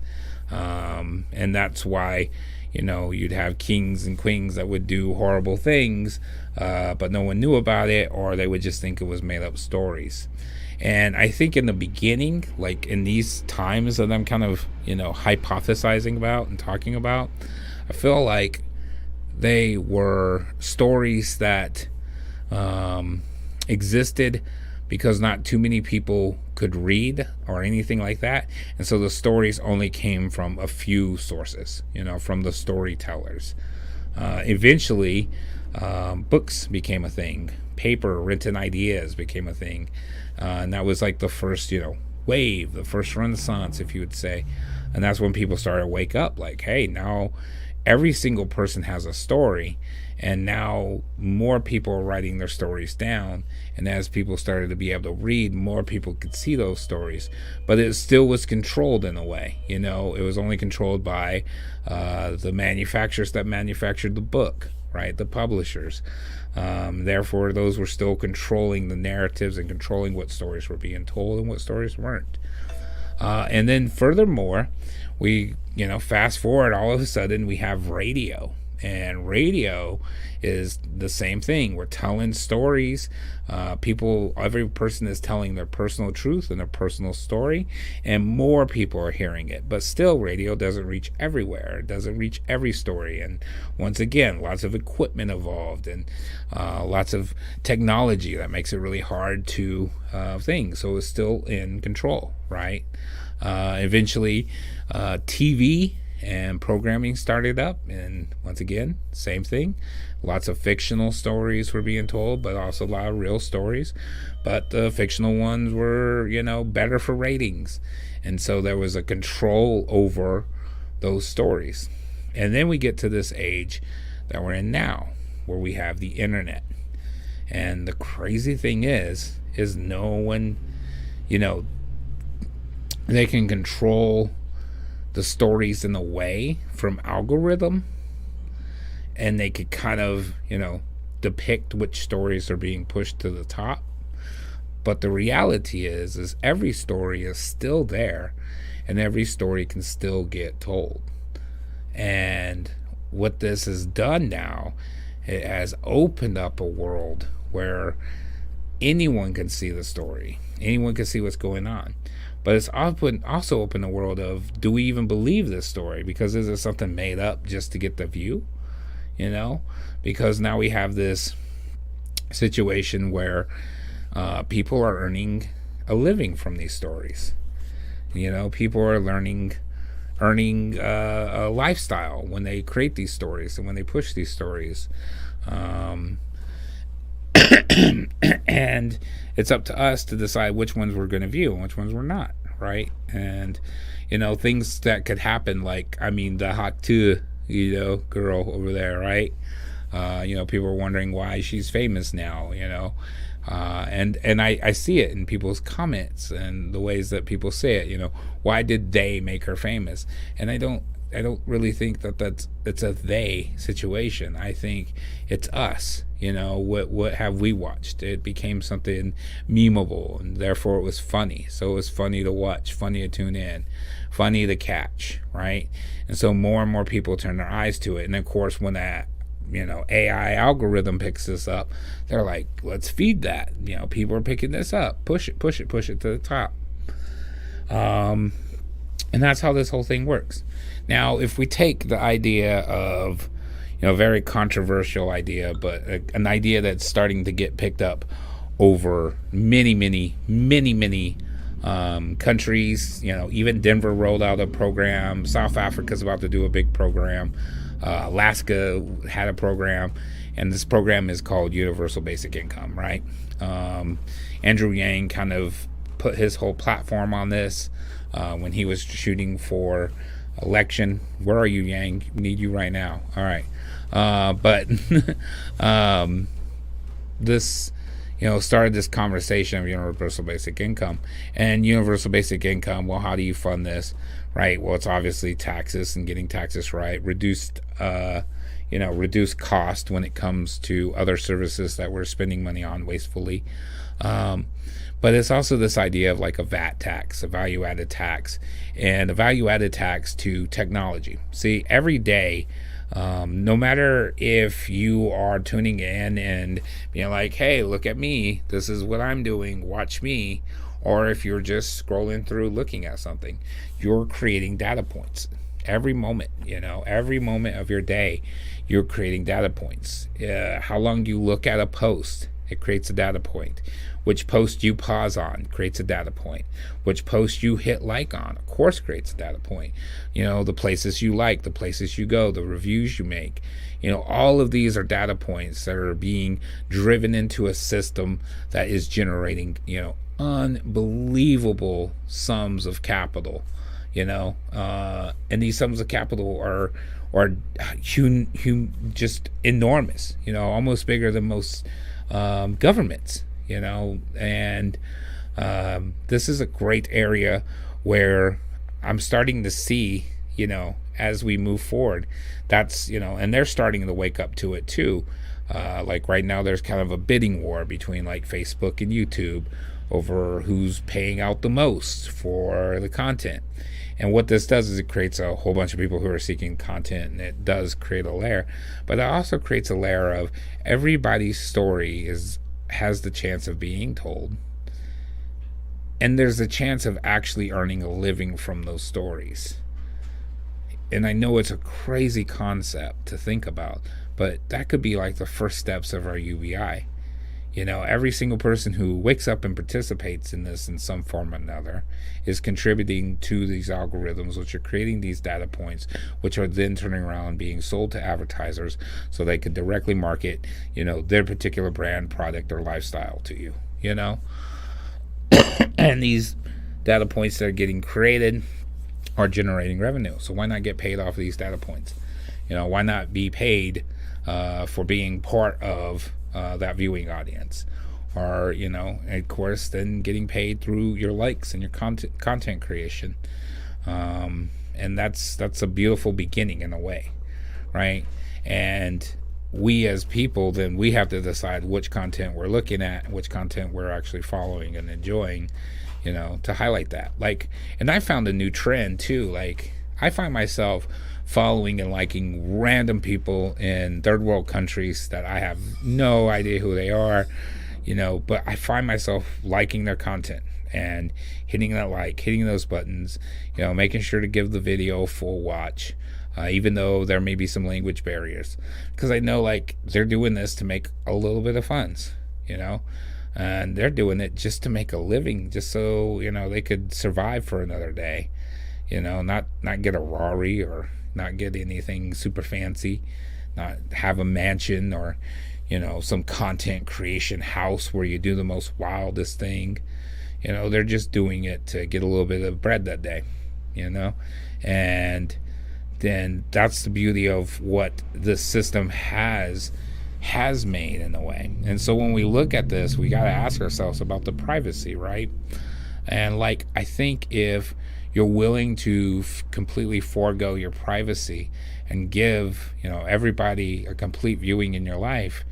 And that's why, you'd have kings and queens that would do horrible things, but no one knew about it, or they would just think it was made up stories. And I think in the beginning, like in these times that I'm kind of, hypothesizing about and talking about, I feel like they were stories that existed because not too many people could read or anything like that. And so the stories only came from a few sources, from the storytellers. Eventually, books became a thing. Paper, written ideas became a thing. And that was like the first, wave, the first renaissance, if you would say. And that's when people started to wake up like, hey, now every single person has a story. And now more people are writing their stories down. And as people started to be able to read, more people could see those stories. But it still was controlled in a way. It was only controlled by the manufacturers that manufactured the book, right? The publishers. Therefore, those were still controlling the narratives and controlling what stories were being told and what stories weren't. And then furthermore, we, fast forward, all of a sudden we have radio. And radio is the same thing. We're telling stories. Every person is telling their personal truth and their personal story, and more people are hearing it. But still, radio doesn't reach everywhere. It doesn't reach every story. And once again, lots of equipment evolved, and lots of technology that makes it really hard to things. So it's still in control, right? Eventually, TV and programming started up, and once again, same thing. Lots of fictional stories were being told, but also a lot of real stories. But the fictional ones were, better for ratings. And so there was a control over those stories. And then we get to this age that we're in now, where we have the internet. And the crazy thing is no one, they can control the stories in a way from algorithm, and they could kind of, depict which stories are being pushed to the top. But the reality is every story is still there, and every story can still get told. And what this has done now, it has opened up a world where anyone can see the story, anyone can see what's going on. But it's also opened the world of, do we even believe this story? Because is it something made up just to get the view? Because now we have this situation where people are earning a living from these stories. People are earning a lifestyle when they create these stories and when they push these stories. And it's up to us to decide which ones we're going to view and which ones we're not, right? And things that could happen, like the hot two girl over there, right? People are wondering why she's famous now, and I see it in people's comments and the ways that people say it. Why did they make her famous? And I don't really think it's a they situation. I think it's us. What have we watched? It became something memeable, and therefore it was funny. So it was funny to watch, funny to tune in, funny to catch, right? And so more and more people turn their eyes to it. And of course, when that AI algorithm picks this up, they're like, let's feed that. People are picking this up. Push it to the top. And that's how this whole thing works. Now, if we take the idea of, a very controversial idea, but an idea that's starting to get picked up over many countries. Even Denver rolled out a program. South Africa's about to do a big program. Alaska had a program, and this program is called Universal Basic Income, right? Andrew Yang kind of put his whole platform on this when he was shooting for election. Where are you, Yang? We need you right now. All right. But this started this conversation of universal basic income. And universal basic income, well, how do you fund this? Right. Well, it's obviously taxes and getting taxes right, reduced cost when it comes to other services that we're spending money on wastefully. But it's also this idea of like a VAT tax, a value-added tax, and a value-added tax to technology. See, every day, no matter if you are tuning in and being like, hey, look at me, this is what I'm doing, watch me, or if you're just scrolling through looking at something, you're creating data points. Every moment, every moment of your day, you're creating data points. How long you look at a post, it creates a data point. Which post you pause on creates a data point. Which post you hit like on, of course, creates a data point. The places you like, the places you go, the reviews you make. All of these are data points that are being driven into a system that is generating, unbelievable sums of capital. And these sums of capital are just enormous. Almost bigger than most governments. And this is a great area where I'm starting to see, as we move forward, that's, and they're starting to wake up to it too. Like right now, there's kind of a bidding war between like Facebook and YouTube over who's paying out the most for the content. And what this does is it creates a whole bunch of people who are seeking content, and it does create a layer, but it also creates a layer of everybody's story has the chance of being told, and there's a chance of actually earning a living from those stories. And I know it's a crazy concept to think about, but that could be like the first steps of our UBI. Every single person who wakes up and participates in this in some form or another is contributing to these algorithms, which are creating these data points, which are then turning around and being sold to advertisers so they could directly market, their particular brand, product, or lifestyle to you, And these data points that are getting created are generating revenue. So why not get paid off of these data points? Why not be paid for being part of that viewing audience, or of course then getting paid through your likes and your content creation, and that's a beautiful beginning in a way, right? And we as people, then we have to decide which content we're looking at, which content we're actually following and enjoying, to highlight that. And I found a new trend too. I find myself following and liking random people in third world countries that I have no idea who they are, but I find myself liking their content and hitting those buttons, making sure to give the video a full watch, even though there may be some language barriers, because I know they're doing this to make a little bit of funds, and they're doing it just to make a living, just so they could survive for another day, not get a Rari or not get anything super fancy, not have a mansion or some content creation house where you do the most wildest thing. They're just doing it to get a little bit of bread that day, and then that's the beauty of what the system has made in a way. And so when we look at this, we got to ask ourselves about the privacy, right? And I think if you're willing to completely forego your privacy and give everybody a complete viewing in your life,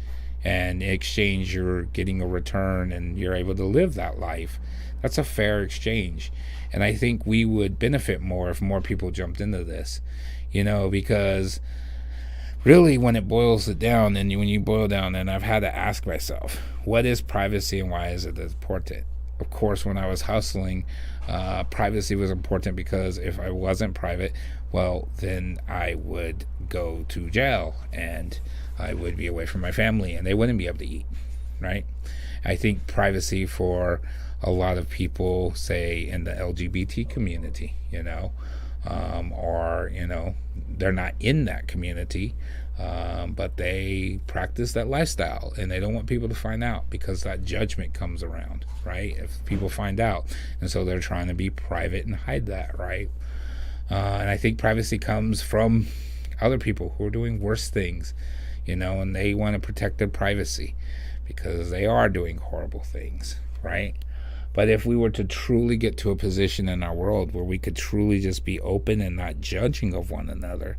and in exchange you're getting a return and you're able to live that life, that's a fair exchange. And I think we would benefit more if more people jumped into this, because really when it boils it down, and when you boil down, and I've had to ask myself, what is privacy and why is it important? Of course, when I was hustling, privacy was important, because if I wasn't private, well, then I would go to jail and I would be away from my family and they wouldn't be able to eat, right? I think privacy for a lot of people, say in the LGBT community, or they're not in that community, but they practice that lifestyle and they don't want people to find out, because that judgment comes around, right? If people find out, and so they're trying to be private and hide that, right? And I think privacy comes from other people who are doing worse things, and they want to protect their privacy because they are doing horrible things, right? But if we were to truly get to a position in our world where we could truly just be open and not judging of one another,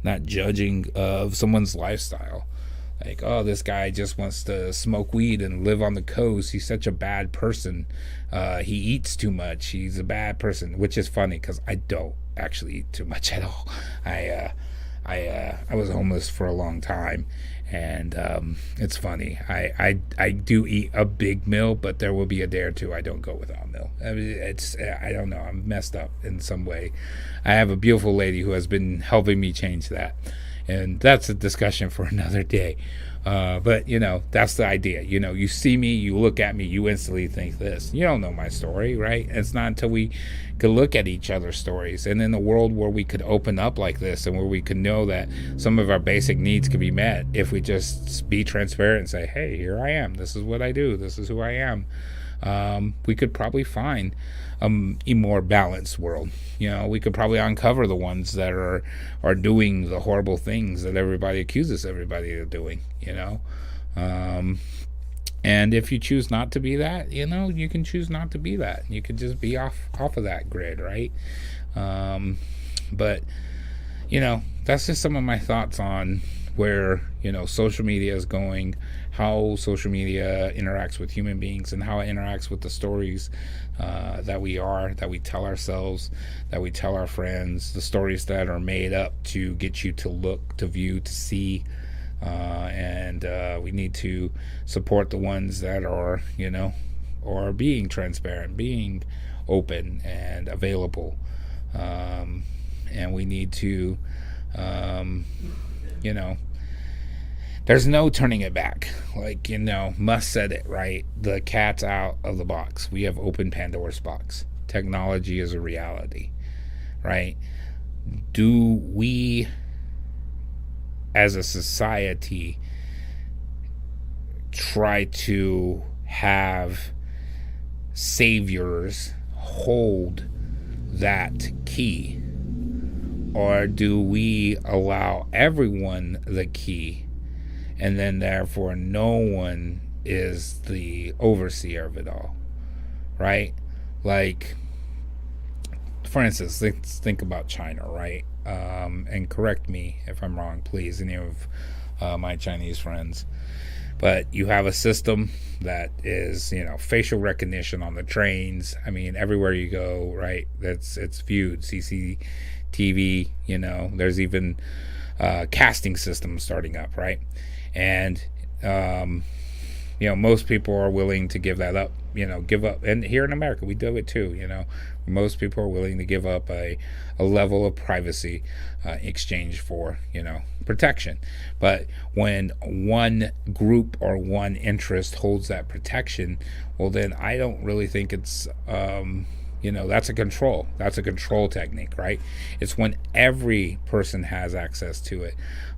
not judging of someone's lifestyle, oh, this guy just wants to smoke weed and live on the coast, he's such a bad person, he eats too much, he's a bad person, which is funny because I don't actually eat too much at all. I was homeless for a long time, and it's funny. I do eat a big meal, but there will be a day or two I don't go without a meal. I don't know. I'm messed up in some way. I have a beautiful lady who has been helping me change that, and that's a discussion for another day. But that's the idea. You see me, you look at me, you instantly think this. You don't know my story, right? And it's not until we could look at each other's stories, and in a world where we could open up like this, and where we could know that some of our basic needs could be met if we just be transparent and say, hey, here I am, this is what I do, this is who I am, we could probably find a more balanced world. We could probably uncover the ones that are doing the horrible things that everybody accuses everybody of doing, and if you choose not to be that, you can choose not to be that. You could just be off of that grid, right? But that's just some of my thoughts on where social media is going, how social media interacts with human beings, and how it interacts with the stories that we tell ourselves, that we tell our friends, the stories that are made up to get you to look, to view, to see, and we need to support the ones that are or being transparent, being open and available, and we need to there's no turning it back. Like, Musk said it, right? The cat's out of the box. We have opened Pandora's box. Technology is a reality, right? Do we, as a society, try to have saviors hold that key? Or do we allow everyone the key, and then therefore no one is the overseer of it all, right? Like, for instance, let's think about China, right? And correct me if I'm wrong, please, any of my Chinese friends. But you have a system that is, facial recognition on the trains. I mean, everywhere you go, right? It's viewed, CCTV. There's even casting systems starting up, right? And most people are willing to give that up. Give up. And here in America, we do it too. Most people are willing to give up a level of privacy exchange for, protection. But when one group or one interest holds that protection, well, then I don't really think it's, that's a control. That's a control technique, right? It's when every person has access to it,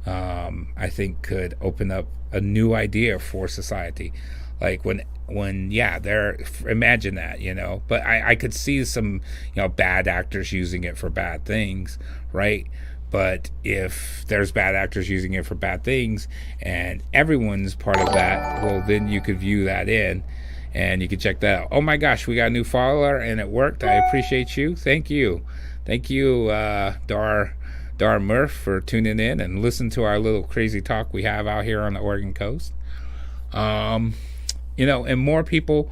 I think could open up a new idea for society. Like when imagine that, but I could see some, bad actors using it for bad things, right? But if there's bad actors using it for bad things and everyone's part of that, well, then you could view that in and you could check that out. Oh my gosh, we got a new follower and it worked. I appreciate you. Thank you, Dar Murph, for tuning in and listen to our little crazy talk we have out here on the Oregon coast. And more people,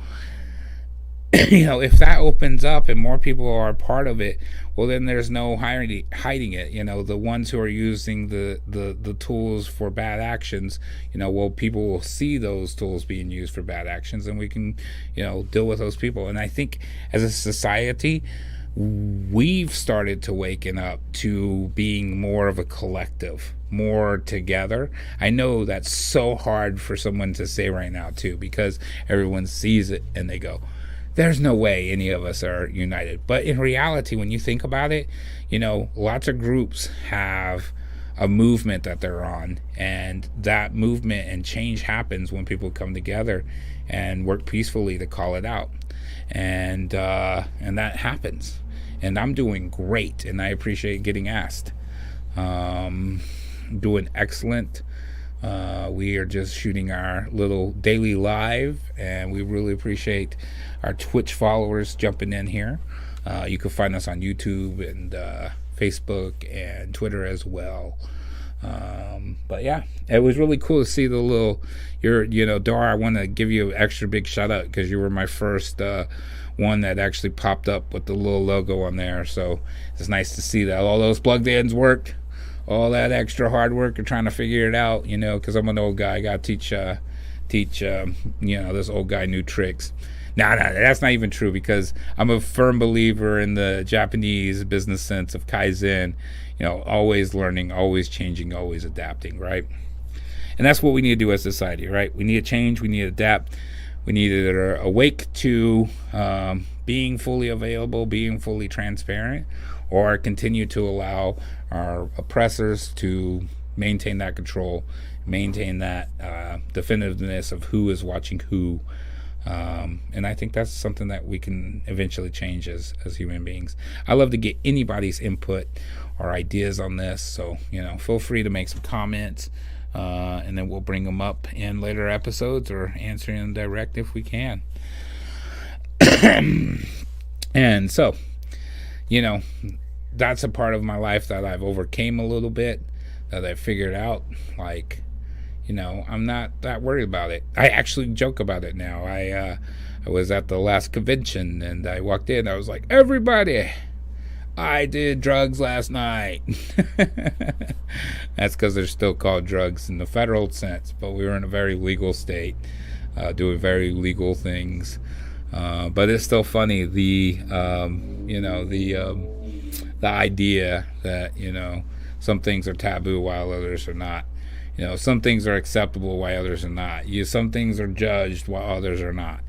if that opens up and more people are a part of it, well, then there's no hiding it. The ones who are using the tools for bad actions, people will see those tools being used for bad actions, and we can, deal with those people. And I think as a society, we've started to waken up to being more of a collective, more together. I know that's so hard for someone to say right now too, because everyone sees it and they go, there's no way any of us are united. But in reality, when you think about it, lots of groups have a movement that they're on, and that movement and change happens when people come together and work peacefully to call it out. And that happens. And I'm doing great, and I appreciate getting asked. Doing excellent. We are just shooting our little daily live, and we really appreciate our Twitch followers jumping in here. You can find us on YouTube and Facebook and Twitter as well. But yeah, it was really cool to see the little, Dar, I want to give you an extra big shout out because you were my first one that actually popped up with the little logo on there. So it's nice to see that all those plugged ins worked. All that extra hard work of trying to figure it out, because I'm an old guy. I got to teach this old guy new tricks. No, that's not even true, because I'm a firm believer in the Japanese business sense of Kaizen, always learning, always changing, always adapting, right? And that's what we need to do as a society, right? We need to change, we need to adapt, we need to awake to being fully available, being fully transparent, or continue to allow our oppressors to maintain that control, maintain that definitiveness of who is watching who. And I think that's something that we can eventually change as human beings. I love to get anybody's input or ideas on this, so feel free to make some comments, and then we'll bring them up in later episodes or answer them direct if we can. And so, that's a part of my life that I've overcame a little bit, that I figured out, like, I'm not that worried about it. I actually joke about it now. I was at the last convention and I walked in. I was like, everybody, I did drugs last night. That's because they're still called drugs in the federal sense, but we were in a very legal state, doing very legal things. But it's still funny, the idea that, some things are taboo while others are not. You know, some things are acceptable while others are not. Some things are judged while others are not.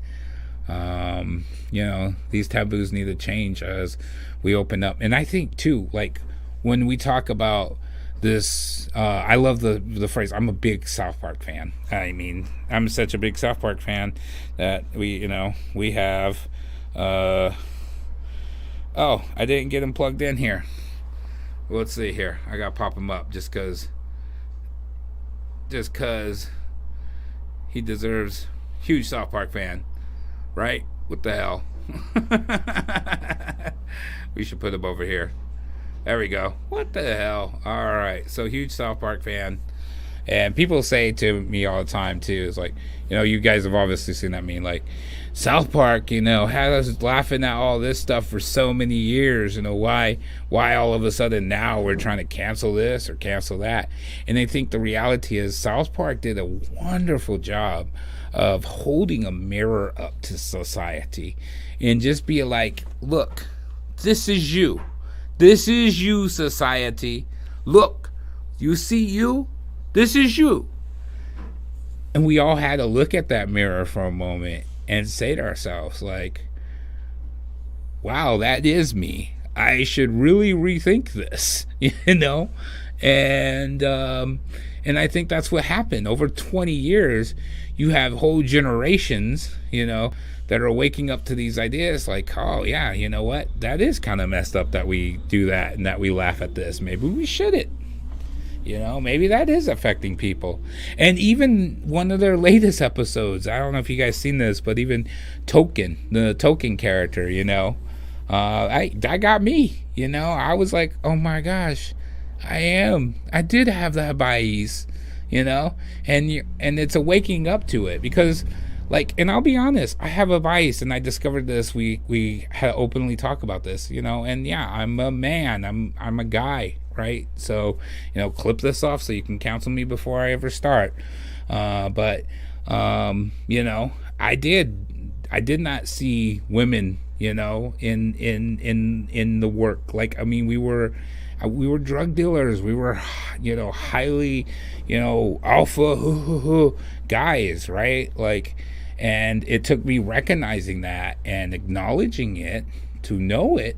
You know, these taboos need to change as we open up. And I think too, like when we talk about this, I love the phrase. I'm a big South Park fan. I mean, I'm such a big South Park fan that we have. Oh, I didn't get him plugged in here. Well, let's see here. I gotta pop him up just cause he deserves. Huge South Park fan, right? What the hell? We should put him over here. There we go. What the hell? All right. So huge South Park fan. And people say to me all the time too, it's like, you know, you guys have obviously seen that meme, like South Park, you know, had us laughing at all this stuff for so many years. You know, why all of a sudden now we're trying to cancel this or cancel that? And I think the reality is South Park did a wonderful job of holding a mirror up to society and just be like, look, this is you. This is you, society. Look, you see you? This is you. And we all had to look at that mirror for a moment and say to ourselves, like, wow, that is me. I should really rethink this, you know? And I think that's what happened. Over 20 years, you have whole generations, you know, that are waking up to these ideas like, oh, yeah, you know what? That is kind of messed up that we do that and that we laugh at this. Maybe we shouldn't. You know, maybe that is affecting people. And even one of their latest episodes, I don't know if you guys seen this, but even Token, the Token character, you know, that got me. You know, I was like, oh my gosh, I did have that bias, you know, and it's a waking up to it because, like, and I'll be honest, I have a bias, and I discovered this. We had openly talk about this, you know, and yeah, I'm a man, I'm a guy. Right, so you know, clip this off so you can cancel me before I ever start. But you know, I did not see women, you know, in the work. Like, I mean, we were drug dealers. We were, you know, highly, you know, alpha guys, right? Like, and it took me recognizing that and acknowledging it to know it,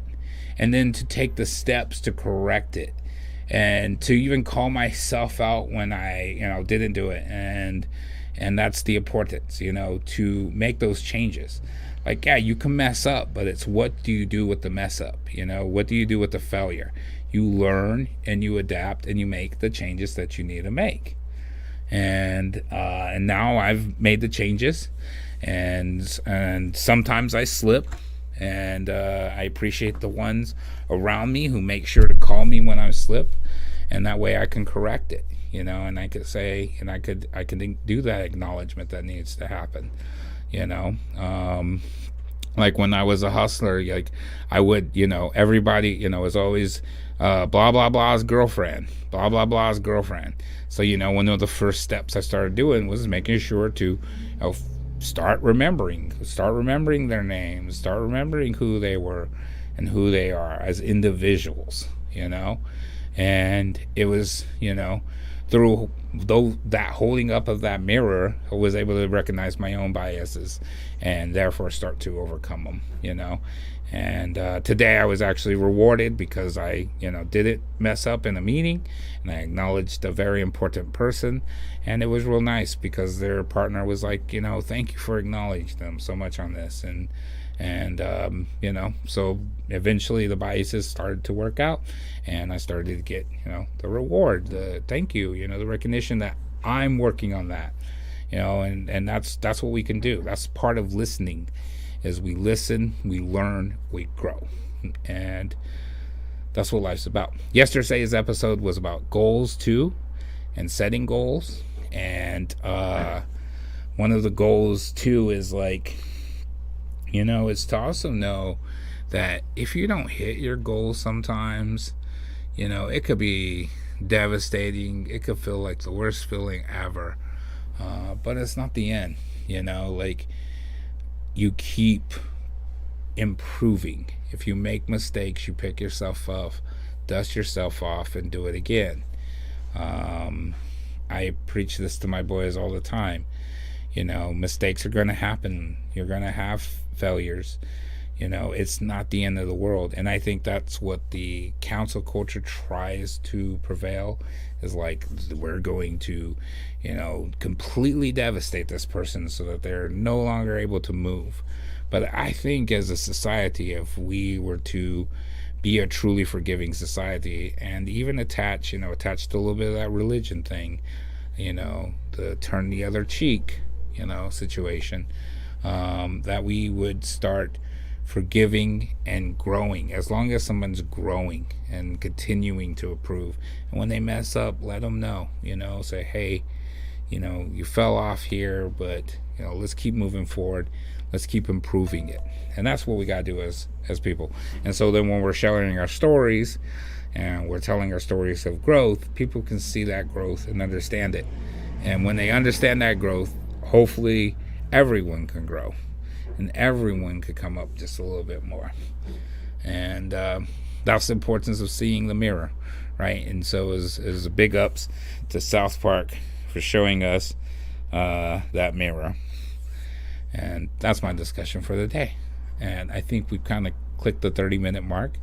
and then to take the steps to correct it. And to even call myself out when I, you know, didn't do it. And that's the importance, you know, to make those changes. Like, yeah, you can mess up, but it's what do you do with the mess up? You know, what do you do with the failure? You learn and you adapt and you make the changes that you need to make. And now I've made the changes, and sometimes I slip. And I appreciate the ones around me who make sure to call me when I slip, and that way I can correct it, you know, and I could say, and I could do that acknowledgement that needs to happen, you know. Like when I was a hustler, like I would, you know, everybody, you know, was always blah blah blah's girlfriend, blah blah blah's girlfriend. So, you know, one of the first steps I started doing was making sure to, you know, start remembering their names, start remembering who they were and who they are as individuals, you know. And it was, you know, through that holding up of that mirror, I was able to recognize my own biases and therefore start to overcome them, you know. And today I was actually rewarded because I, you know, didn't mess up in a meeting, and I acknowledged a very important person, and it was real nice because their partner was like, you know, thank you for acknowledging them so much on this, and you know, so eventually the biases started to work out, and I started to get, you know, the reward, the thank you, you know, the recognition that I'm working on that, you know, and that's what we can do. That's part of listening. As we listen, we learn, we grow. And that's what life's about. Yesterday's episode was about goals too, and setting goals. And one of the goals too is, like, you know, is to also know that if you don't hit your goals sometimes, you know, it could be devastating. It could feel like the worst feeling ever. But it's not the end, you know, like, you keep improving. If you make mistakes, you pick yourself up, dust yourself off, and do it again. I preach this to my boys all the time. You know, mistakes are going to happen. You're going to have failures. You know, it's not the end of the world. And I think that's what the council culture tries to prevail, is like, we're going to, you know, completely devastate this person so that they're no longer able to move. But I think as a society, if we were to be a truly forgiving society, and even attached to a little bit of that religion thing, you know, the turn the other cheek, you know, situation, that we would start forgiving and growing. As long as someone's growing and continuing to improve, and when they mess up, let them know, you know, say, hey, you know, you fell off here, but, you know, let's keep moving forward, let's keep improving it. And that's what we got to do as people. And so then when we're sharing our stories and we're telling our stories of growth, people can see that growth and understand it. And when they understand that growth, hopefully everyone can grow and everyone could come up just a little bit more. And that's the importance of seeing the mirror, right? And so is a big ups to South Park for showing us that mirror. And that's my discussion for the day. And I think we've kind of clicked the 30-minute mark.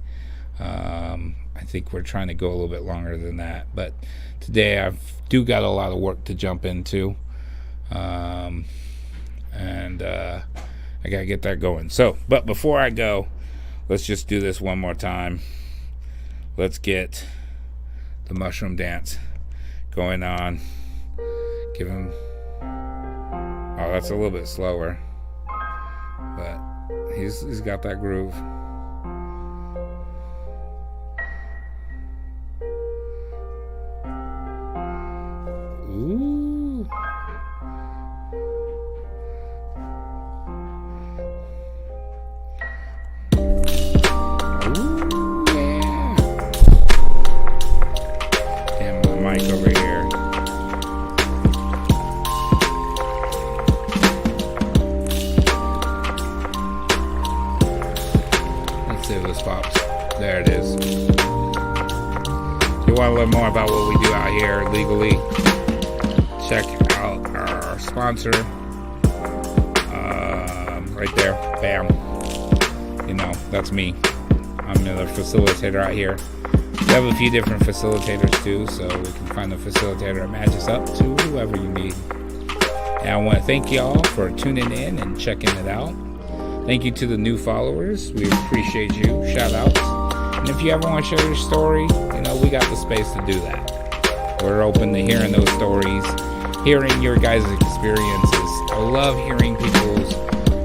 I think we're trying to go a little bit longer than that, but today I've got a lot of work to jump into, and I gotta get that going. So, but before I go, let's just do this one more time. Let's get the mushroom dance going on. Give him. Oh, that's a little bit slower, but he's got that groove. Ooh. Over here. Let's see if this pops. There it is. If you want to learn more about what we do out here legally, check out our sponsor. Right there. Bam. You know, that's me. I'm another facilitator out here. We have a few different facilitators too, so we can find a facilitator that matches up to whoever you need. And I want to thank y'all for tuning in and checking it out. Thank you to the new followers. We appreciate you. Shout outs. And if you ever want to share your story, you know, we got the space to do that. We're open to hearing those stories, hearing your guys' experiences. I love hearing people's,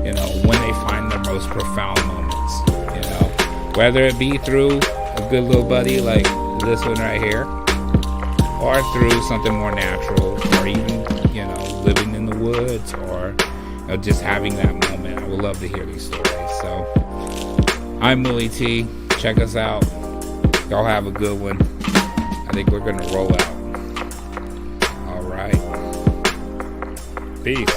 you know, when they find their most profound moments, you know, whether it be through a good little buddy like this one right here, or through something more natural, or even, you know, living in the woods, or, you know, just having that moment. I would love to hear these stories. So I'm Willie T. Check us out. Y'all have a good one. I think we're gonna roll out. All right. Peace.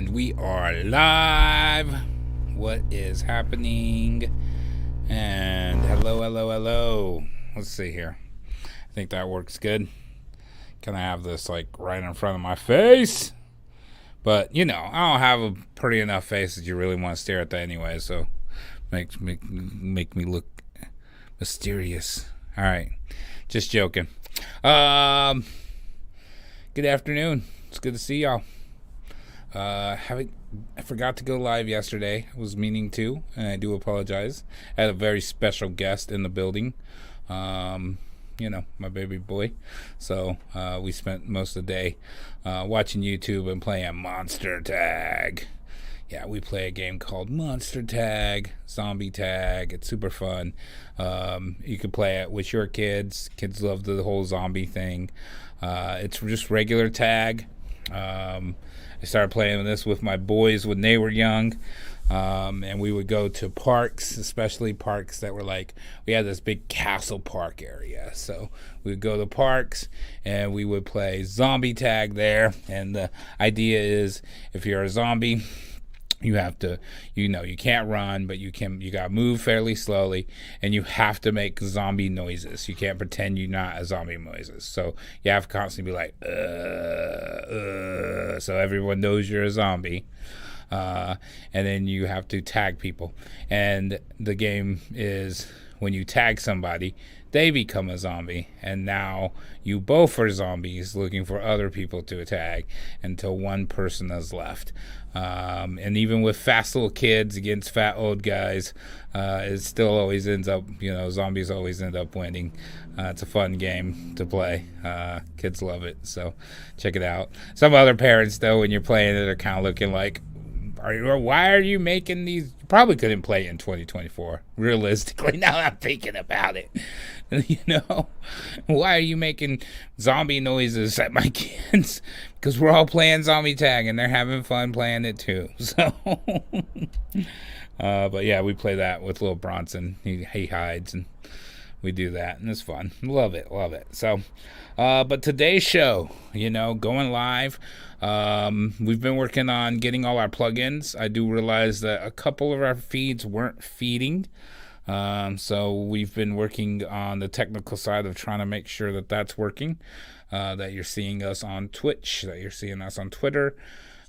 And we are live. What is happening? And hello. Let's see here. I think that works good. Can I have this like right in front of my face? But you know, I don't have a pretty enough face that you really want to stare at that anyway. So make me look mysterious. All right, just joking. Good afternoon. It's good to see y'all. I forgot to go live yesterday. I was meaning to, and I do apologize. I had a very special guest in the building. You know, my baby boy. So we spent most of the day watching YouTube and playing Monster Tag. Yeah, we play a game called Monster Tag, Zombie Tag. It's super fun. You can play it with your kids. Kids love the whole zombie thing. It's just regular tag. I started playing this with my boys when they were young. And we would go to parks, especially parks that were like, we had this big castle park area. So we would go to parks and we would play zombie tag there. And the idea is if you're a zombie, you have to, you know, you can't run, but you got to move fairly slowly, and you have to make zombie noises. You can't pretend you're not a zombie noises. So you have to constantly be like, so everyone knows you're a zombie. And then you have to tag people. And the game is when you tag somebody, they become a zombie. And now you both are zombies looking for other people to tag until one person is left. And even with fast little kids against fat old guys, it still always ends up, you know, zombies always end up winning. It's a fun game to play. Kids love it. So check it out. Some other parents, though, when you're playing it, are kind of looking like, why are you making these? You probably couldn't play it in 2024, realistically, now that I'm thinking about it. You know, why are you making zombie noises at my kids? Because we're all playing zombie tag and they're having fun playing it too. So, but yeah, we play that with little Bronson. He hides and we do that, and it's fun. Love it. So, but today's show, you know, going live. We've been working on getting all our plugins. I do realize that a couple of our feeds weren't feeding. So we've been working on the technical side of trying to make sure that that's working. That you're seeing us on Twitch, that you're seeing us on Twitter.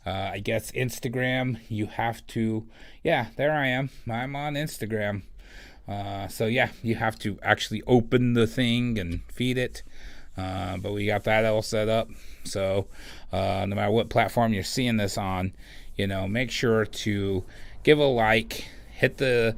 I guess Instagram, you have to, yeah, there I am. I'm on Instagram. So yeah, you have to actually open the thing and feed it. But we got that all set up. So no matter what platform you're seeing this on, you know, make sure to give a like, hit the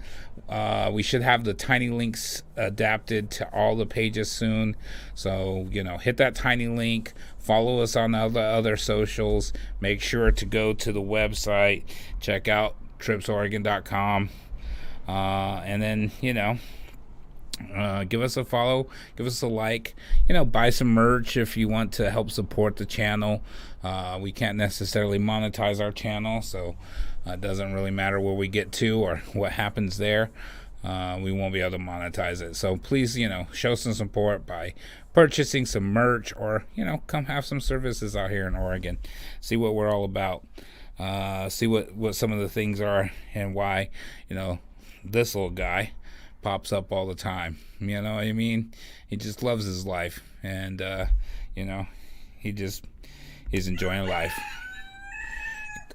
we should have the tiny links adapted to all the pages soon. So, you know, hit that tiny link, follow us on all the other socials, make sure to go to the website, check out tripsoregon.com, and then, you know, give us a follow, give us a like, you know, buy some merch if you want to help support the channel. We can't necessarily monetize our channel, so it doesn't really matter where we get to or what happens there. We won't be able to monetize it. So please, you know, show some support by purchasing some merch, or, you know, come have some services out here in Oregon. See what we're all about. See what some of the things are and why, you know, this little guy pops up all the time. You know what I mean? He just loves his life, and you know, he's enjoying life.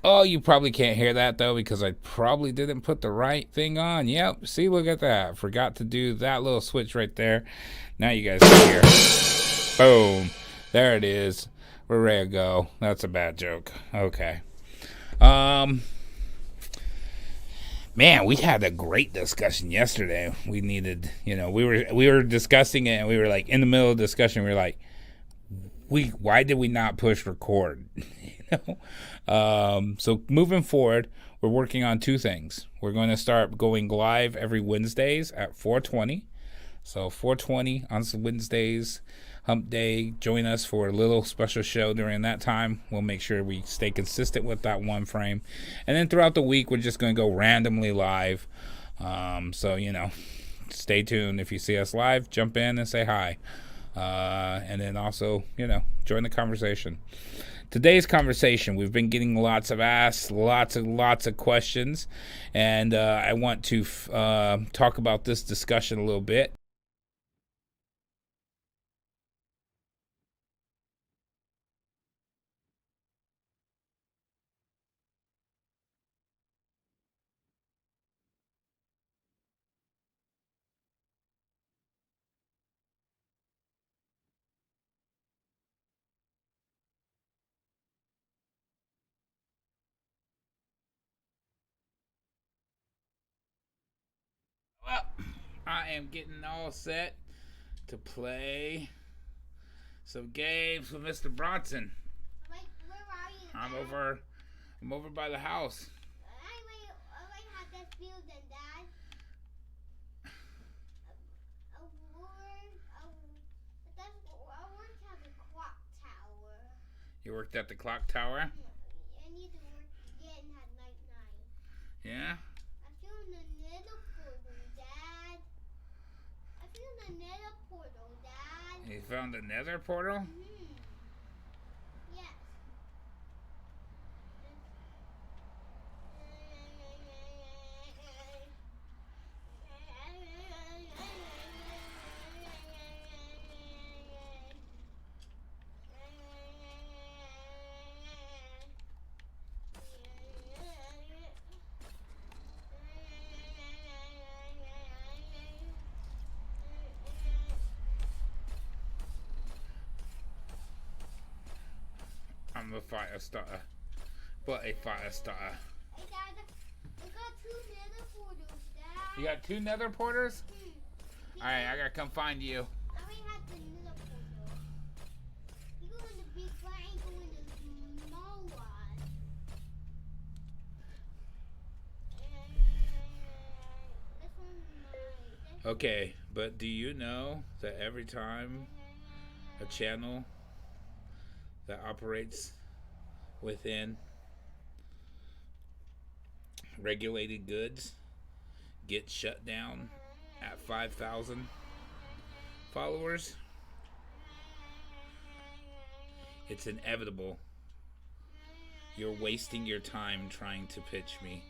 Oh, you probably can't hear that though, because I probably didn't put the right thing on. Yep, see, look at that. Forgot to do that little switch right there. Now you guys can hear. Boom, there it is. We're ready to go. That's a bad joke. Okay. Man, we had a great discussion yesterday. We needed, you know, we were discussing it, and we were like in the middle of the discussion. We were like, why did we not push record? You know, so moving forward, we're working on two things. We're going to start going live every Wednesdays at 4:20. So 4:20 on some Wednesdays, Hump Day. Join us for a little special show during that time. We'll make sure we stay consistent with that one frame. And then throughout the week, we're just going to go randomly live. So, you know, stay tuned. If you see us live, jump in and say hi. And then also, you know, join the conversation. today's conversation, we've been getting lots of asks, lots of questions, and I want to talk about this discussion a little bit. Well, I am getting all set to play some games with Mr. Bronson. Like, where are you? I'm Dad? over by the house. I might have that field then, Dad. I worked at the clock tower. You worked at the clock tower? I need to work again at night. Yeah? I feel the nether portal, Dad. I feel the nether portal, Dad. You found the nether portal? Yes. I'm a fire starter. But a fire starter. I got two nether portals, Dad. You got 2 nether porters? Alright, I gotta come find you. I already had the nether portal. You go in the big one, I go in the small one. This one's mine. Okay, but do you know that every time a channel that operates within regulated goods gets shut down at 5,000 followers, it's inevitable. You're wasting your time trying to pitch me.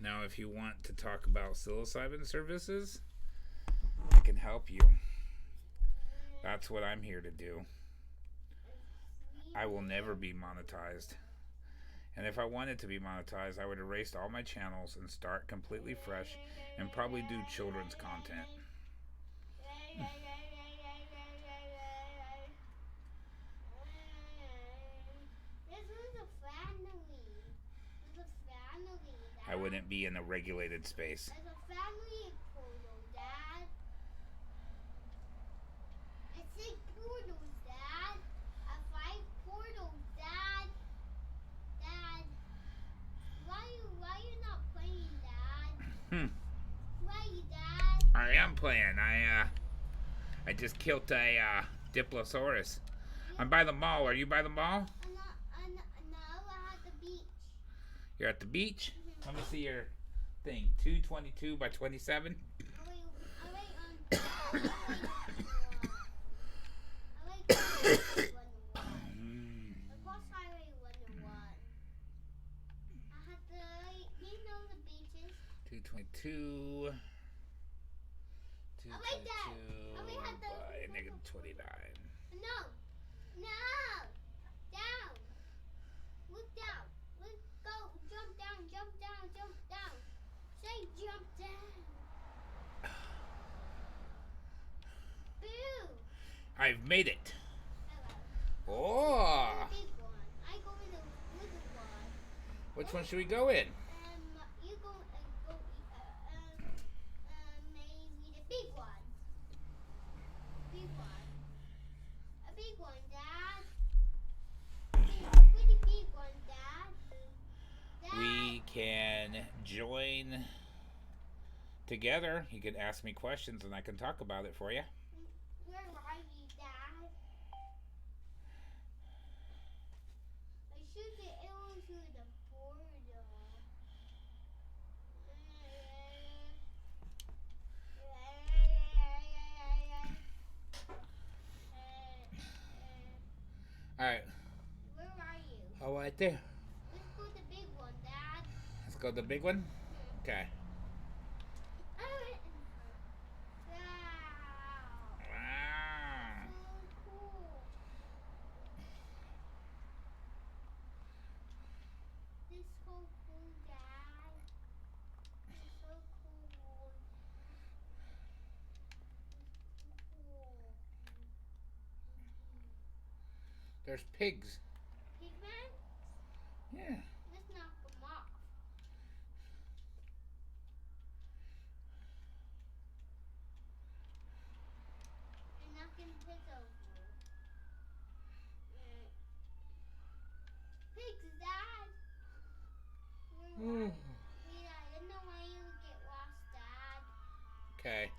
Now, if you want to talk about psilocybin services, I can help you. That's what I'm here to do. I will never be monetized. And if I wanted to be monetized, I would erase all my channels and start completely fresh and probably do children's content. I wouldn't be in a regulated space. There's a family portal, Dad. It's 6 portals, Dad. 5 portals, Dad. Dad, why you not playing, Dad? Why you, Dad? I am playing. I just killed a Diplosaurus. I'm by the mall. Are you by the mall? No, I had the beach. You're at the beach? Let me see your thing. 222 by 27. I like Across Highway 101. I had the beaches. 222. I like that. I like had the by negative 29. No. Down. Look down. Let's go. Jump down. Say jump down. Boo. I've made it. Hello. Oh. The big one. I go in the little one. Which one should we go in? You go maybe the big one. A big one, Dad. Pretty big one, Dad. We can join together. You can ask me questions and I can talk about it for you. Where are you, Dad? I shoot the arrow through the portal. Right there. Let's go the big one, Dad. Let's go to the big one. Okay. Wow. Wow. So cool. This is so cool, Dad. This is so cool. Cool. There's pigs. Pigman, Yeah. let's knock them off. And knocking pigs over. Pigs, Dad. Mm. Yeah, I didn't know why you would get lost, Dad. Okay.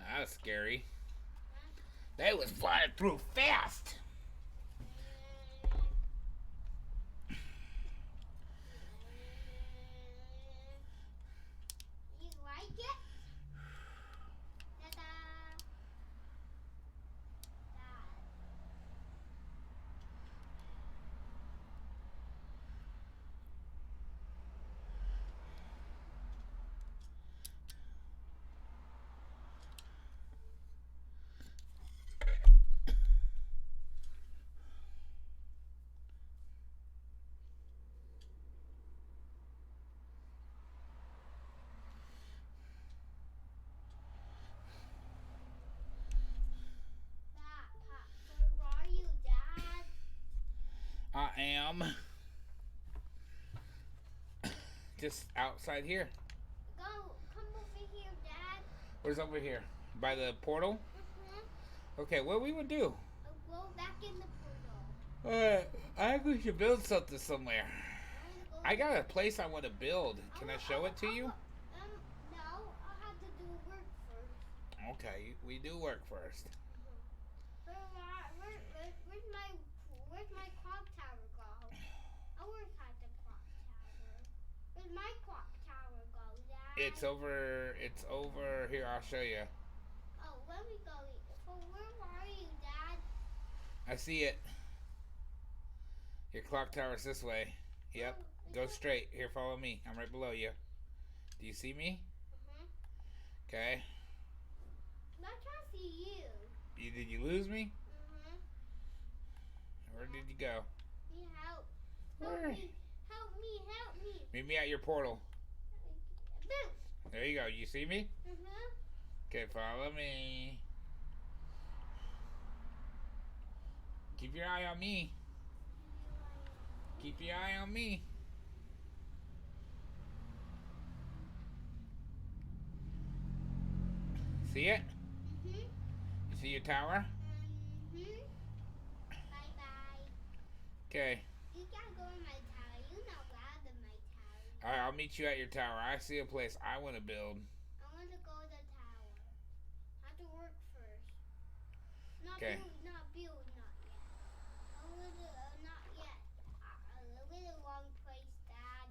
That was scary. They was flying through fast. You like it? Ta-da! Dad. Where are you, Dad? I am just outside here. Come over here, Dad. Where's over here? By the portal? Okay, what we would do? I'll go back in the portal. Alright, I think we should build something somewhere. I wanna go I got a place I want to build. Can I show it to you? No, I'll have to do work first. Okay, we do work first. Where's my clock tower go? I work at the clock tower. Where's my clock tower go, Dad? It's over here. I'll show you. Oh, let me go. So where are you, Dad? I see it. Your clock tower's this way. Yep. Go straight. Here, follow me. I'm right below you. Do you see me? Okay. I'm not trying to see you. Did you lose me? Where did you go? Need help. Where? Help me. Help me. Help me. Meet me at your portal. Boo. There you go. You see me? Okay, follow me. Keep your eye on me. Keep your eye on me. See it? You see your tower? Bye-bye. Okay. You gotta go in my tower. You're not allowed in my tower. Alright, I'll meet you at your tower. I see a place I want to build. I want to go to the tower. I have to work first. Not Okay. build, not yet. Not yet. A little long place, Dad.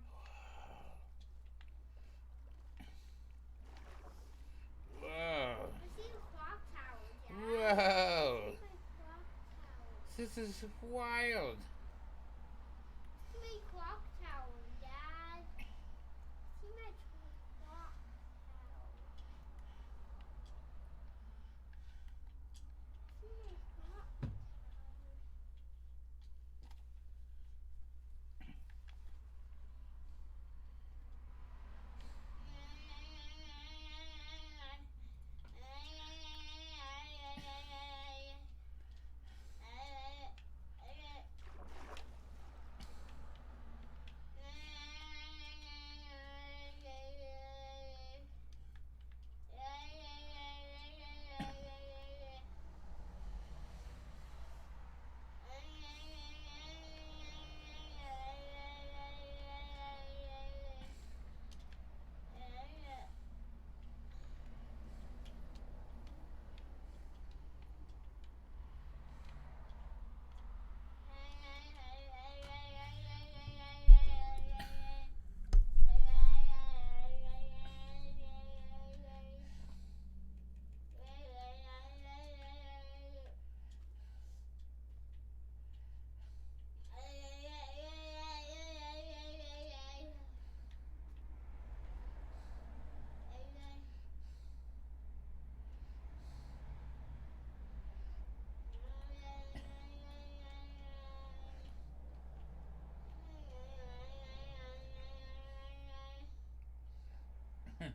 Whoa. I see the clock tower, Dad. Whoa. I see my clock tower. This is wild. See my clock tower, Dad. See my clock tower. See my clock tower.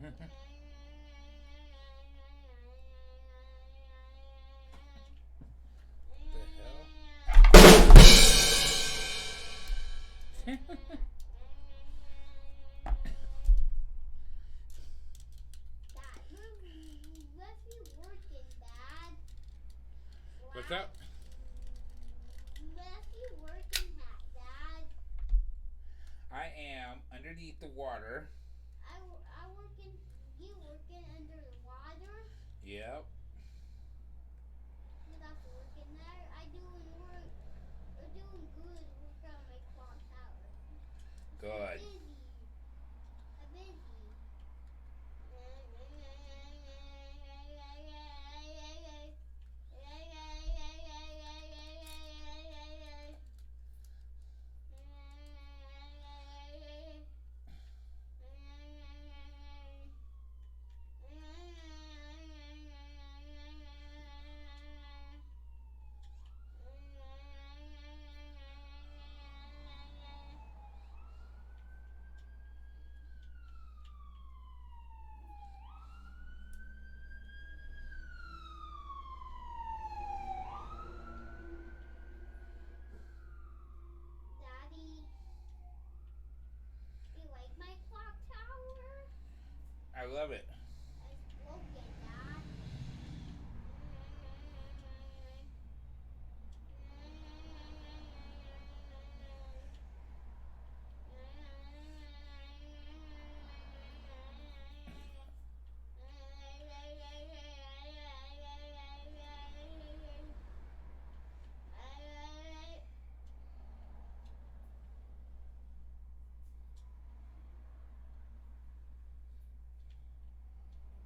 Dad, let's be working, Dad. What's up? Let's be working, Dad. I am underneath the water. I working. You working under the water? Yep. You got to working there. I doing work. We're doing good. Work on my clock tower. Good. I'm busy. Daddy, you like my clock tower? I love it. It's broken, Dad.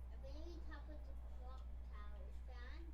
I believe top of the clock tower, friends.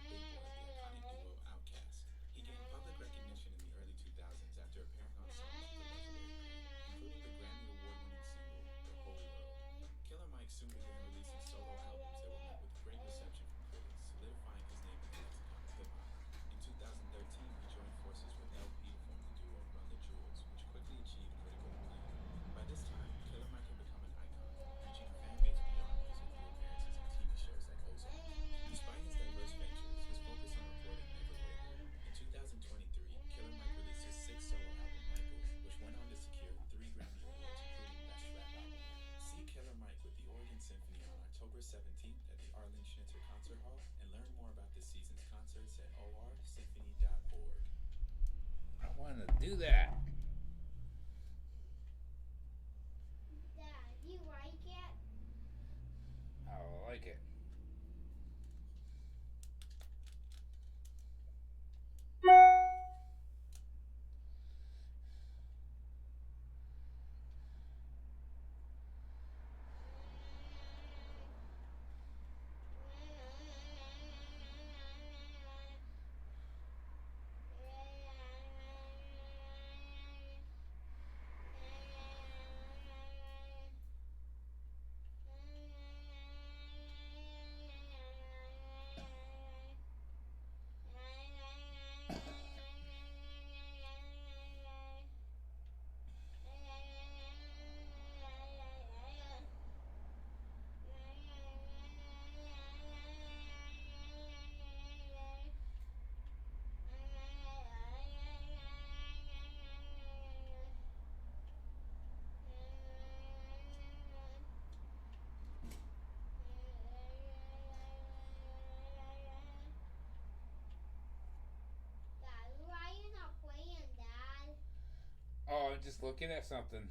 Big Boy, the iconic duo Outkast. He gained public recognition in the early 2000s after appearing on songs with the legendary Creed, including the Grammy Award-winning single "The Whole World." Killer Mike soon began releasing solo albums that were met with great reception from critics, solidifying his name in the lexicon of hip-hop. In 2013, he joined forces with LP to form the duo Run the Jewels, which quickly achieved critical acclaim. By this time, Killer Mike had become an icon, reaching a fan base beyond music through appearances on TV shows like Ozark. Despite his diverse ventures, his focus on recording never wavered. In 2023, Killer Mike released his sixth solo album, Michael, which went on to secure 3 Grammy Awards, including Best Rap Album. See Killer Mike with the Oregon Symphony on October 17th at the Arlen Schnitzer Concert Hall, and learn more about this season's concerts at orsymphony.org. I want to do that. Dad, you like it? I like it. Dad, why are you not playing, Dad? Oh, I'm just looking at something.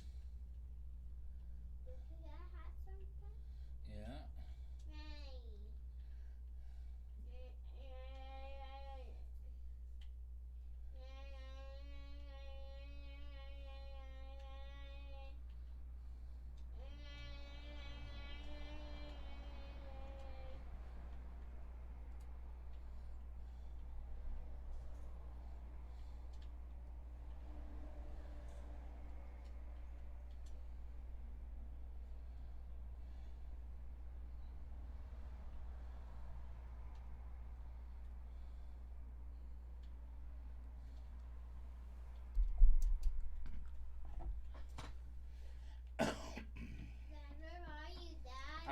Did you have something? Yeah.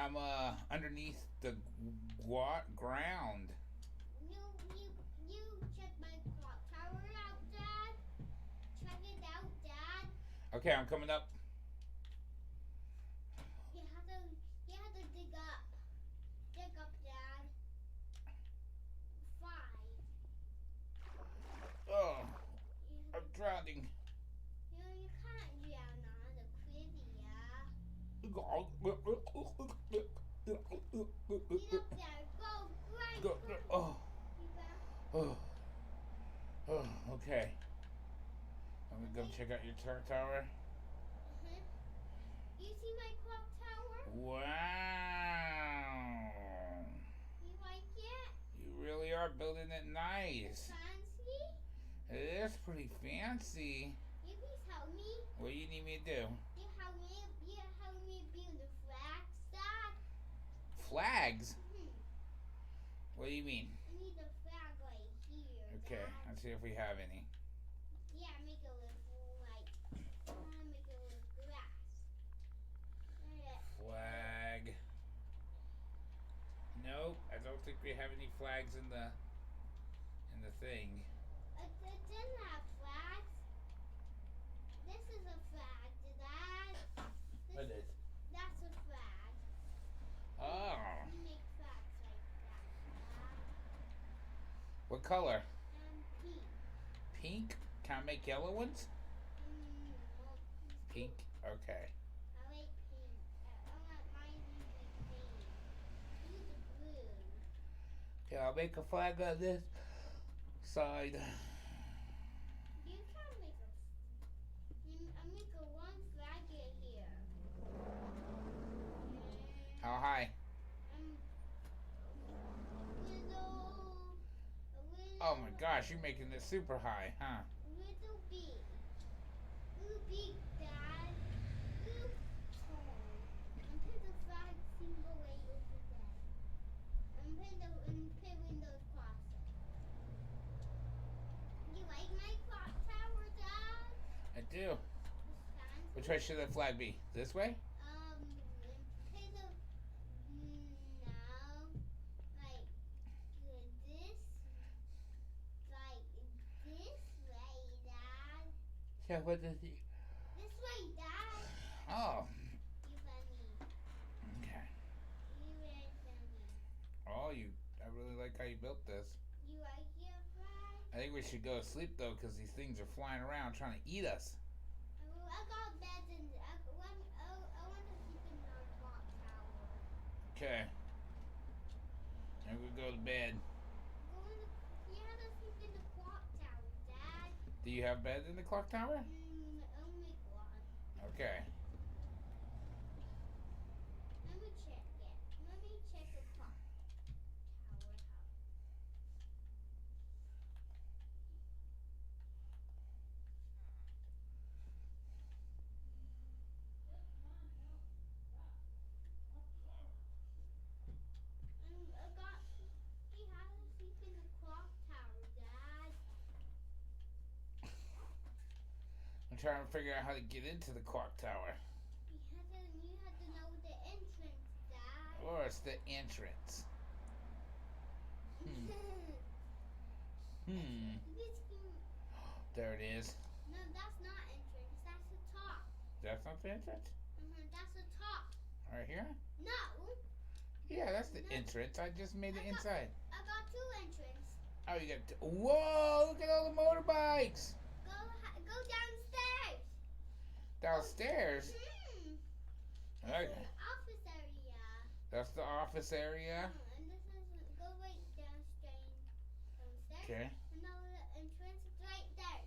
I'm underneath the ground. You check my clock tower out, Dad. Check it out, Dad. Okay, I'm coming up. You have to dig up. Dig up, Dad. 5. Oh, You, I'm drowning. you can't drown on the Quivia. Get up there. Go, right. Go, oh, You got oh, oh, okay. I'm gonna go check out your tower. You see my clock tower? Wow. You like it? You really are building it nice. Fancy? It is pretty fancy. You please help me. What do you need me to do? You help me build the flag, Dad. Flags? Hmm. What do you mean? I need a flag right here. Okay, Dad. let's see if we have any. Yeah, make it look like. Make it look grass. Flag. Nope, I don't think we have any flags in the thing. It doesn't have flags. This is a flag, Dad. What is? That's a flag. Oh. We make flags like that, Dad. What color? Pink. Pink? Can I make yellow ones? No, Pink? Okay. I like pink. I want mine to be pink. Use the blue. Okay, I'll make a flag on this side. You can make I make a one flag in here. How high? Oh my gosh, you're making this super high, huh? Little big. Little big, Dad. Little tall. And put the flag single way over there. And put windows across it. You like my clock tower, Dad? I do. Which way should the flag be? This way? Put the no, like this, way, Dad. Yeah, what does he? This way, Dad. Oh, You funny. okay. You very funny. Oh, I really like how you built this. You like your flag? I think we should go to sleep though, because these things are flying around trying to eat us. I got beds in. I want to sleep in our clock tower. Okay. And we go to bed. You have to sleep in the clock tower, Dad. Do you have bed in the clock tower? Only one. Okay. Let me check it. Let me check the clock tower house. He has to sleep in the clock tower, Dad. I'm trying to figure out how to get into the clock tower. You have to know the entrance, Dad. Or it's the entrance. This can- There it is. No, that's not entrance. That's the top. That's not the entrance? That's the top. Right here? No, Yeah, that's the entrance. I just made it inside. I got 2 entrances. Oh, you got whoa, look at all the motorbikes. Go downstairs. Downstairs? That's Okay. the office area. That's the office area. And this is go right downstairs. Okay. And now the entrance is right there.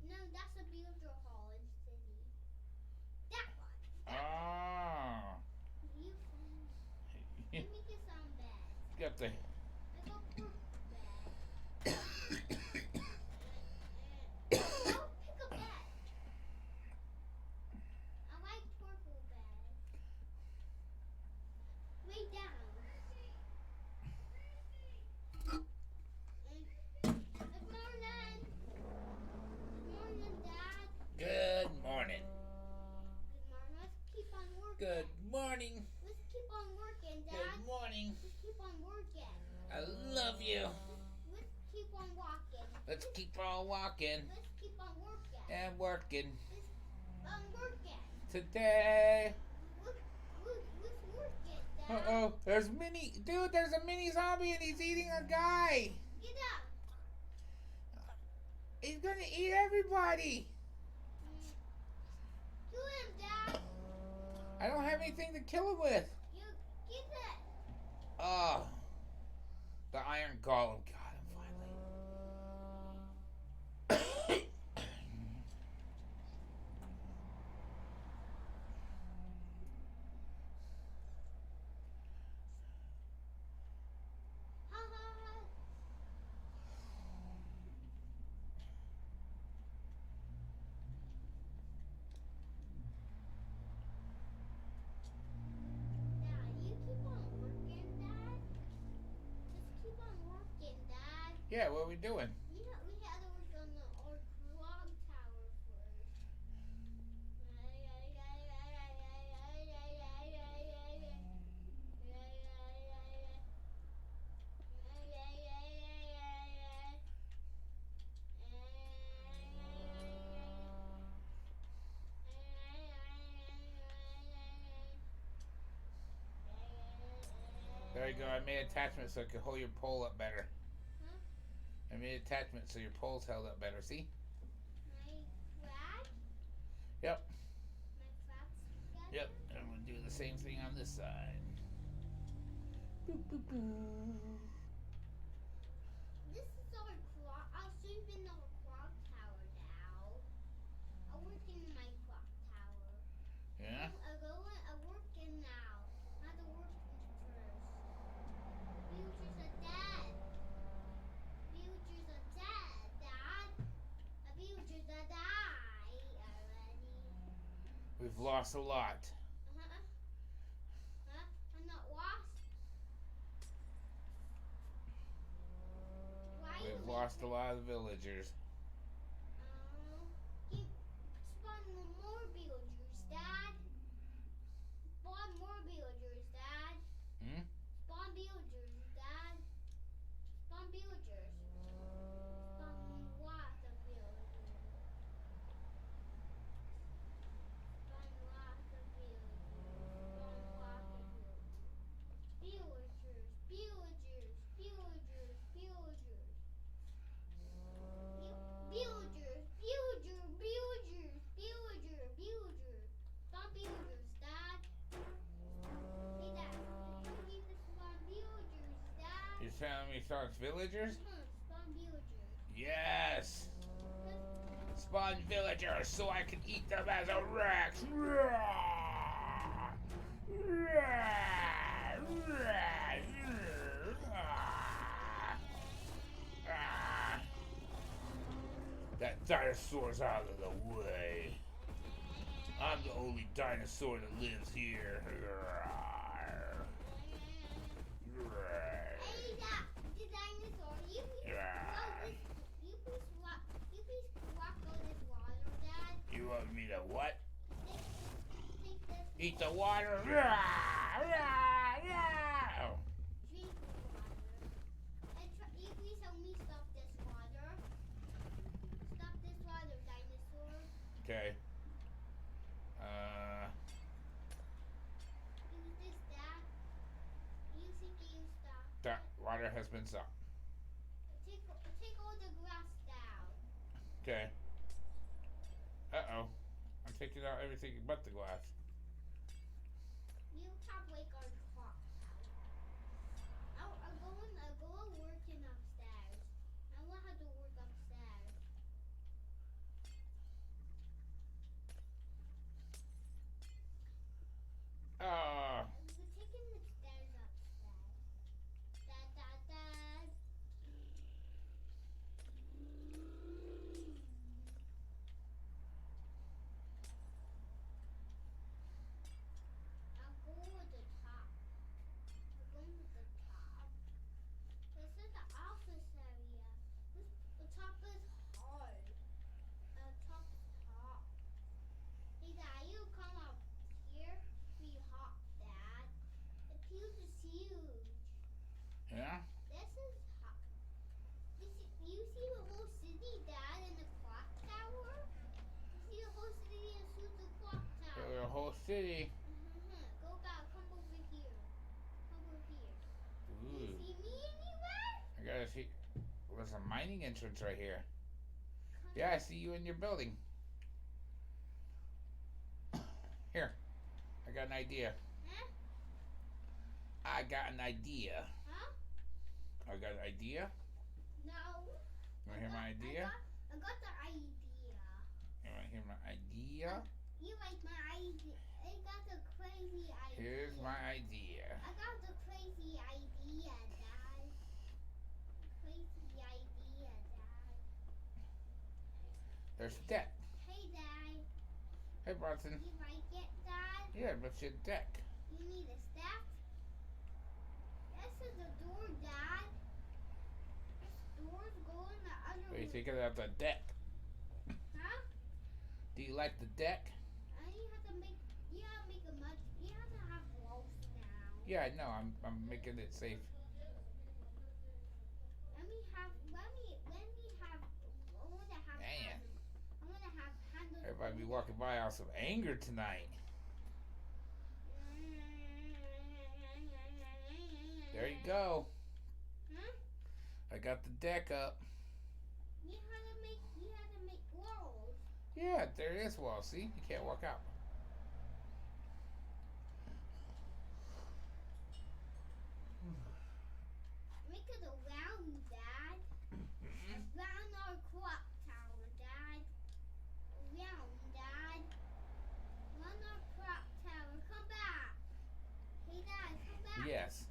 No, that's a beautiful hall in the city. That one. Ah. You let me get some beds. Got the I got purple bed. Go pick a bed. I like purple bed. Lay down. love you. Let's keep on walking. Let's keep on walking Let's keep on working. and working Let's on working. today. Let's work it, Dad. Uh-oh, there's mini, dude, there's a mini zombie and he's eating a guy. Get up. He's gonna eat everybody. Kill him, Dad. I don't have anything to kill him with. You get it. Oh, the iron golem got him finally. Ha ha ha. Dad, you keep on working, Dad. Just keep on working, Dad. Yeah, what are we doing? We had to work on our clock tower first. There you go. I made attachments so I could hold your pole up better. Huh? I made attachments so your pole's held up better. See? My flag? Yep. My flag's together? Yep. And I'm gonna do the same thing on this side. Boop, boop, boop. This is our clock. I'll sleep in our clock tower now. I'll work in my clock tower. Yeah. I'm working now. Not the work first. Villagers are dead. Villagers are dead, Dad. The villagers are die already. We've lost a lot. Huh? Huh? I'm not lost. Why are you We've lost a leaving? lot of villagers. Spawn more villagers, Dad. Spawn more villagers, Dad. Hmm? Spawn villagers, Dad. Spawn villagers. Spawn lots of villagers. Spawn lots of villagers. Spawn lots of villagers. Villagers, villagers, villagers, villagers. Villagers, villager, villager, villager, villager. Spawn villagers, Dad. Hey, Dad. You need to spawn villagers, Dad. You're telling me it's villagers? Spawn villagers. Yes! Spawn villagers so I can eat them as a rex! That dinosaur's out of the way. I'm the only dinosaur that lives here. Hey, Dad. The dinosaur. You please walk on this water, Dad. You want me to what? Take this. Eat the water? Drink the water. You please help me stop this water. Stop this water, dinosaur. Okay. Use this, Dad. You think you stop. That water has been stopped. Take all the grass down. Okay. Uh-oh. I'm taking out everything but the glass. You have like our clock tower. I'll go working upstairs. I will have to work upstairs. We're taking the stairs upstairs. Dad, Dad, Dad. whole city. Go back. Come over here. Come over here. Do you Ooh. see me anywhere? I gotta see. There's a mining entrance right here. Come Yeah, I see you in your building. Here, I got an idea. Huh? I got an idea. Huh? I got an idea. No. You wanna hear my idea? I got the idea. You wanna hear my idea? You like my idea? I got the crazy idea. Here's my idea. I got the crazy idea, Dad. Crazy idea, Dad. There's a deck. Hey, Dad. Hey, Bronson. You like it, Dad? Yeah, that's your deck. You need a step? This is the door, Dad. This door's going the other What do you way. think about the deck? Huh? Do you like the deck? You have to make. You have to make a much. You have to have walls now. Yeah, I know. I'm making it safe. Let me have. I want to have. Man. handles. I want to have handles. Everybody be walking by out some anger tonight. There you go. Huh? I got the deck up. You have to make. You have to make walls. Yeah, there it is. Wall. See, you can't walk out. Make it around, Dad. Around our clock tower, Dad. Around, Dad. Around our clock tower. Come back. Hey, Dad, come back. Yes.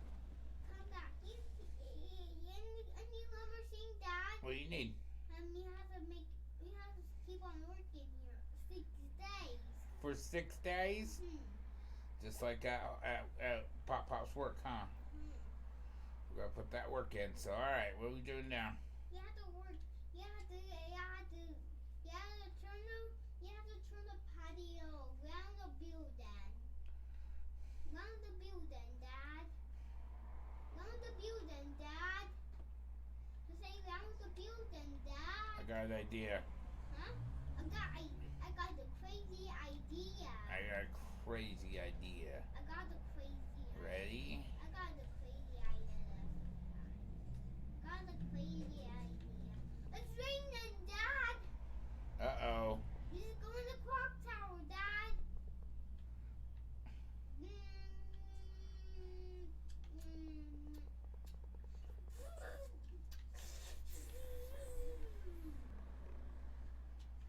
Come back. Any lumber thing, Dad? What do you need? We have to make. We have to keep on working here 6 days. For 6 days? Just like at Pop Pop's work, huh? We gotta put that work in. So, all right, what are we doing now? You have to work. You have to turn the patio around the building. Round the building, Dad. Round the building, Dad. To say round the building, Dad. I got an idea. Huh? I got the crazy idea. I got a crazy idea. I got the crazy idea. Ready? I got the crazy idea. Got the crazy idea. It's raining, Dad. Uh-oh. You just go in the clock tower, Dad.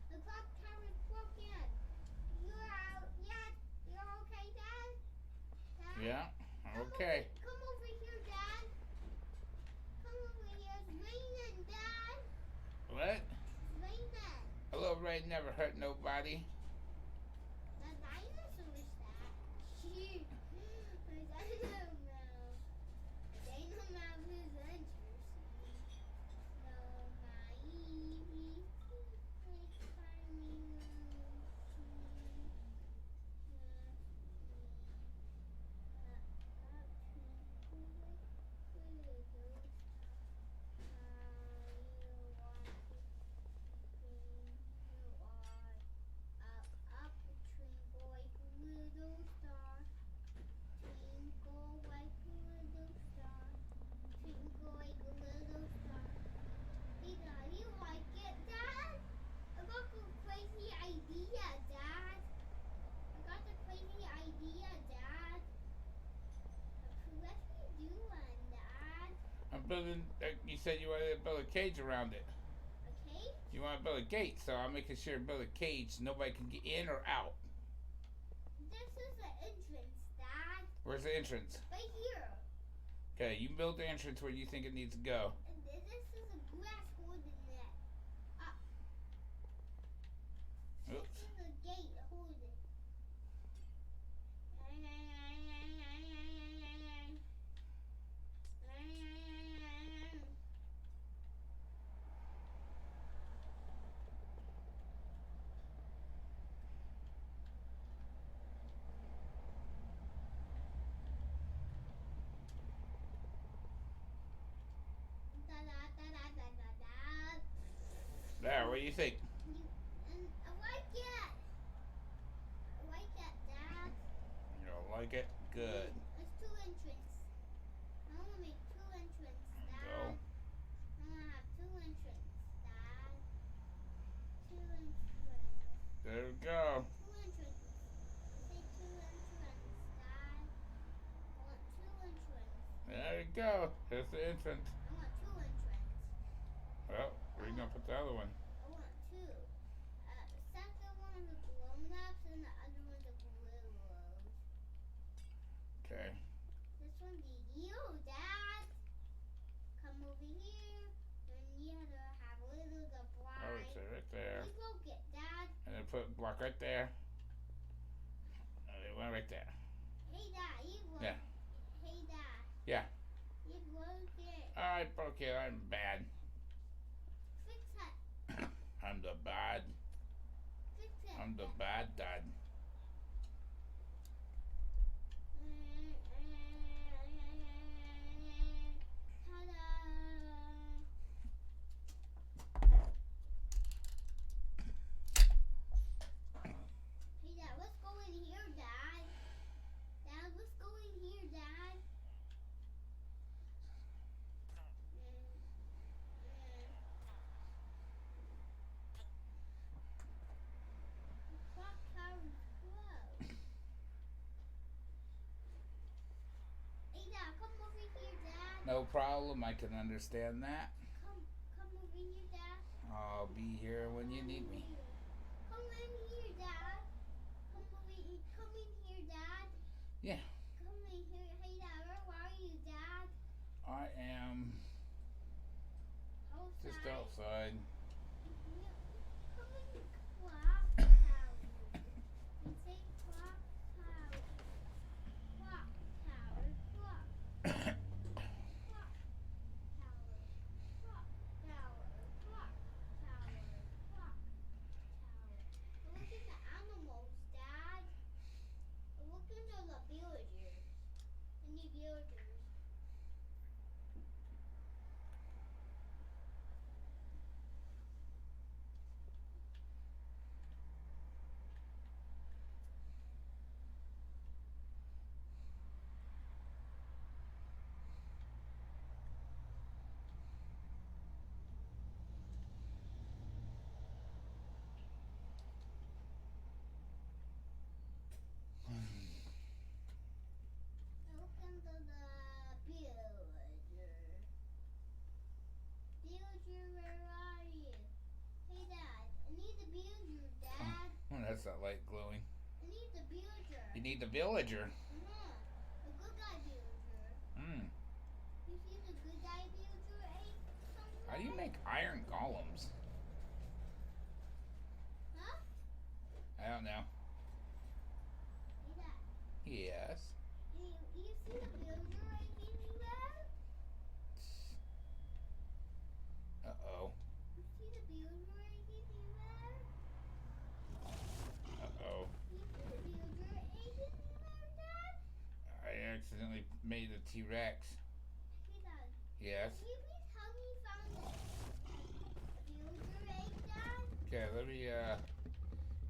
The clock tower is broken. You're out. Yeah, you're okay, Dad? Dad? Yeah, I'm okay. Come over here, Dad. Come over here. It's raining, Dad. What? It's raining. A little rain never hurt nobody. The dinosaur is that. Shoot. The dinosaur mouth. Dino mouth is interesting. So naive. I'm building. You said you wanted to build a cage around it. Okay? You want to build a gate, so I'm making sure to build a cage so nobody can get in or out. This is the entrance, Dad. Where's the entrance? Right here. Okay, you build the entrance where you think it needs to go. And this is a grass holding it up. Oops. This is a gate holding. There, what do you think? And I like it. I like it, Dad. like it? Good. It's 2 entrances. I want to make 2 entrances, Dad. Go. I want to have 2 entrances, Dad. 2 entrances. There we go. 2 entrances. Say 2 entrances, Dad. I want 2 entrances. There you go. Here's the entrance. I want 2 entrances. Well, where are you gonna put the other one? I want 2. The second one is the blown-ups and the other one's the blue. Okay. This one be you, Dad. Come over here. And you have to have little the blind. I would say right there. You broke it, Dad. And then put block right there. And then one right there. Hey, Dad, you broke Yeah. it. Hey, Dad. Yeah. You broke it. I broke it. I'm bad. Fix it. I'm the bad. Fix it. I'm the bad dad. Hey, Dad, let's go in here, Dad. Dad, let's go in here, Dad. Clock tower's closed. Hey, Dad, come over here, Dad. No problem. I can understand that. Come over here, Dad. I'll be here when you need me. Come in here, Dad. Come in here, Dad. Yeah. Come in here. Hey, Dad, where are you, Dad? I am Outside. just outside. Come in clock tower. You say clock tower. Clock tower. Clock. Clock tower. Clock tower. Clock tower. Clock tower. Clock tower. Look at the animals, Dad. Look into the villagers. Any villagers. Look into the villager. Villager, where are you? Hey, Dad. I need the villager, Dad. Oh, that's that light glowing. I need the villager. You need the villager. The good guy villager. Hmm. You see the good guy villager, eh? How do you make iron golems? Huh? I don't know. Hey, Dad. Yes. You see the villager right anywhere? Uh-oh. You see the villager right anywhere? Uh-oh. You see the villager right anywhere, Dad? I accidentally made a T-Rex. Hey, Dad. Yes. Can you please help me find the villager egg, Dad? Okay, let me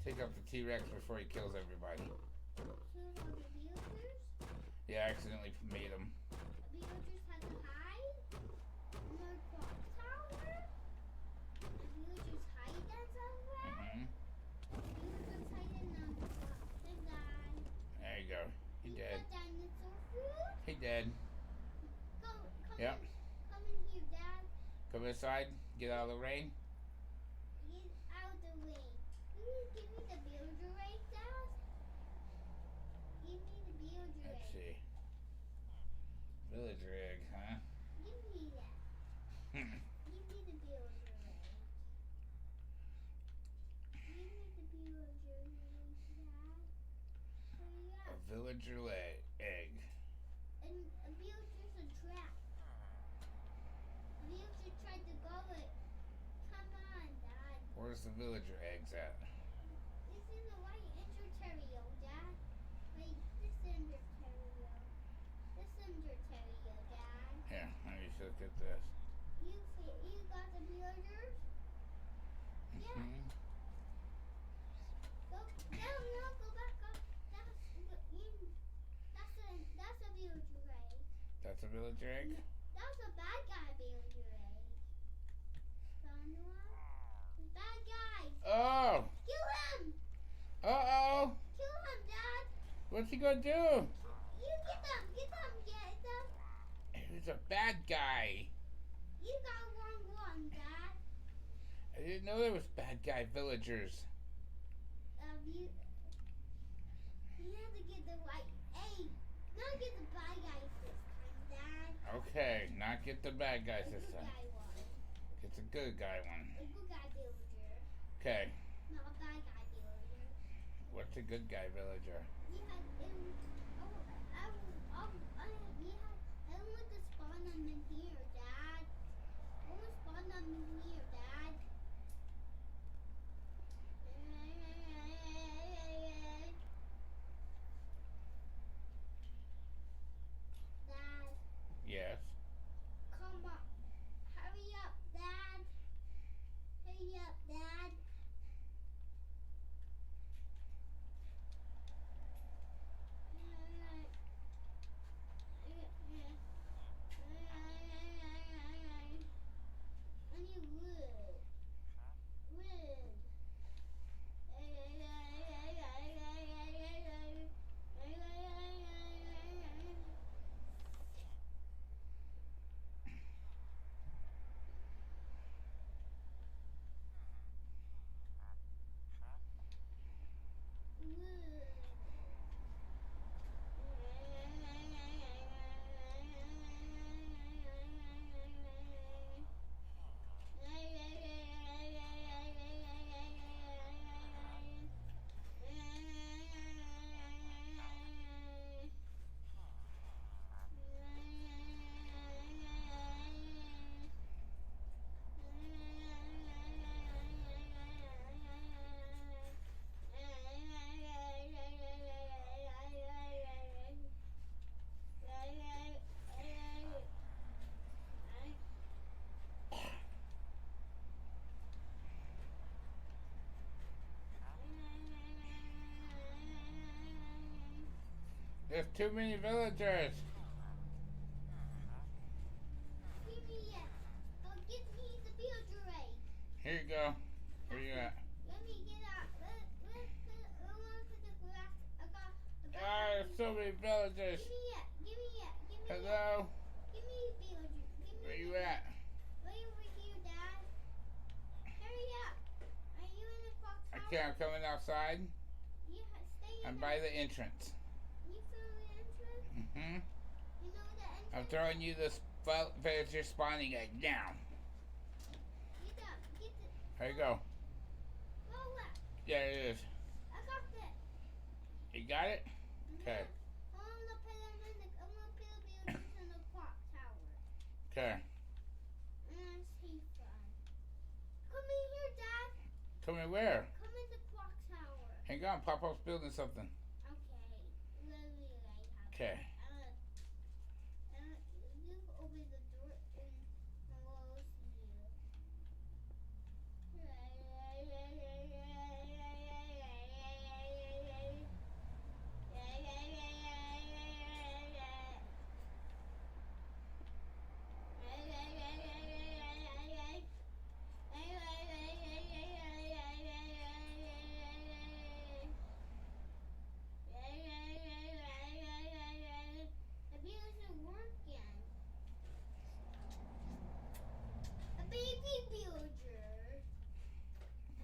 take out the T-Rex before he kills everybody. So the villagers? Yeah, I accidentally made him. The villagers had to hide in their clock tower? The villagers hide that somewhere? Hmm. The villagers hide in the clock. The guy. There you go. He dead. The dinosaur food? He dead. Come Yep. come in here, Dad. Come inside. Get out of the rain. Get out of the way. Please give me the villager egg, Dad. Give me the villager Let's egg. see. Villager egg, huh? Give me that. Give me the villager egg. Give me the villager egg, Dad. Hurry A up. villager egg. And a villager's a trap. A villager tried to go it. Come on, Dad. Where's the villager eggs at? This is the right Enderterio, Dad. Wait, this Enderterio. This Enderterio, Dad. Here, let me look at this. You got the villagers? Yeah. Hmm. Go back up. That's in. That's a villager egg? That's a bad guy villager egg. Found one? Bad guy. Oh! Kill him! Uh-oh! Kill him, Dad! What's he gonna do? You get them! Get them! Get them! He's a bad guy. You got wrong one, Dad. I didn't know there was bad guy villagers. You have to get the right egg. Not get the bad guys this time, Dad. Okay, not get the bad guys The this good time. guy one. Get the good guy one. The good guy villager. Okay, Not a bad guy villager. what's a good guy villager? We had I want to spawn them in here, Dad. I want to spawn them in here, Dad. Dad, Yes. come on. Hurry up, Dad. Hurry up, Dad. I need wood. Wood. There's too many villagers. Give me it. Oh, give me the villager egg. Here you go. Where you at? Let me get out. I want to put the glass. I got. Ah, there's so many villagers. Give me it. Give me it. Give me it. Hello? Give me villager. Give me Where you it. at? Right over here, Dad. Hurry up. Are you in the clock tower? Okay, I'm coming outside. Yeah, stay in I'm there. by the entrance. You feel the entrance? Mm-hmm. You know the entrance? I'm throwing you this villager spawning egg now. Get up. Get the. Here you go. Go left. Yeah, it is. I got it. You got it? Okay. I want to put them in the. I want to put the villagers in the clock tower. Okay. And see fun. Come in here, Dad. Come in where? Come in the clock tower. Hang on, Pop-Up's building something. Okay. Literally, I have. Okay. You open the door and we'll see you. The wheels are working. A baby villager.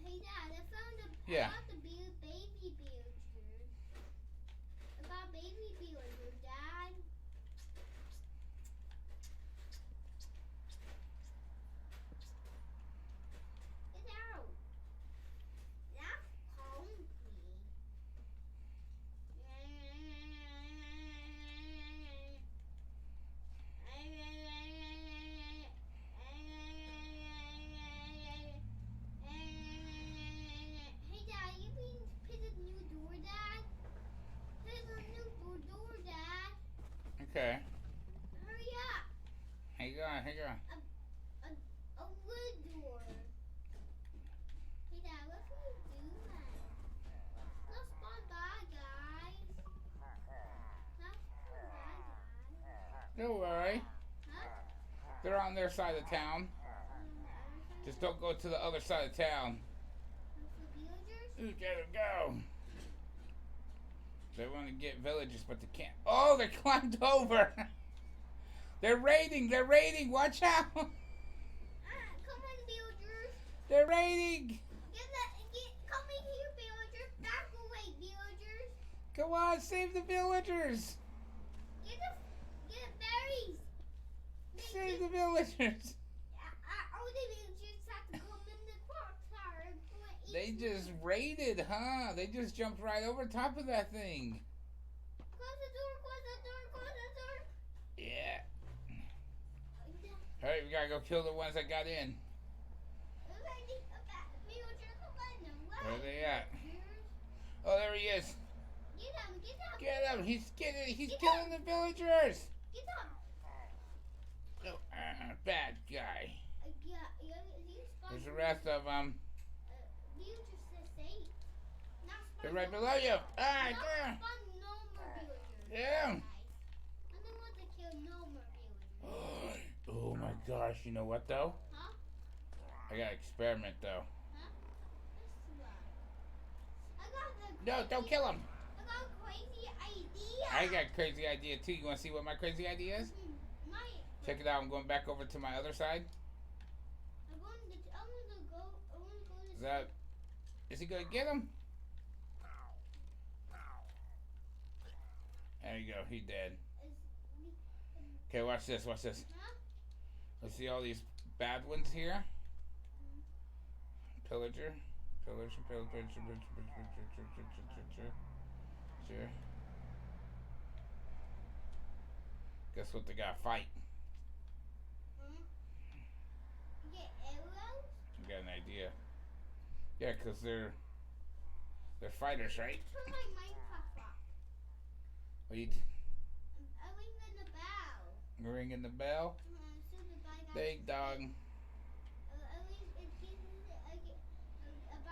Hey Dad, I found a Yeah. I got the baby villager. I got baby villager, Dad. Get out. That's hungry. Hey Dad, you on their side of town. Just don't go to the other side of town. Ooh, there we go. They want to get villagers, but they can't. Oh, they climbed over. They're raiding. They're raiding. Watch out. Come on, villagers. They're raiding. Come in here, villagers. Back away, villagers. Come on, save the villagers. Get berries. Save the villagers. All the villagers have to come in the clock tower and eat. They just raided, huh? They just jumped right over top of that thing. Close the door, close the door, close the door. Yeah. All right, we gotta go kill the ones that got in. Where are they at? Oh, there he is. Get him, get him. Get him. He's killing the villagers. Get him. Oh, bad guy. Yeah, There's the rest of them. Villagers said safe. Not They're spawn right no- below you. Ah, not there. spawn no more villagers. Yeah. Guys. I don't want to kill no more villagers. Oh my gosh. You know what though? Huh? I got to experiment though. Huh? This one. I got the No, don't kill him. I got a crazy idea. I got a crazy idea too. You want to see what my crazy idea is? My, Check it out. I'm going back over to my other side. I want to go Is that? Is he gonna get him? There you go. He dead. Okay, watch this. Watch this. Huh? Let's see all these bad ones here. Pillager. Sure. Guess what they got? Fight. Get arrows? You got an idea? Yeah, cause they're fighters, right? Turn my Minecraft off. What you I ring the bell. ringing the bell? So the bad guys. Bing dong.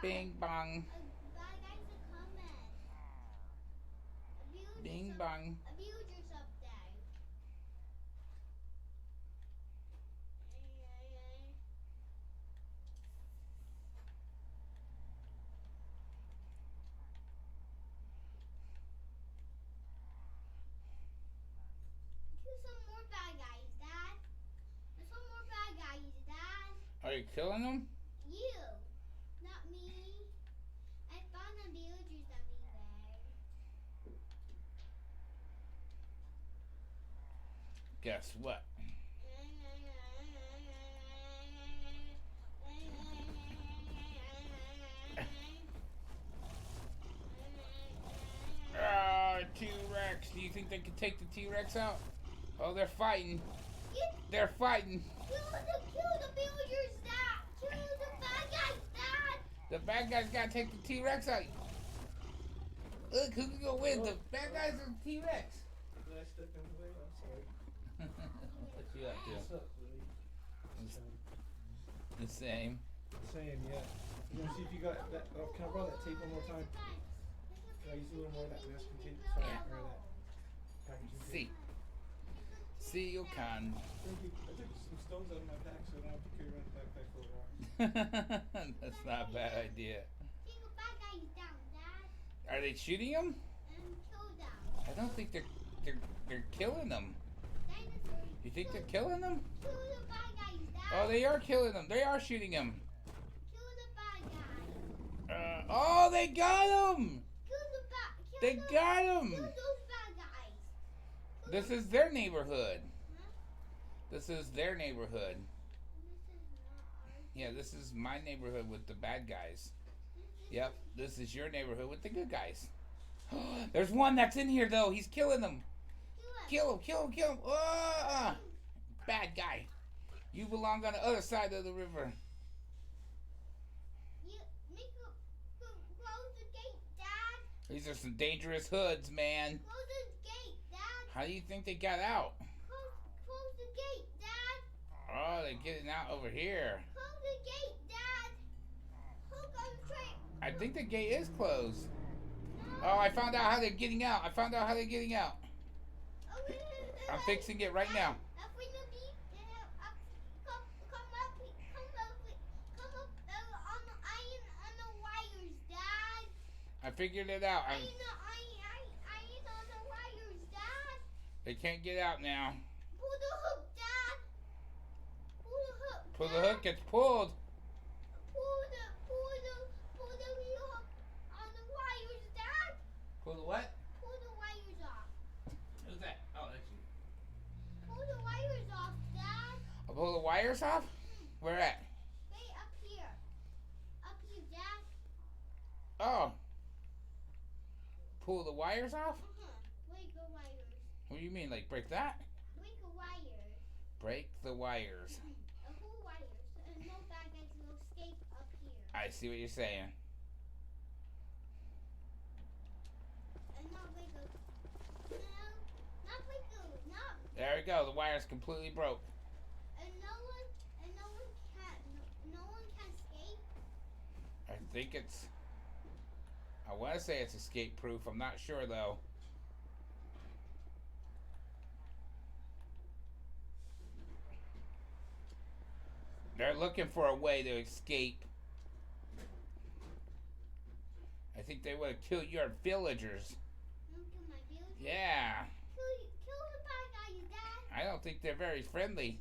Bing bong. Bad guys are coming. Bing bong. A villager's up there. Kill some more bad guys, Dad. There's some more bad guys, Dad. Are you killing them? You, not me. I found the villagers everywhere. Guess what? T-Rex. Do you think they could take the T-Rex out? Oh, they're fighting. They're fighting. Kill the villagers, Dad. Kill the bad guys, Dad. The bad guys gotta take the T-Rex out. Look, who can go win? The bad guys or the T-Rex? Did I step in the way? I'm sorry. What you up What's to? up, Willie? The same. Same, yeah. You want to see if you got that? Oh, can I borrow that tape one more time? Can I use a little more of that masking tape? Sorry, Yeah. or that packaging tape. See. See you can. Thank you. I took some stones out of my pack so I don't have to carry around the backpack for a while. That's not a bad idea. Take the bad guys down, Dad, Are they shooting them? and kill them. I don't think they're killing them. Dinosaurs. You think they're killing them? Kill the bad guys, Dad. Oh, they are killing them. They are shooting them. Kill the bad guys. Oh, they got him. Kill the bad. They got him. Kill those bad guys. Kill This the- is their neighborhood. Huh? This is their neighborhood. This is not ours. Yeah, this is my neighborhood with the bad guys. Yep, this is your neighborhood with the good guys. There's one that's in here though. He's killing them. Kill it. Kill him. Oh, bad guy. You belong on the other side of the river. You make a close the gate, Dad. These are some dangerous hoods, man. Close the gate, Dad. How do you think they got out? Close the gate, Dad. Oh, they're getting out over here. Close the gate, Dad. Hook on the train. I think the gate is closed. Oh, I found out how they're getting out. I'm fixing it right now. figured it out. I ain't on the wires, Dad. They can't get out now. Pull the hook, Dad. Pull the hook. Pull the Dad. hook, it's pulled. Pull the hook on the wires, Dad. Pull the what? Pull the wires off. Who's that? Oh, that's you. Pull the wires off, Dad. I'll pull the wires off? Where at? Right up here. Up here, Dad. Oh. Pull the wires off? Break the wires. What do you mean, like break that? Break the wires. Break the wires. The whole wires. And no bad guys will escape up here. I see what you're saying. And not break the... No. Not break the... Not... There we go. The wire's completely broke. And no one can escape. I think it's... I want to say it's escape proof. I'm not sure though. They're looking for a way to escape. I think they would have killed your villagers. Don't kill my villagers. Yeah. Kill the bad guys, Dad. I don't think they're very friendly.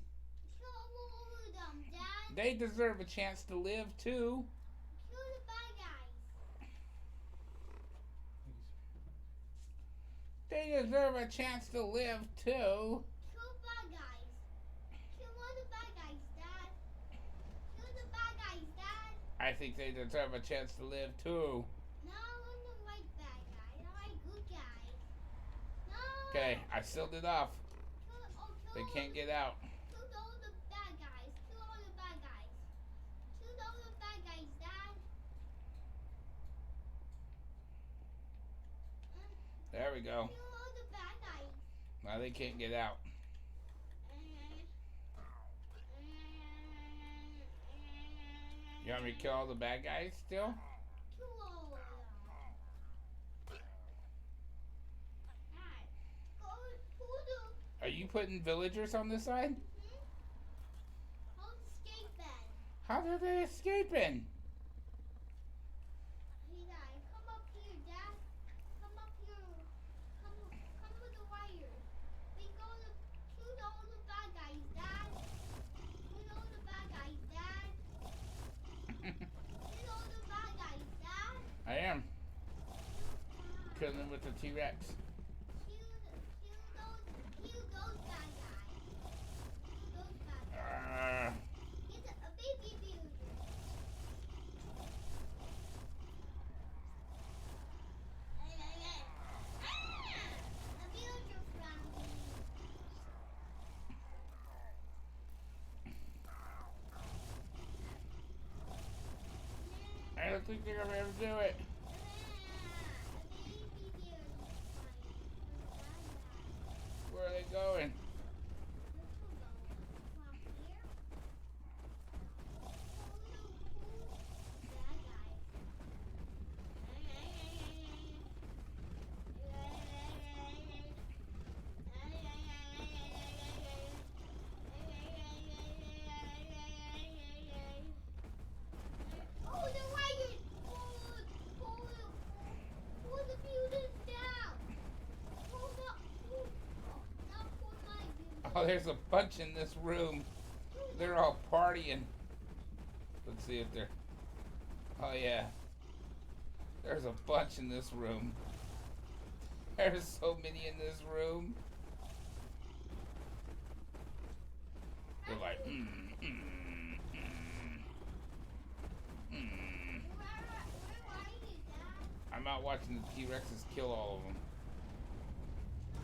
Kill all of them, Dad. They deserve a chance to live too. Kill the bad guys. They deserve a chance to live too. Kill bad guys. Kill all the bad guys, Dad. Kill the bad guys, Dad. I think they deserve a chance to live too. No, I'm the right bad guy. I'm right good guy. No. Okay, I sealed it off. Kill They can't get out. Kill all the bad guys. Kill all the bad guys. Kill all the bad guys, Dad. There we go. Kill all the bad guys. Now they can't get out. You want me to kill all the bad guys still? Kill all of them. Dad, pull the... Are you putting villagers on this side? Hold escape then. How are they escaping? Hey, Dad, come up here, Dad. Come up here. Come with the wire. We go to shoot all the bad guys, Dad. Shoot all the bad guys, Dad. Shoot all the bad guys, Dad. I am. Killing them with the T-Rex. Kill those bad guys. Kill those bad guys. Get a baby villager. A villager found me. I don't think they're gonna ever do it. Where are they going? Oh, the wires! Pull the fuses down! Not pull my fuses. Oh, there's a bunch in this room. They're all partying. Let's see if they're... Oh, yeah. There's a bunch in this room. There's so many in this room. They're like, Where are you, Dad? I'm out watching the T-Rexes kill all of them.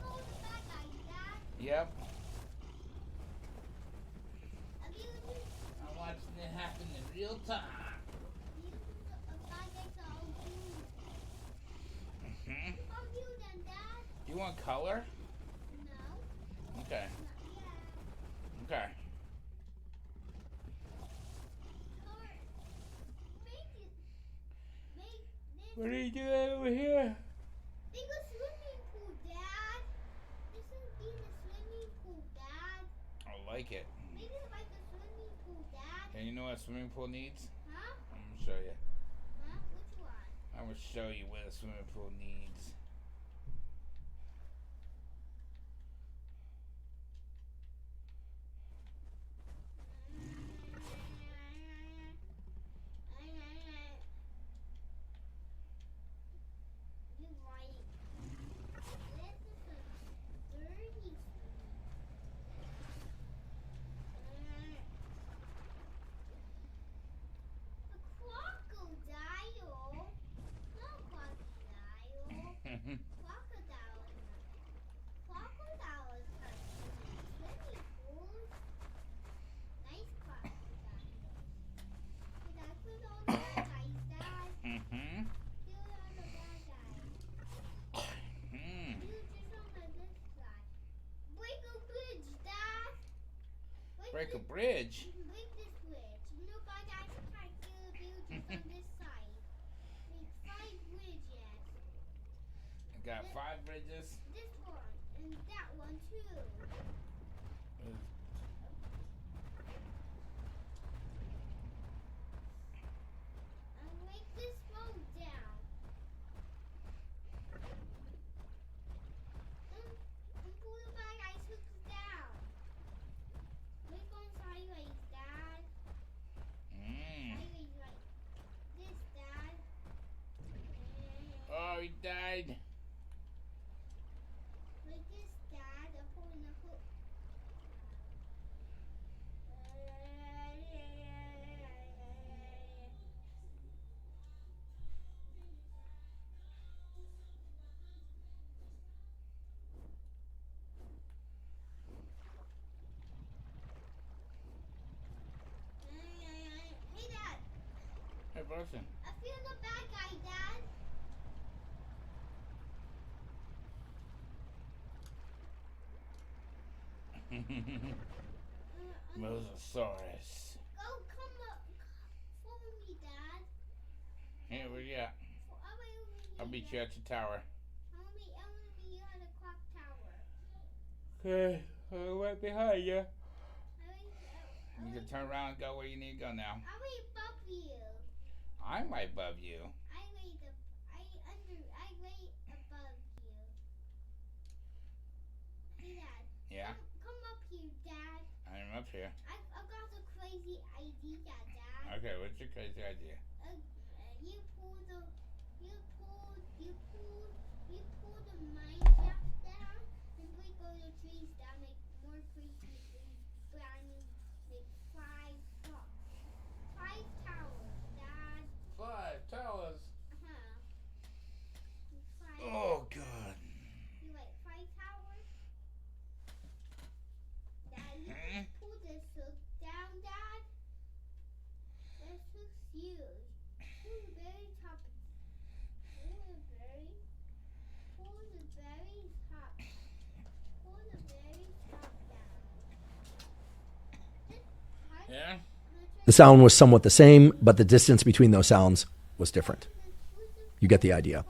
Kill all the bad guys, Dad. Yep. A villager. I'm watching it happen in real time. Bad guys are all good. Hmm. How you then, Dad? You want color? No, Okay. not yet. Okay. Color. Make this. What are you doing over here? Make a swimming pool, Dad. This is being a swimming pool, Dad. I like it. Make it like a swimming pool, Dad. And you know what a swimming pool needs? Huh? I'm gonna show you. Huh? Which one? I'm going to show you what a swimming pool needs. Break a bridge? Break this bridge. No, but I can't do buildings on this side. Make 5 bridges. I got 5 bridges. This one and that one too. And make this road down. And pull the back ice hooks down. We're going sideways, Dad. Sideways like this, Dad. Oh, he died. Like this, Dad. I'm pulling the hook. Hey, Dad. Hey, Boston. I feel the bad guy, Dad. Mosasaurus. Go, come up. Follow me, Dad. Here, where you at? I'll meet you at your tower. I want to meet you at the clock tower. Okay, I'm right behind you. I You can turn around and go where you need to go now. way above you. I'm right above you. I way above you. Hey, Dad. Yeah, Come up here, Dad. I'm up here. I've got a crazy idea, Dad. Okay, what's your crazy idea? You pull the mine shaft down and break all the trees down, make more crazy brownies, make 5 towers, Dad. 5 towers. Make 5. Oh, God. You like 5 towers? Dad, you just pull this hook down, Dad. This hook's huge. Pull the very top. Pull the very top. Pull the very top down. Yeah? The sound was somewhat the same, but the distance between those sounds was different. You get the idea.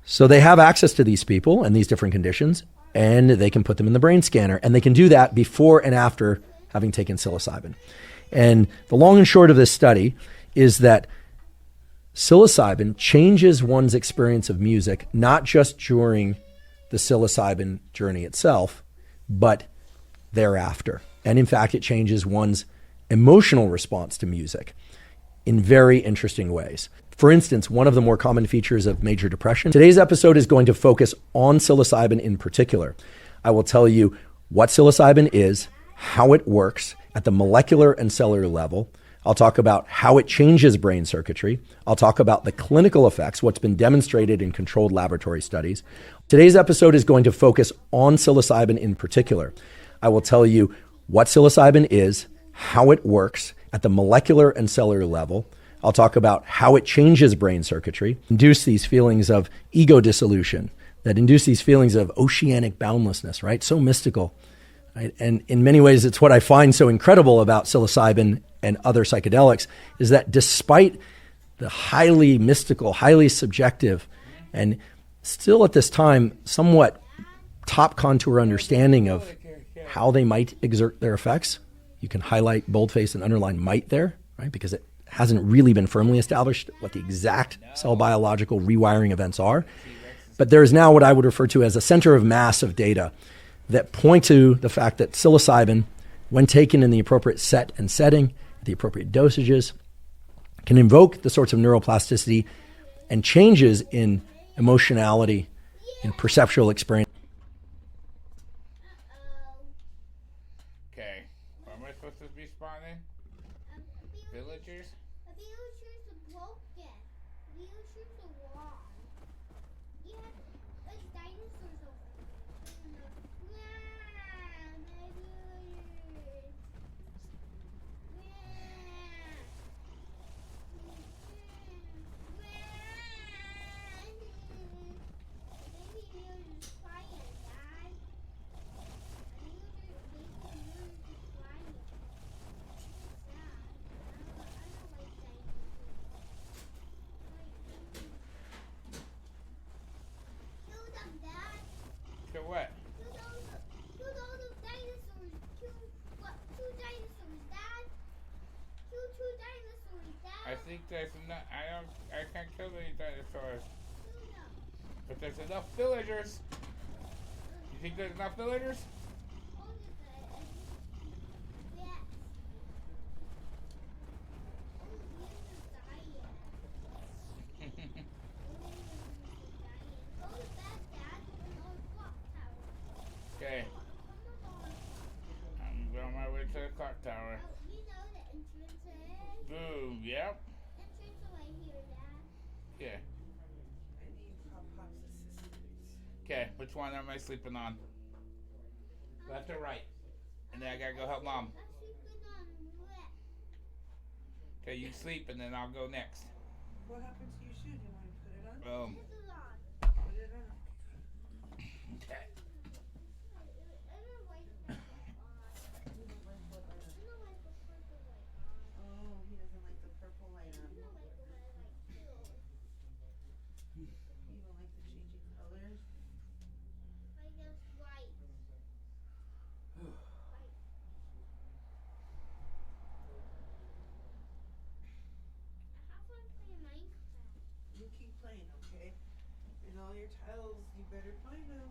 So they have access to these people and these different conditions, and they can put them in the brain scanner, and they can do that before and after having taken psilocybin. And the long and short of this study is that psilocybin changes one's experience of music, not just during the psilocybin journey itself, but thereafter. And in fact, it changes one's emotional response to music in very interesting ways. For instance, one of the more common features of major depression. Today's episode is going to focus on psilocybin in particular. I will tell you what psilocybin is, how it works at the molecular and cellular level. I'll talk about how it changes brain circuitry. I'll talk about the clinical effects, what's been demonstrated in controlled laboratory studies. Today's episode is going to focus on psilocybin in particular. I will tell you what psilocybin is, how it works at the molecular and cellular level. I'll talk about how it changes brain circuitry, induce these feelings of ego dissolution, that induce these feelings of oceanic boundlessness, right? So mystical. Right? And in many ways, it's what I find so incredible about psilocybin and other psychedelics is that despite the highly mystical, highly subjective, and still at this time, somewhat top contour understanding of how they might exert their effects, you can highlight, boldface, and underline might there, right? Because it hasn't really been firmly established what the exact cell biological rewiring events are. But there is now what I would refer to as a center of mass of data that point to the fact that psilocybin, when taken in the appropriate set and setting, the appropriate dosages, can invoke the sorts of neuroplasticity and changes in emotionality, in perceptual experience. Okay. Where am I supposed to be spawning? Villagers? The villagers are broken. Villagers are wrong. Yeah, there's dinosaurs over there. Yeah, my villagers. Baby villagers crying, Dad. Baby villagers crying. Yeah, I don't like dinosaurs. Kill them, Dad. To what? Kill all the dinosaurs. Two dinosaurs, Dad. Kill two dinosaurs, Dad. I think there's enough. I can't kill any dinosaurs. Kill them. But there's enough villagers. You think there's enough villagers? All of them. Yes. All the villagers are dying. Go to bed, Dad. We're on the clock tower. Okay. Come on. I'm on my way to the clock tower. Oh, you know the entrance is? Boom. Yep. Entrance right here, Dad. Yeah. Okay. Which one am I sleeping on? Left or right? And then I gotta go help Mom. I'm sleeping on red. Okay, you sleep and then I'll go next. What happened to your shoe? Do you want to put it on? Boom. This is on. Put it on. Okay. I don't like that on. You don't like what light I on? don't like the purple light on. Oh, he doesn't like the purple light on. I don't like the one I like too. You don't like the changing colors? I guess white. White. I have fun playing Minecraft. You keep playing, okay? And all your tiles, you better find them.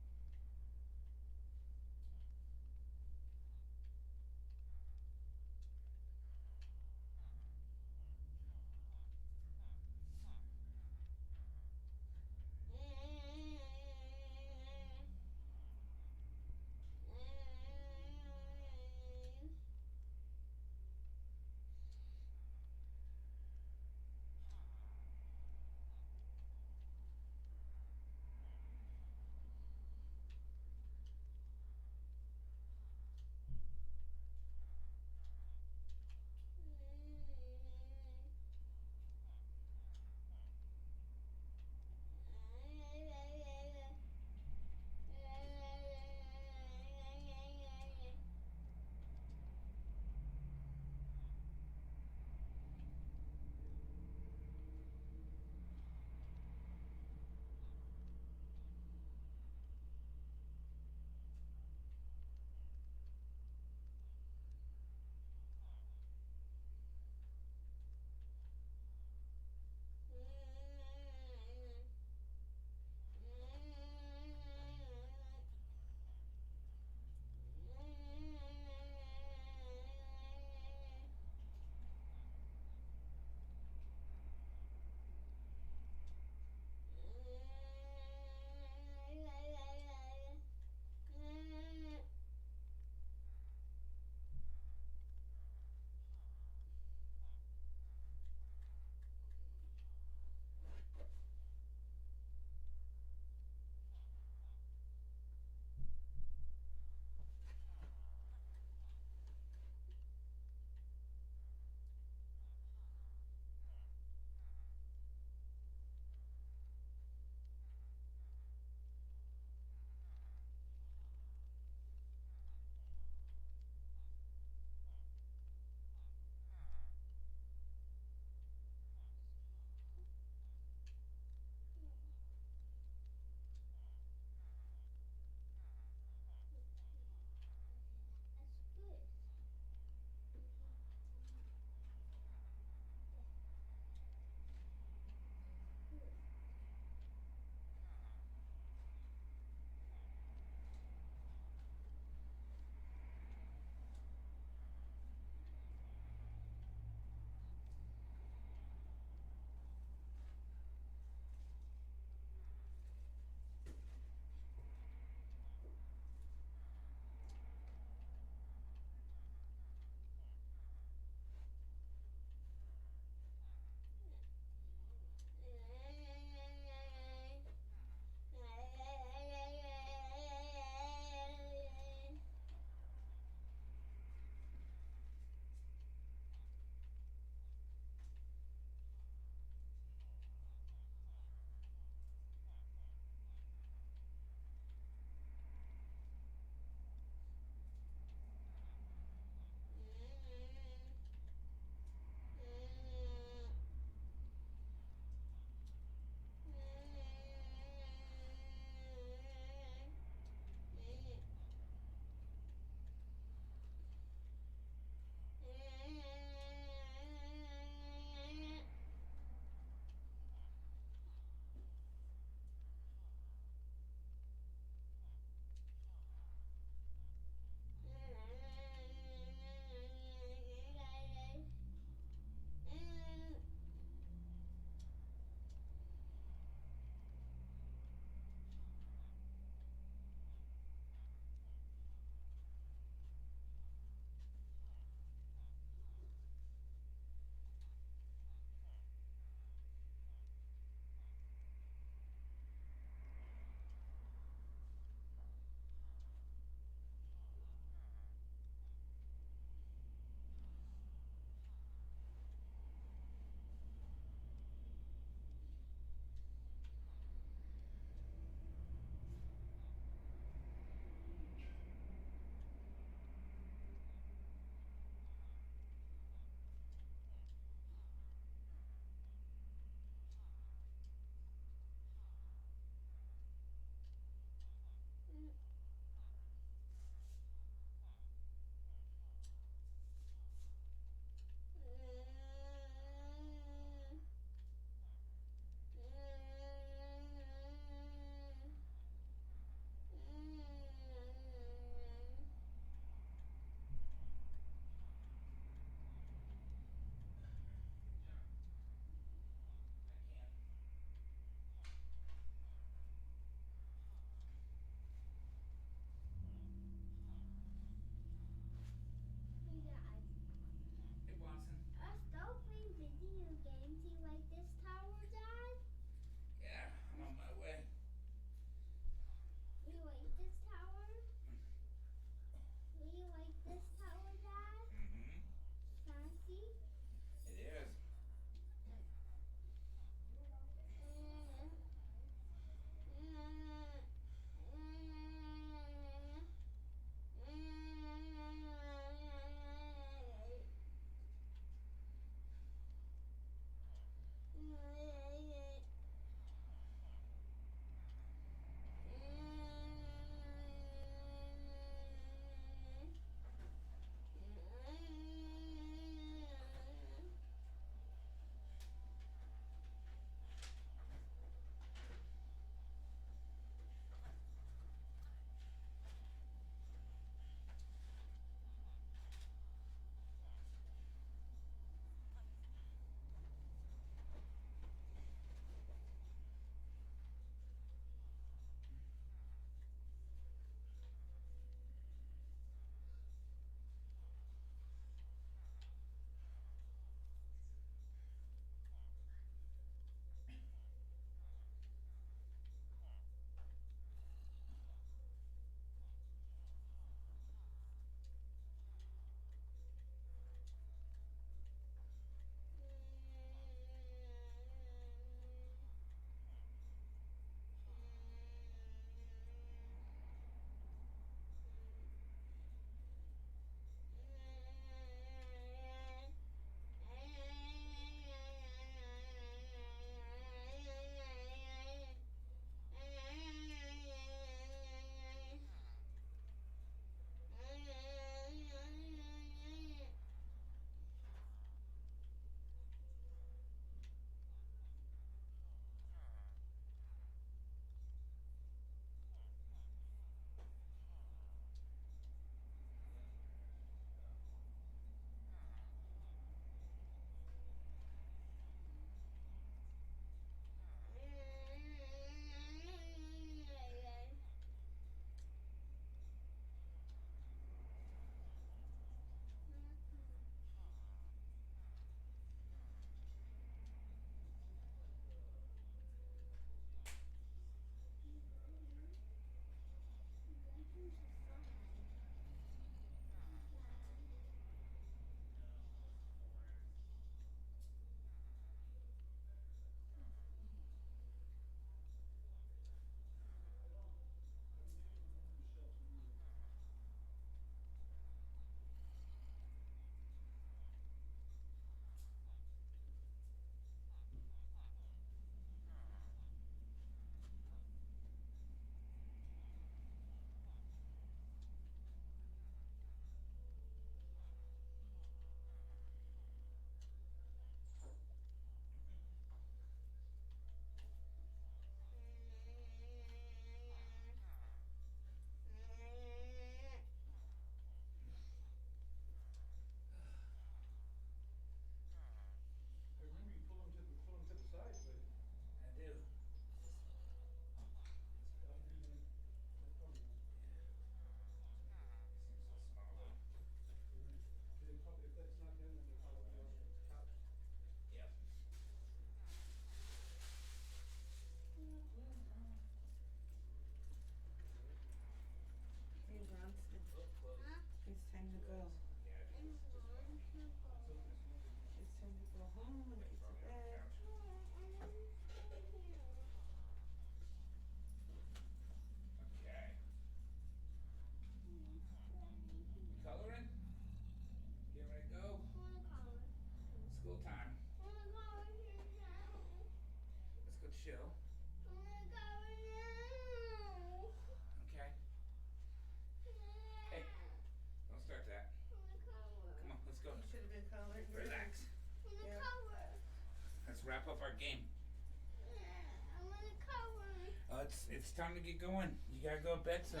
it's time to get going. You gotta go to bed soon.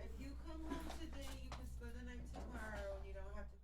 If you come home today, you can spend the night tomorrow, and you don't have to.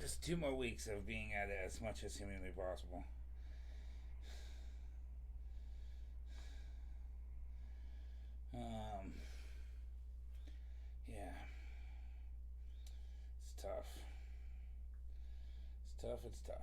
Just 2 more weeks of being at it as much as humanly possible. Yeah. It's tough. It's tough, it's tough.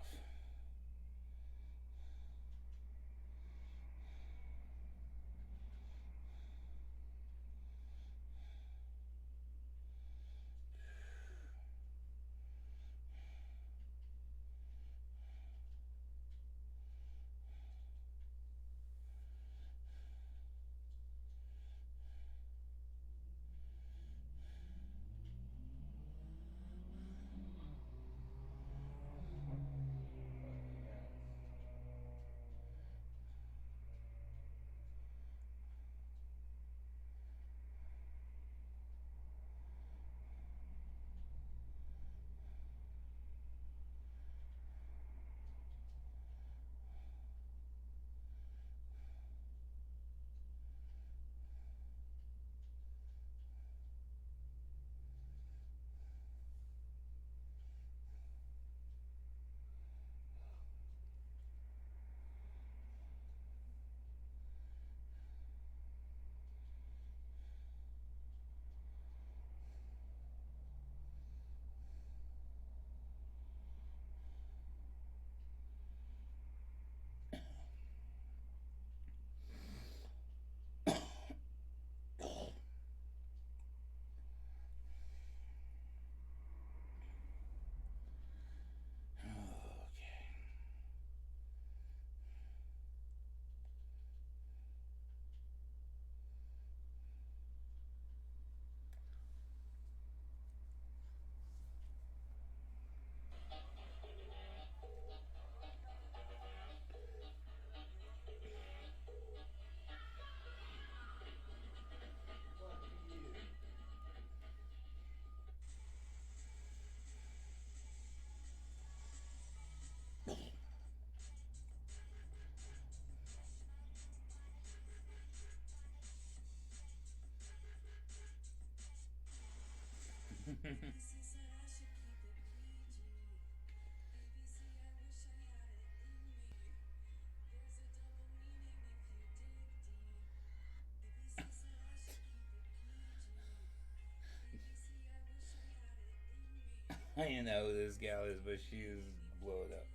I don't know who this gal is, but she's blowing up.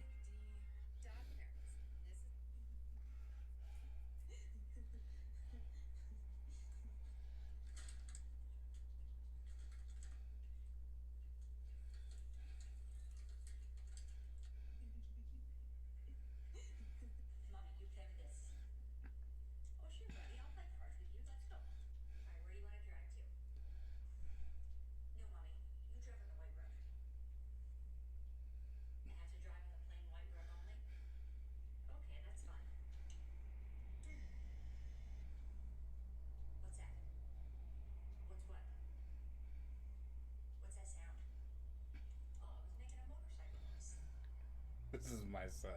This is my son.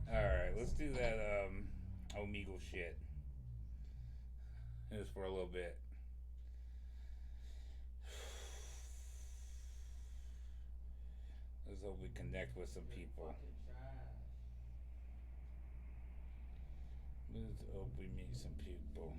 Alright, let's do that Omegle shit. Just for a little bit. Let's hope we connect with some people. Let's hope we meet some people.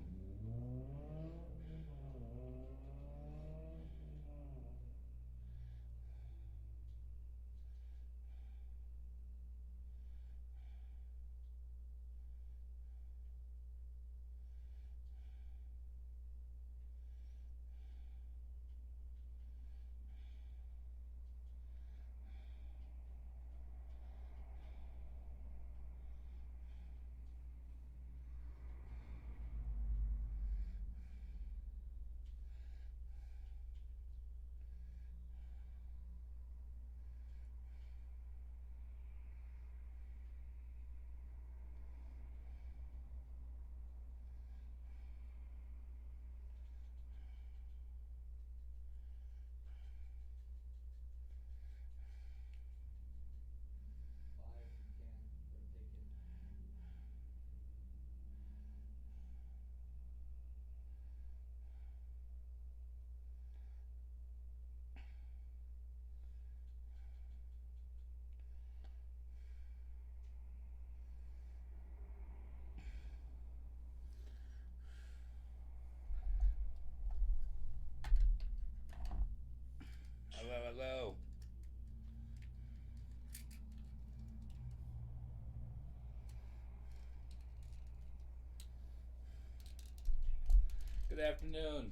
Good afternoon.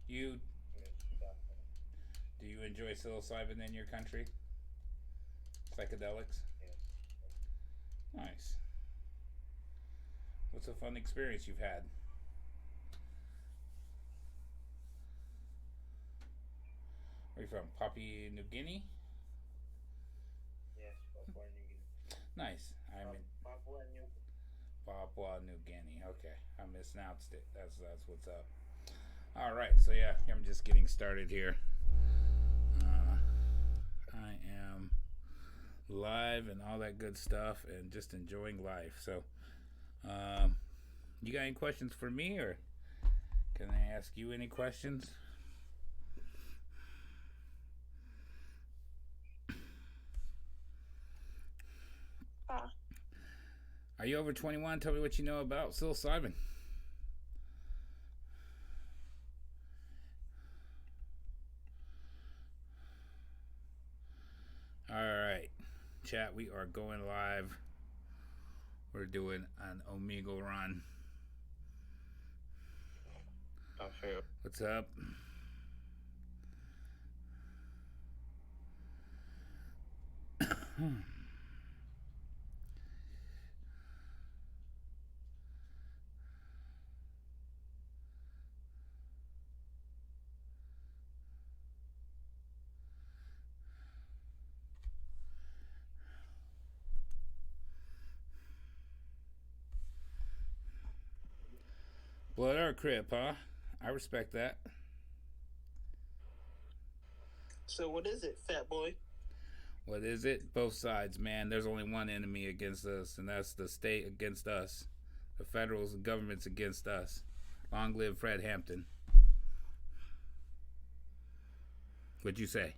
Do you enjoy psilocybin in your country? Psychedelics? Nice. What's a fun experience you've had? Where are you from? Papua New Guinea? Yes, Papua New Guinea. Nice. I'm in Papua New Papua New Guinea. Okay, I mispronounced it. That's what's up. All right, so yeah, I'm just getting started here. I am live and all that good stuff, and just enjoying life. So, you got any questions for me, or can I ask you any questions? Are you over 21? Tell me what you know about psilocybin. All right, chat, we are going live. We're doing an Omegle run. What's up? Blood or crip, huh? I respect that. So what is it, fat boy? What is it? Both sides, man. There's only one enemy against us, and that's the state against us. The federal government's against us. Long live Fred Hampton. What'd you say?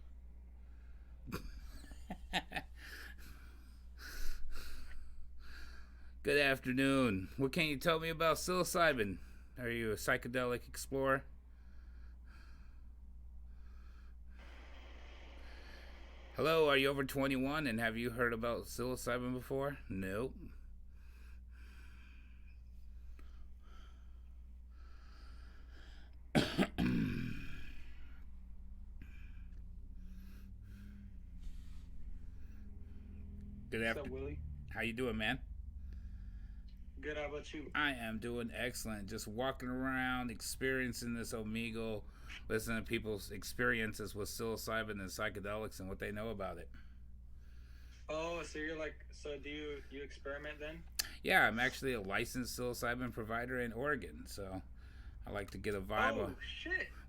Good afternoon. What can you tell me about psilocybin? Are you a psychedelic explorer? Hello, are you over 21 and have you heard about psilocybin before? Nope. Good afternoon. What's up, Willie? How you doing, man? Good, how about you? I am doing excellent. Just walking around, experiencing this Omegle, listening to people's experiences with psilocybin and psychedelics and what they know about it. Oh, so you're like, so do you experiment then? Yeah, I'm actually a licensed psilocybin provider in Oregon, so I like to get a vibe of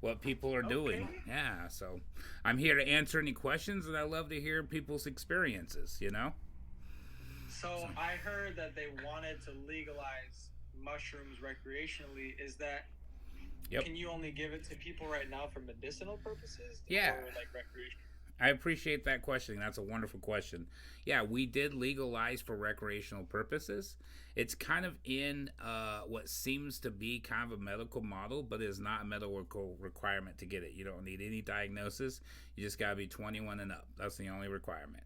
what people are doing. Yeah, so I'm here to answer any questions, and I love to hear people's experiences, you know? So I heard that they wanted to legalize mushrooms recreationally. Is that, can you only give it to people right now for medicinal purposes? Yeah. Or like recreation? I appreciate that question. That's a wonderful question. Yeah, we did legalize for recreational purposes. It's kind of in what seems to be kind of a medical model, but is not a medical requirement to get it. You don't need any diagnosis. You just got to be 21 and up. That's the only requirement.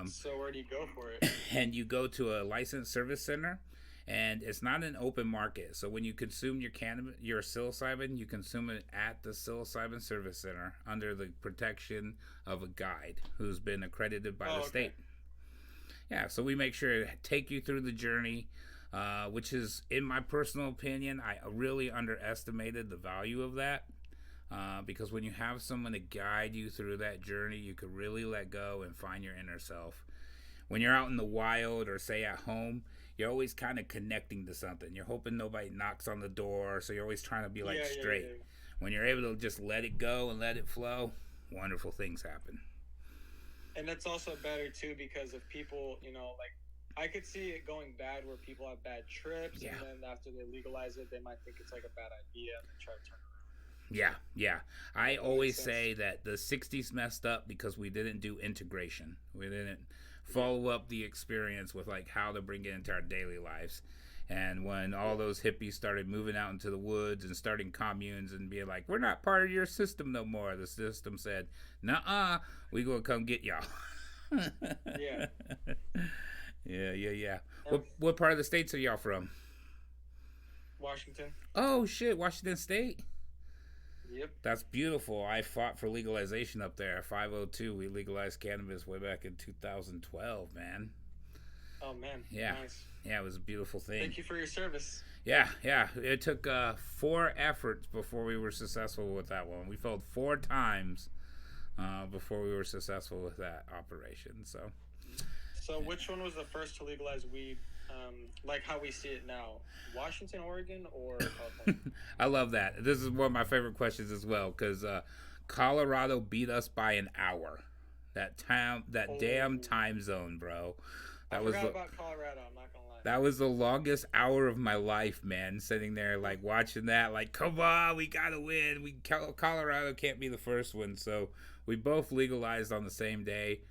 So where do you go for it? And you go to a licensed service center, and it's not an open market. So when you consume your cannabis, your psilocybin, you consume it at the psilocybin service center under the protection of a guide who's been accredited by the state. Yeah, so we make sure to take you through the journey, which is, in my personal opinion, I really underestimated the value of that. Because when you have someone to guide you through that journey, you can really let go and find your inner self. When you're out in the wild or say at home, you're always kind of connecting to something. You're hoping nobody knocks on the door, so you're always trying to be like straight. Yeah. When you're able to just let it go and let it flow, wonderful things happen. And that's also better too, because if people, you know, like, I could see it going bad where people have bad trips, and then after they legalize it, they might think it's like a bad idea and then try to turn around. Yeah. I always say that the 60s messed up because we didn't do integration. We didn't follow up the experience with like how to bring it into our daily lives. And when all those hippies started moving out into the woods and starting communes and being like, we're not part of your system no more, the system said, nuh-uh, we gonna come get y'all. Yeah. What part of the States are y'all from? Washington. Oh shit, Washington State. Yep. That's beautiful. I fought for legalization up there. 502, we legalized cannabis way back in 2012, man. Oh man. Yeah. Nice. Yeah, it was a beautiful thing. Thank you for your service. Yeah. It took 4 efforts before we were successful with that one. We failed 4 times before we were successful with that operation. So which one was the first to legalize weed, like how we see it now? Washington, Oregon, or California? I love that. This is one of my favorite questions as well, because Colorado beat us by an hour. That damn time zone, bro. I forgot about Colorado. I'm not gonna lie. That was the longest hour of my life, man. Sitting there, like, watching that, like, come on, we gotta win. Colorado can't be the first one, so we both legalized on the same day.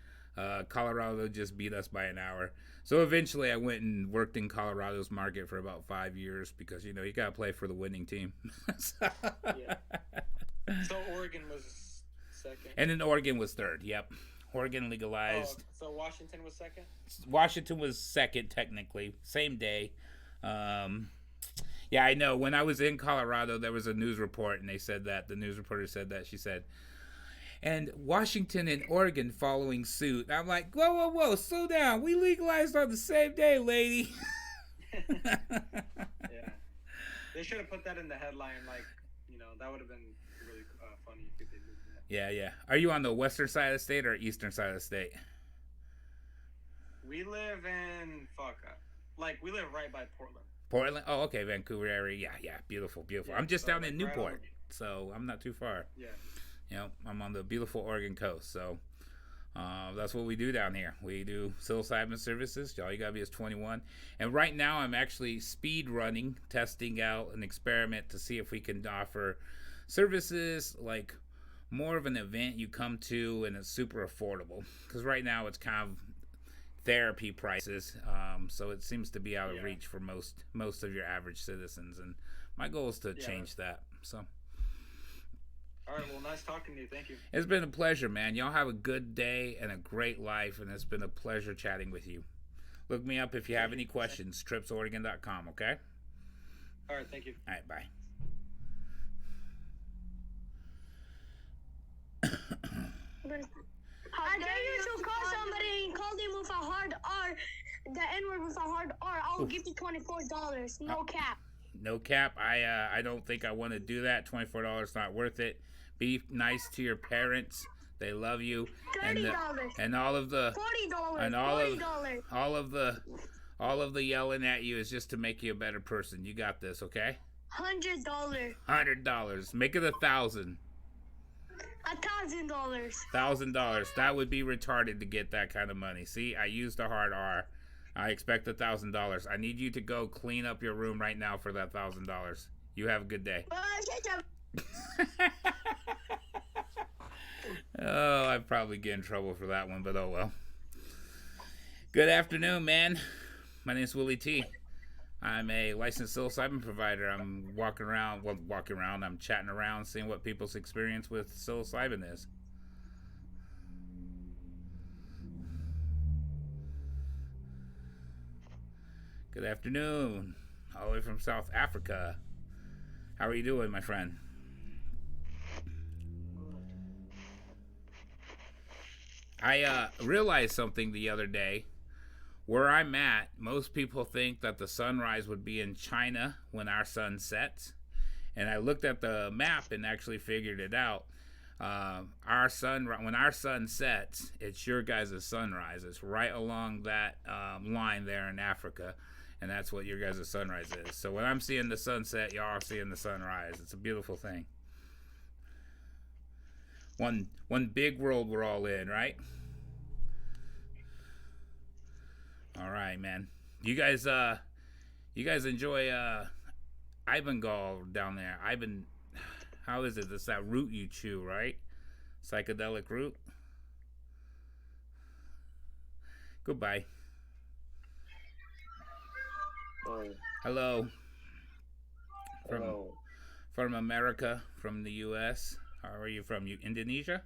Colorado just beat us by an hour. So eventually I went and worked in Colorado's market for about 5 years because, you gotta play for the winning team. Yeah. So Oregon was second. And then Oregon was third. Yep. Oregon legalized. So Washington was second? Washington was second, technically. Same day. Yeah, I know. When I was in Colorado, there was a news report, and the news reporter said that. She said, and Washington and Oregon following suit. I'm like, whoa, slow down. We legalized on the same day, lady. Yeah. They should have put that in the headline, like, that would have been really funny if they did that. Yeah. Are you on the western side of the state or eastern side of the state? We live in, we live right by Portland. Portland? Oh, okay, Vancouver area. Yeah, beautiful. Yeah, I'm just down in right Newport, so I'm not too far. Yeah. I'm on the beautiful Oregon coast, so that's what we do down here. We do psilocybin services. All you gotta be is 21. And right now, I'm actually speed running, testing out an experiment to see if we can offer services like more of an event you come to and it's super affordable. Because right now, it's kind of therapy prices, so it seems to be out of reach for most of your average citizens. And my goal is to change that. So. All right, well, nice talking to you. Thank you. It's been a pleasure, man. Y'all have a good day and a great life, and it's been a pleasure chatting with you. Look me up if you have any questions, tripsoregon.com, okay? All right, thank you. All right, bye. How dare you to call somebody and call them with a hard R, the N-word with a hard R, I'll give you $24. No cap. No cap. I don't think I want to do that. $24 not worth it. Be nice to your parents. They love you. $30. And all of the $40. And $40. all of the yelling at you is just to make you a better person. You got this, okay? $100. $100. Make it 1,000. $1,000. $1,000. That would be retarded to get that kind of money. See, I used a hard R. I expect $1,000. I need you to go clean up your room right now for that $1,000. You have a good day. Oh, I'd probably get in trouble for that one, but oh well. Good afternoon, man. My name's Willie T. I'm a licensed psilocybin provider. I'm walking around, I'm chatting around, seeing what people's experience with psilocybin is. Good afternoon, all the way from South Africa. How are you doing, my friend? I realized something the other day. Where I'm at, most people think that the sunrise would be in China when our sun sets. And I looked at the map and actually figured it out. When our sun sets, it's your guys' sunrise. It's right along that line there in Africa. And that's what your guys' sunrise is. So when I'm seeing the sunset, y'all are seeing the sunrise. It's a beautiful thing. One big world we're all in, right? All right, man. You guys enjoy Ibengal down there. How is it? It's that root you chew, right? Psychedelic root. Goodbye. Hello. From America, from the U.S. How are you from? Indonesia?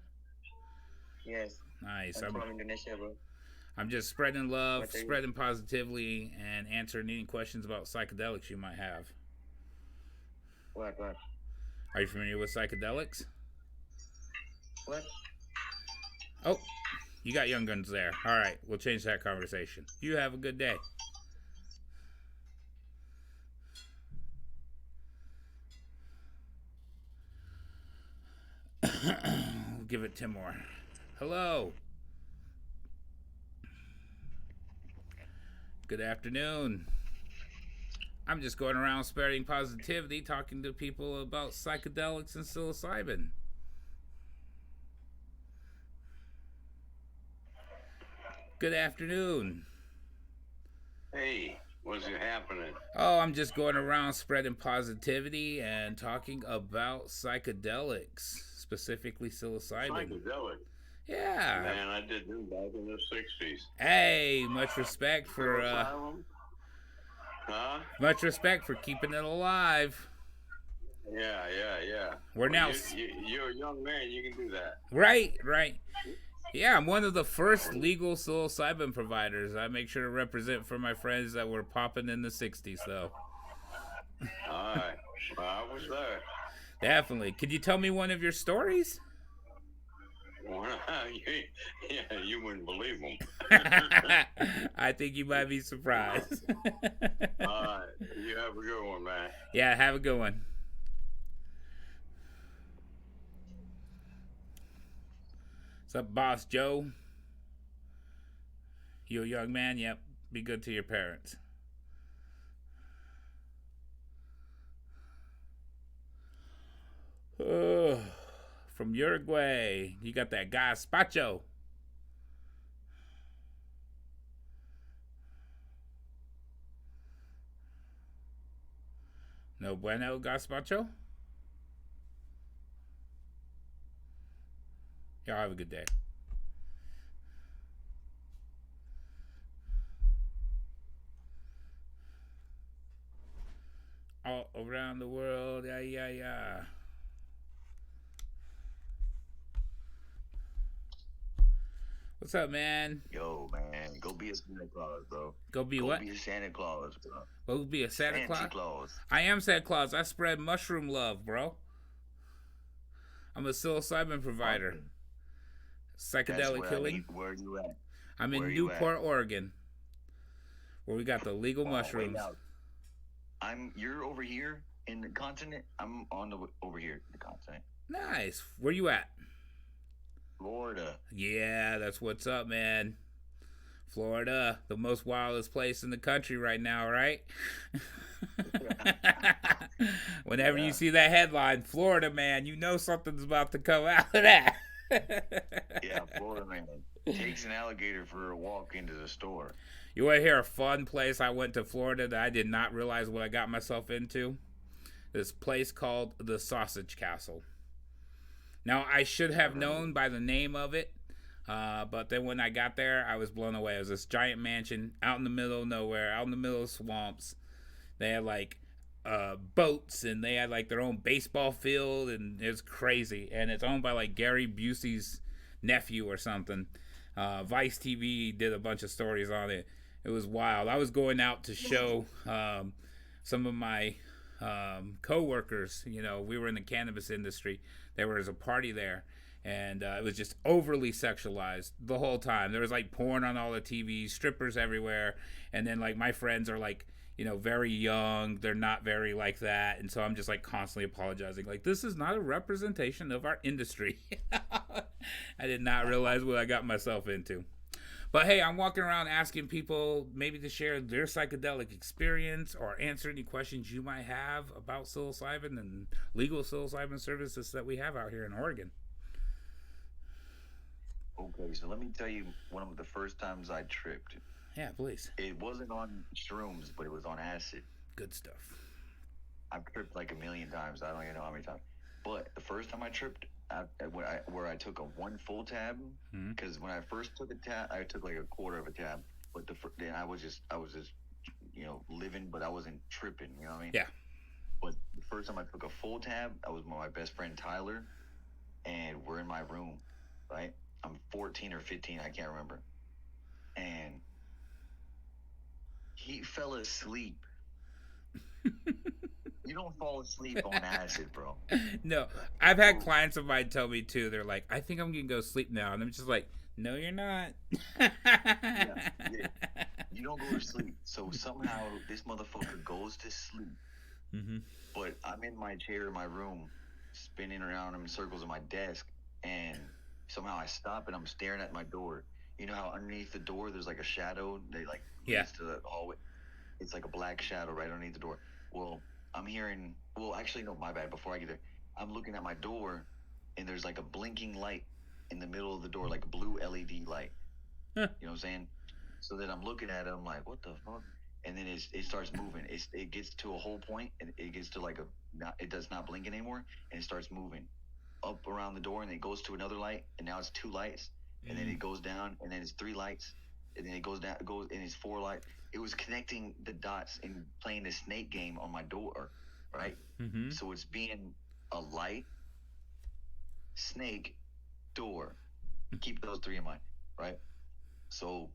Yes. Nice. I'm from Indonesia, bro. I'm just spreading love, spreading positivity, and answering any questions about psychedelics you might have. What? Are you familiar with psychedelics? What? Oh, you got Young Guns there. All right, we'll change that conversation. You have a good day. We'll give it 10 more. Hello. Good afternoon. I'm just going around spreading positivity, talking to people about psychedelics and psilocybin. Good afternoon. Hey, what's happening? Oh, I'm just going around spreading positivity and talking about psychedelics, specifically psilocybin. Psychedelic. Yeah. Man, I did them back in the 60s. Hey, much respect for Huh? much respect for keeping it alive. Yeah. We're now You're a young man, you can do that. Right. Yeah, I'm one of the first legal psilocybin providers. I make sure to represent for my friends that were popping in the 60s, though. Alright. Well, I was there. Definitely. Could you tell me one of your stories? Yeah, you wouldn't believe them. I think you might be surprised. Alright. You have a good one, man. Yeah, have a good one. What's up, Boss Joe? You a young man? Yep. Be good to your parents. From Uruguay, you got that gazpacho. No bueno gazpacho? Y'all have a good day. All around the world, yeah. What's up, man? Yo, man, go be a Santa Claus, bro. Go be what? Go be a Santa Claus, bro. Go be a Santa Claus? Claus. I am Santa Claus. I spread mushroom love, bro. I'm a psilocybin provider. Psychedelic healing. Where you at? I'm in Newport, Oregon, where we got the legal mushrooms. You're over here in the continent. I'm over here in the continent. Nice. Where you at? Florida. Yeah, that's what's up, man. Florida, the most wildest place in the country right now, right? Whenever you see that headline, Florida man, you know something's about to come out of that. Yeah, Florida man takes an alligator for a walk into the store. You want to hear a fun place I went to Florida that I did not realize what I got myself into? This place called the Sausage Castle. Now, I should have known by the name of it, but then when I got there, I was blown away. It was this giant mansion out in the middle of nowhere, out in the middle of swamps. They had like boats, and they had like their own baseball field, and it's crazy. And it's owned by like Gary Busey's nephew or something. Vice TV did a bunch of stories on it. It was wild. I was going out to show some of my co-workers. You know, we were in the cannabis industry. There was a party there, and it was just overly sexualized the whole time. There was like porn on all the TVs, strippers everywhere, and then like my friends are like, you know, very young. They're not very like that, and so I'm just like constantly apologizing. Like, this is not a representation of our industry. I did not realize what I got myself into. But hey, I'm walking around asking people maybe to share their psychedelic experience or answer any questions you might have about psilocybin and legal psilocybin services that we have out here in Oregon. Okay, so let me tell you one of the first times I tripped. Yeah, please. It wasn't on shrooms, but it was on acid. Good stuff. I've tripped like a million times. I don't even know how many times. But the first time I tripped, where I took a one full tab, because when I first took a tab, I took like a quarter of a tab. But then I was just you know, living, but I wasn't tripping. You know what I mean? Yeah. But the first time I took a full tab, I was with my best friend Tyler, and we're in my room, right? I'm 14 or 15, I can't remember, and he fell asleep. You don't fall asleep on acid, bro. No, I've had clients of mine tell me too. They're like, "I think I'm gonna go sleep now," and I'm just like, "No, you're not." Yeah. You don't go to sleep. So somehow this motherfucker goes to sleep. Mm-hmm. But I'm in my chair in my room, spinning around in circles at my desk, and somehow I stop and I'm staring at my door. You know how underneath the door there's like a shadow that like leads to the hallway? It's like a black shadow right underneath the door. Well, I'm hearing, well, actually, no, my bad. Before I get there, I'm looking at my door, and there's like a blinking light in the middle of the door, like a blue LED light. You know what I'm saying? So then I'm looking at it, I'm like, what the fuck? And then it starts moving. It gets to a whole point, and it gets to like it does not blink anymore, and it starts moving up around the door, and it goes to another light, and now it's 2 lights, and then it goes down, and then it's 3 lights, and then it goes down, and it's 4 lights. It was connecting the dots and playing the snake game on my door, right? Mm-hmm. So it's being a light, snake, door. Keep those 3 in mind, right? So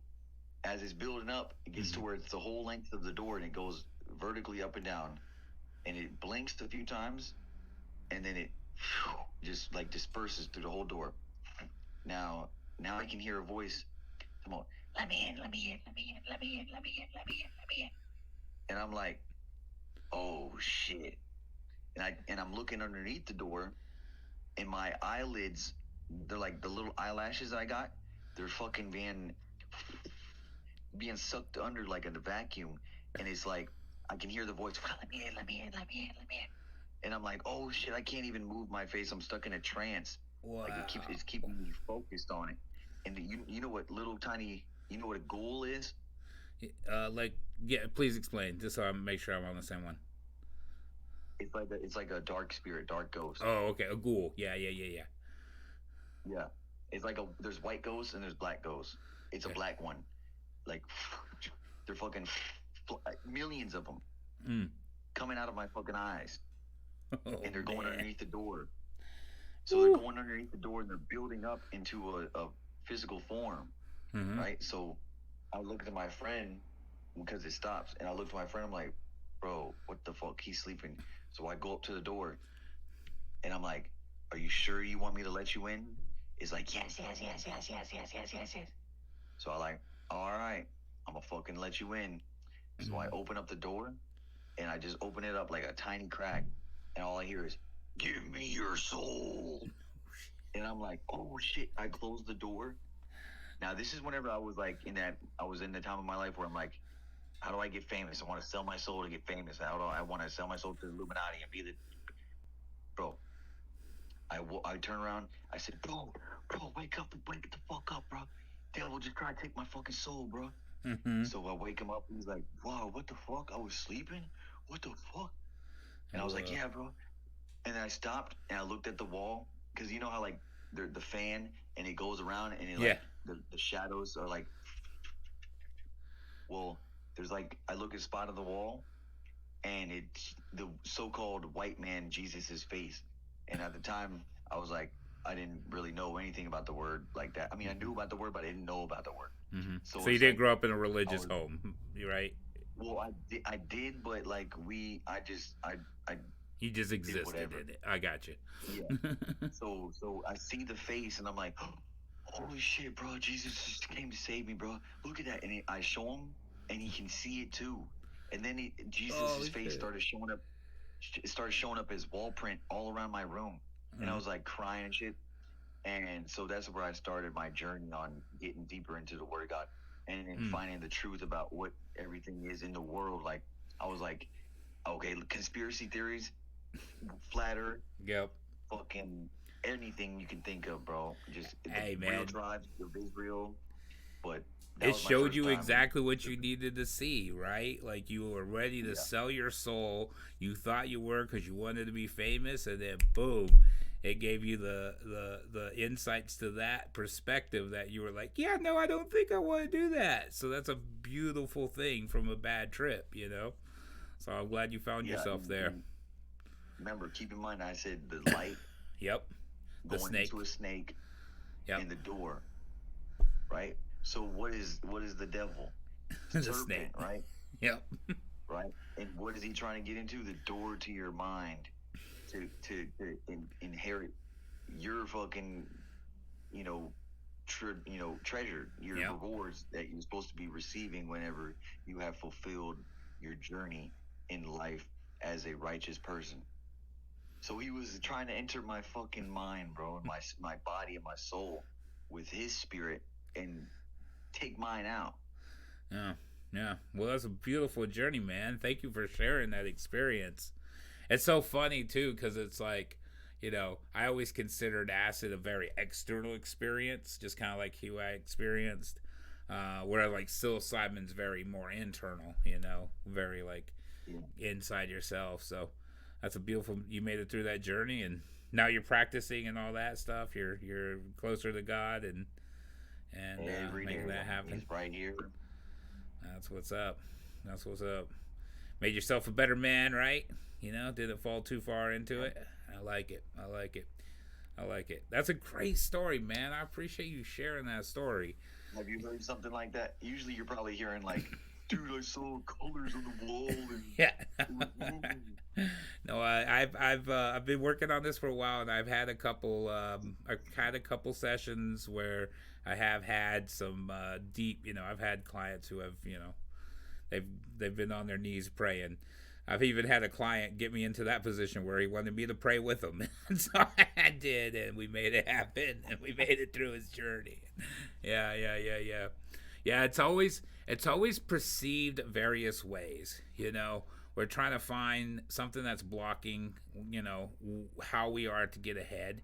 as it's building up, it gets to where it's the whole length of the door, and it goes vertically up and down, and it blinks a few times, and then it just like disperses through the whole door. Now I can hear a voice. Come on. Let me in. And I'm like, oh shit. And I'm looking underneath the door, and my eyelids, they're like the little eyelashes I got, they're fucking being sucked under like in a vacuum. And it's like, I can hear the voice, let me in. And I'm like, oh shit, I can't even move my face. I'm stuck in a trance. Wow. Like it's keeping me focused on it. And you know what you know what a ghoul is? Please explain, just so I make sure I'm on the same one. It's like a dark spirit, dark ghost. Oh, okay, a ghoul. Yeah. Yeah, it's like there's white ghosts and there's black ghosts. It's a black one, like they're fucking millions of them coming out of my fucking eyes, and they're going underneath the door. So they're going underneath the door, and they're building up into a physical form. Mm-hmm. Right? So I looked at my friend because it stops, and I looked at my friend, I'm like, bro, what the fuck? He's sleeping. So I go up to the door, and I'm like, are you sure you want me to let you in? It's like, yes. So I like, all right, I'm gonna fucking let you in. So I open up the door, and I just open it up like a tiny crack, and all I hear is, give me your soul. And I'm like, oh shit. I closed the door. Now, this is whenever I was like I was in the time of my life where I'm like, how do I get famous? I want to sell my soul to get famous. How do I want to sell my soul to the Illuminati and be the... Bro, I turn around. I said, bro, wake the fuck up, bro. Devil just tried to take my fucking soul, bro. Mm-hmm. So I wake him up. He's like, wow, what the fuck? I was sleeping? What the fuck? And I was like, yeah, bro. And then I stopped, and I looked at the wall, because you know how, like, the fan, and it goes around, and it, like, the shadows are like, well, there's like, I look at the spot of the wall, and it's the so-called white man Jesus' face. And at the time, I was like, I didn't really know anything about the word like that. I mean, I knew about the word, but I didn't know about the word. Mm-hmm. So you didn't grow up in a religious home, right? Well, I did, but like You just existed in it. I got you. Yeah. So I see the face, and I'm like, holy shit, bro! Jesus just came to save me, bro. Look at that. And I show him, and he can see it too. And then Jesus' face started showing up. It started showing up as wall print all around my room, and I was like crying and shit. And so that's where I started my journey on getting deeper into the Word of God, and then finding the truth about what everything is in the world. Like, I was like, okay, conspiracy theories, flat earth, fucking anything you can think of, bro. Just hey, real man, tribes of Israel. But it showed you exactly what you needed to see, right? Like, you were ready to sell your soul. You thought you were, because you wanted to be famous, and then boom, it gave you the insights to that perspective that you were like, yeah, no, I don't think I want to do that. So that's a beautiful thing from a bad trip, you know? So I'm glad you found yourself there. Remember, keep in mind, I said the light. The going snake. into a snake. And the door. Right? So what is the devil? The Serpent, snake. right? right? And what is he trying to get into? The door to your mind to inherit your fucking, treasure, your rewards that you're supposed to be receiving whenever you have fulfilled your journey in life as a righteous person. So he was trying to enter my fucking mind, bro, and my body and my soul with his spirit and take mine out. Yeah. Well, that's a beautiful journey, man. Thank you for sharing that experience. It's so funny too, because it's like, I always considered acid a very external experience, just kind of like Hugh I experienced, where like psilocybin's very more internal, very like inside yourself. So that's a beautiful. You made it through that journey, and now you're practicing and all that stuff. You're closer to God and making that happen. He's right here. That's what's up. That's what's up. Made yourself a better man, right? Didn't fall too far into it. I like it. That's a great story, man. I appreciate you sharing that story. Have you heard something like that? Usually you're probably hearing like, dude, I saw colors on the wall. And yeah. No, I've been working on this for a while, and I've had a couple sessions where I have had some deep. I've had clients who have they've been on their knees praying. I've even had a client get me into that position where he wanted me to pray with him. And so I did, and we made it happen, and we made it through his journey. Yeah. Yeah, it's always perceived various ways, We're trying to find something that's blocking, how we are to get ahead.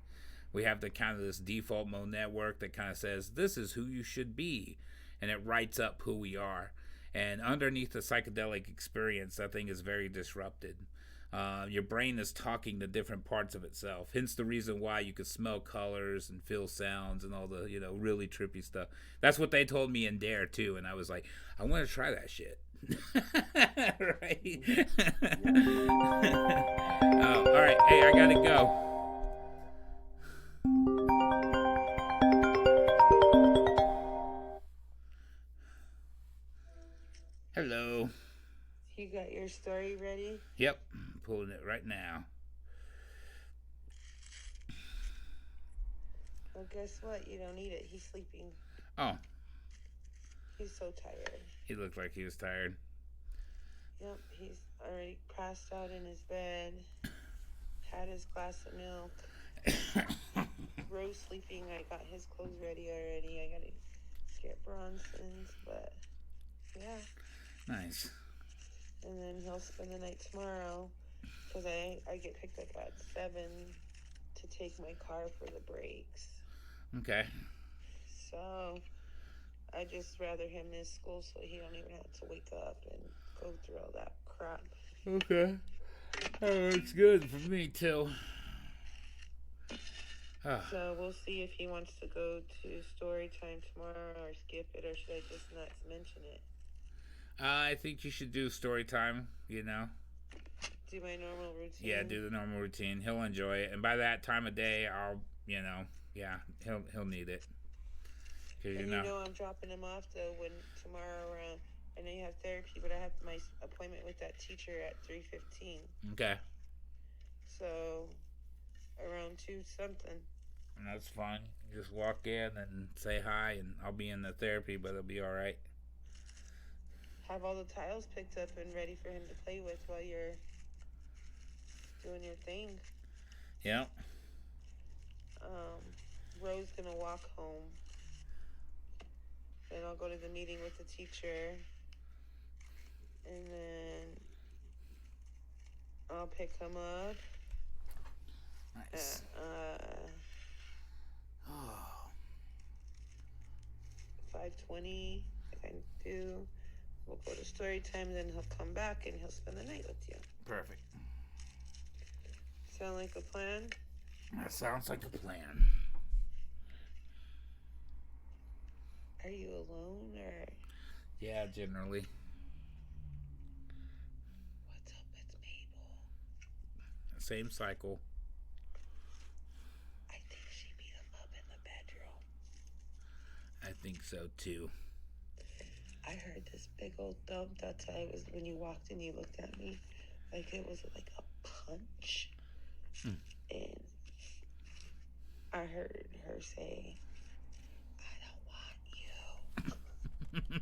We have the kind of this default mode network that kind of says, this is who you should be, and it writes up who we are. And underneath the psychedelic experience, that thing is very disrupted. Your brain is talking to different parts of itself. Hence the reason why you could smell colors and feel sounds and all the, really trippy stuff. That's what they told me in Dare, too. And I was like, I want to try that shit. Right? All right. Hey, I got to go. Hello. You got your story ready? Yep, I'm pulling it right now. Well, guess what? You don't need it. He's sleeping. Oh. He's so tired. He looked like he was tired. Yep, he's already passed out in his bed. Had his glass of milk. Rose sleeping. I got his clothes ready already. I gotta get Bronson's, but yeah. Nice. And then he'll spend the night tomorrow, because I get picked up at 7 to take my car for the brakes. Okay. So I just rather him miss school so he don't even have to wake up and go through all that crap. Okay. It's good for me too. So we'll see if he wants to go to story time tomorrow or skip it, or should I just not mention it? I think you should do story time, Do my normal routine? Yeah, do the normal routine. He'll enjoy it. And by that time of day, I'll, he'll need it. And I'm dropping him off, though, when tomorrow around, I know you have therapy, but I have my appointment with that teacher at 3:15. Okay. So, around 2 something. And that's fine. Just walk in and say hi, and I'll be in the therapy, but it'll be all right. Have all the tiles picked up and ready for him to play with while you're doing your thing. Yeah. Rose gonna walk home. Then I'll go to the meeting with the teacher. And then I'll pick him up. Nice. 5:20, if I do. We'll go to story time, then he'll come back and he'll spend the night with you. Perfect. Sound like a plan? That sounds like a plan. Are you alone or? Yeah, generally. What's up with Mabel? Same cycle. I think she beat him up in the bedroom. I think so too. I heard this big old thump. That's why it was when you walked in, you looked at me like it was like a punch. And I heard her say, I don't want you.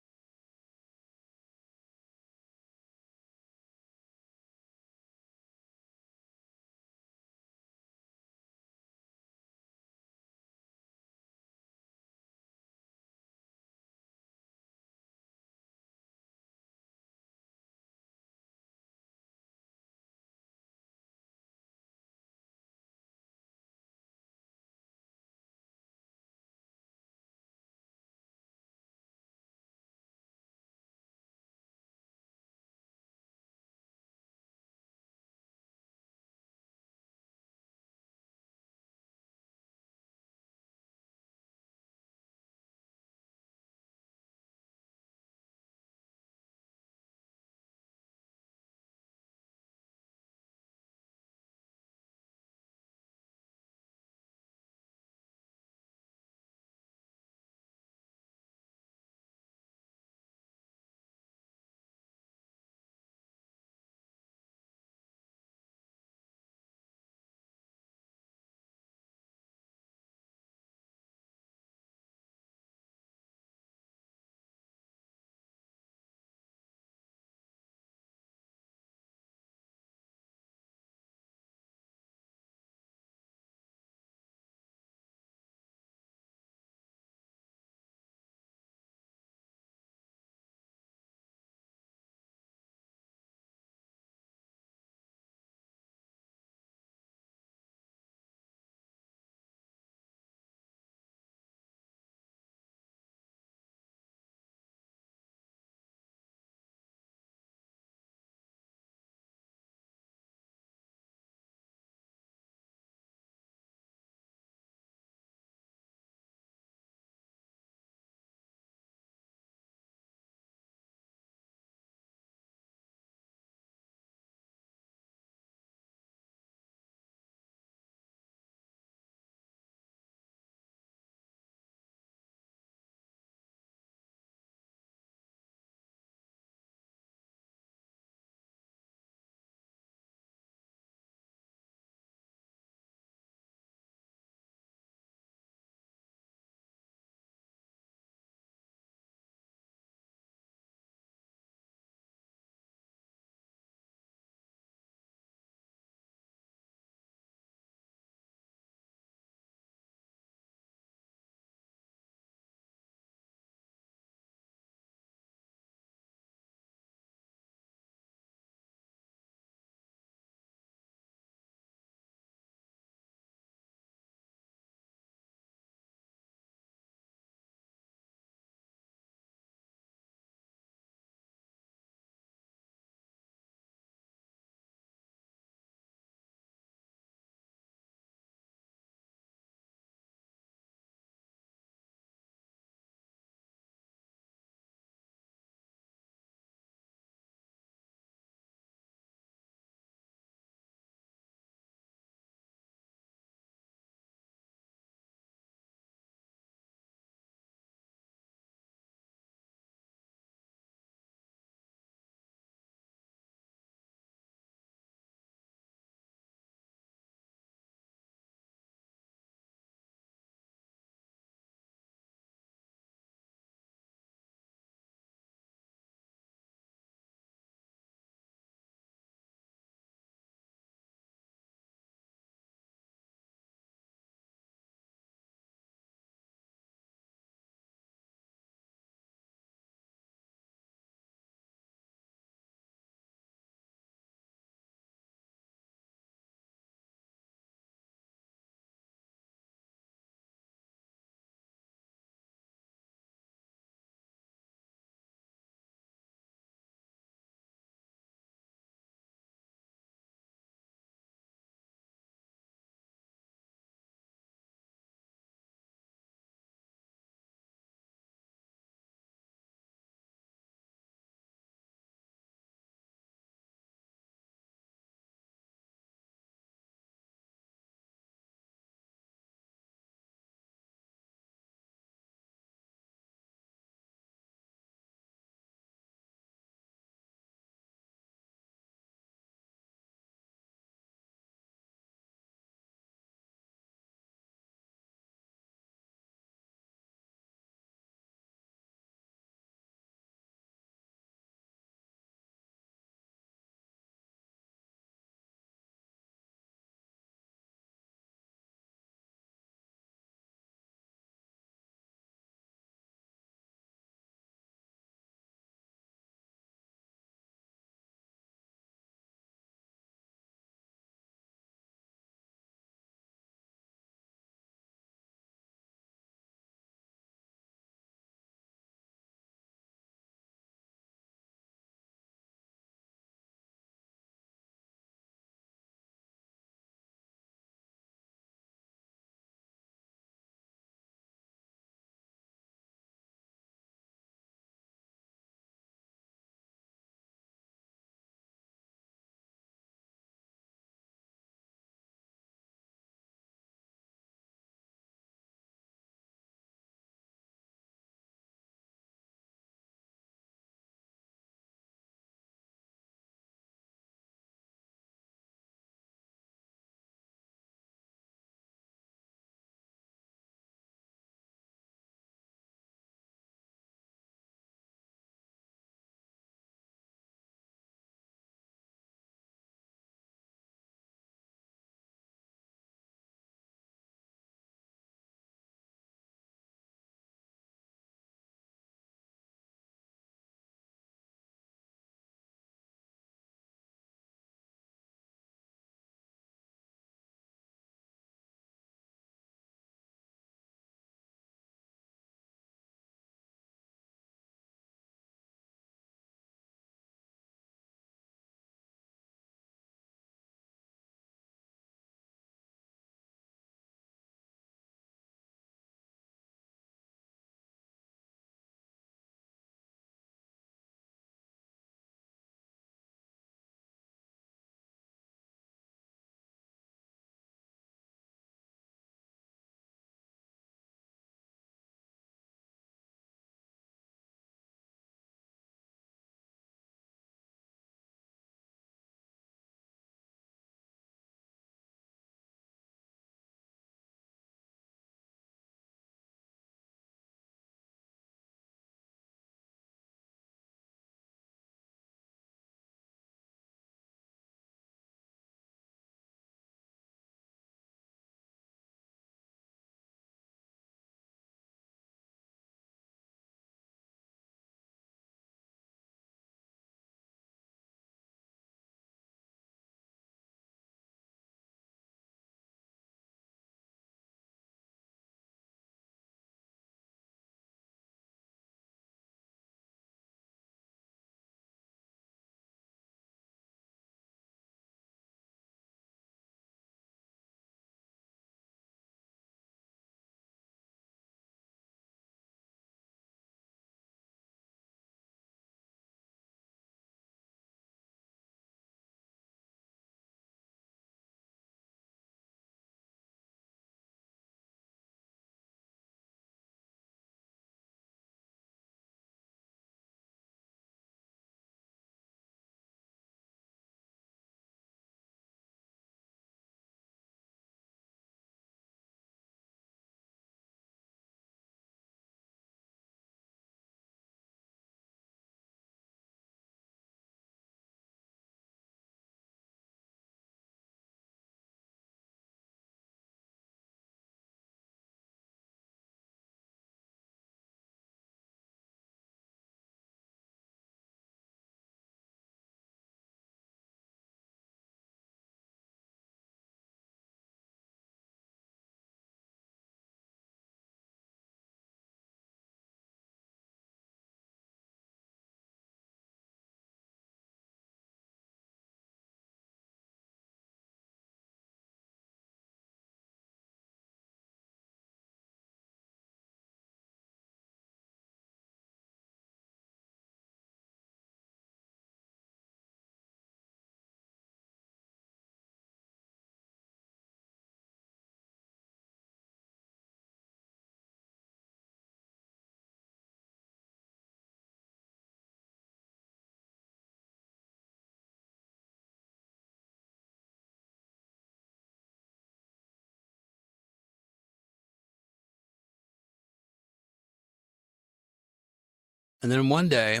And then one day,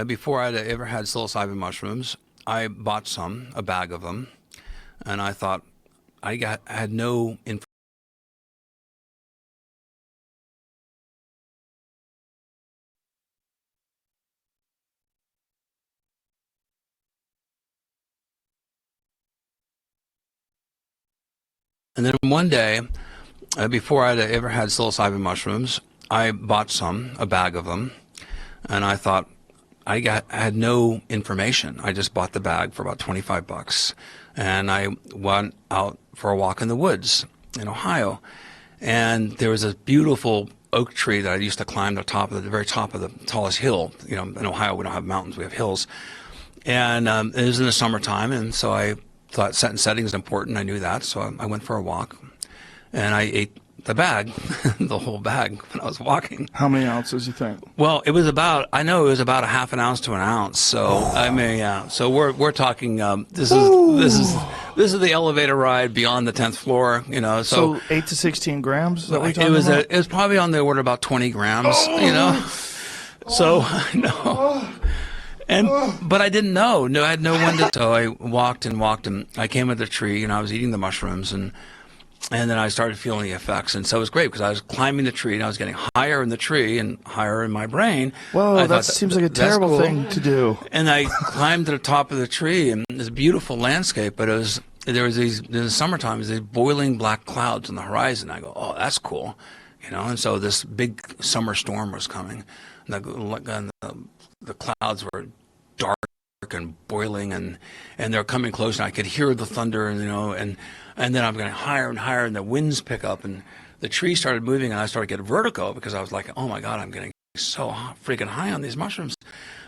before I'd ever had psilocybin mushrooms, I bought a bag of them, and I thought I had no information. And then one day, before I'd ever had psilocybin mushrooms, I bought a bag of them, and I thought I had no information. I just bought the bag for about $25, and I went out for a walk in the woods in Ohio, and there was a beautiful oak tree that I used to climb the very top of the tallest hill. You know, in Ohio we don't have mountains, we have hills, and it was in the summertime, and so I thought setting is important. I knew that, so I went for a walk, and I ate the bag, the whole bag, when I was walking. How many ounces you think? Well, it was about a half an ounce to an ounce. So I mean, yeah. So we're talking. This is the elevator ride beyond the 10th floor. You know, so 8 to 16 grams. Is that what you're talking about? It was probably on the order about 20 grams. You know, so no. But I didn't know. No, I had no one to. So I walked, and I came to the tree, and I was eating the mushrooms, and then I started feeling the effects. And so it was great because I was climbing the tree, and I was getting higher in the tree and higher in my brain. Whoa, that seems like a terrible cool thing to do. And I climbed to the top of the tree, and it was a beautiful landscape, but in the summertime, these boiling black clouds on the horizon. I go, oh, that's cool, you know. And so this big summer storm was coming, and the clouds were dark and boiling, and they're coming close, and I could hear the thunder, and you know, and then I'm getting higher and higher, and the winds pick up, and the tree started moving, and I started getting vertigo because I was like, oh my God, I'm getting so freaking high on these mushrooms.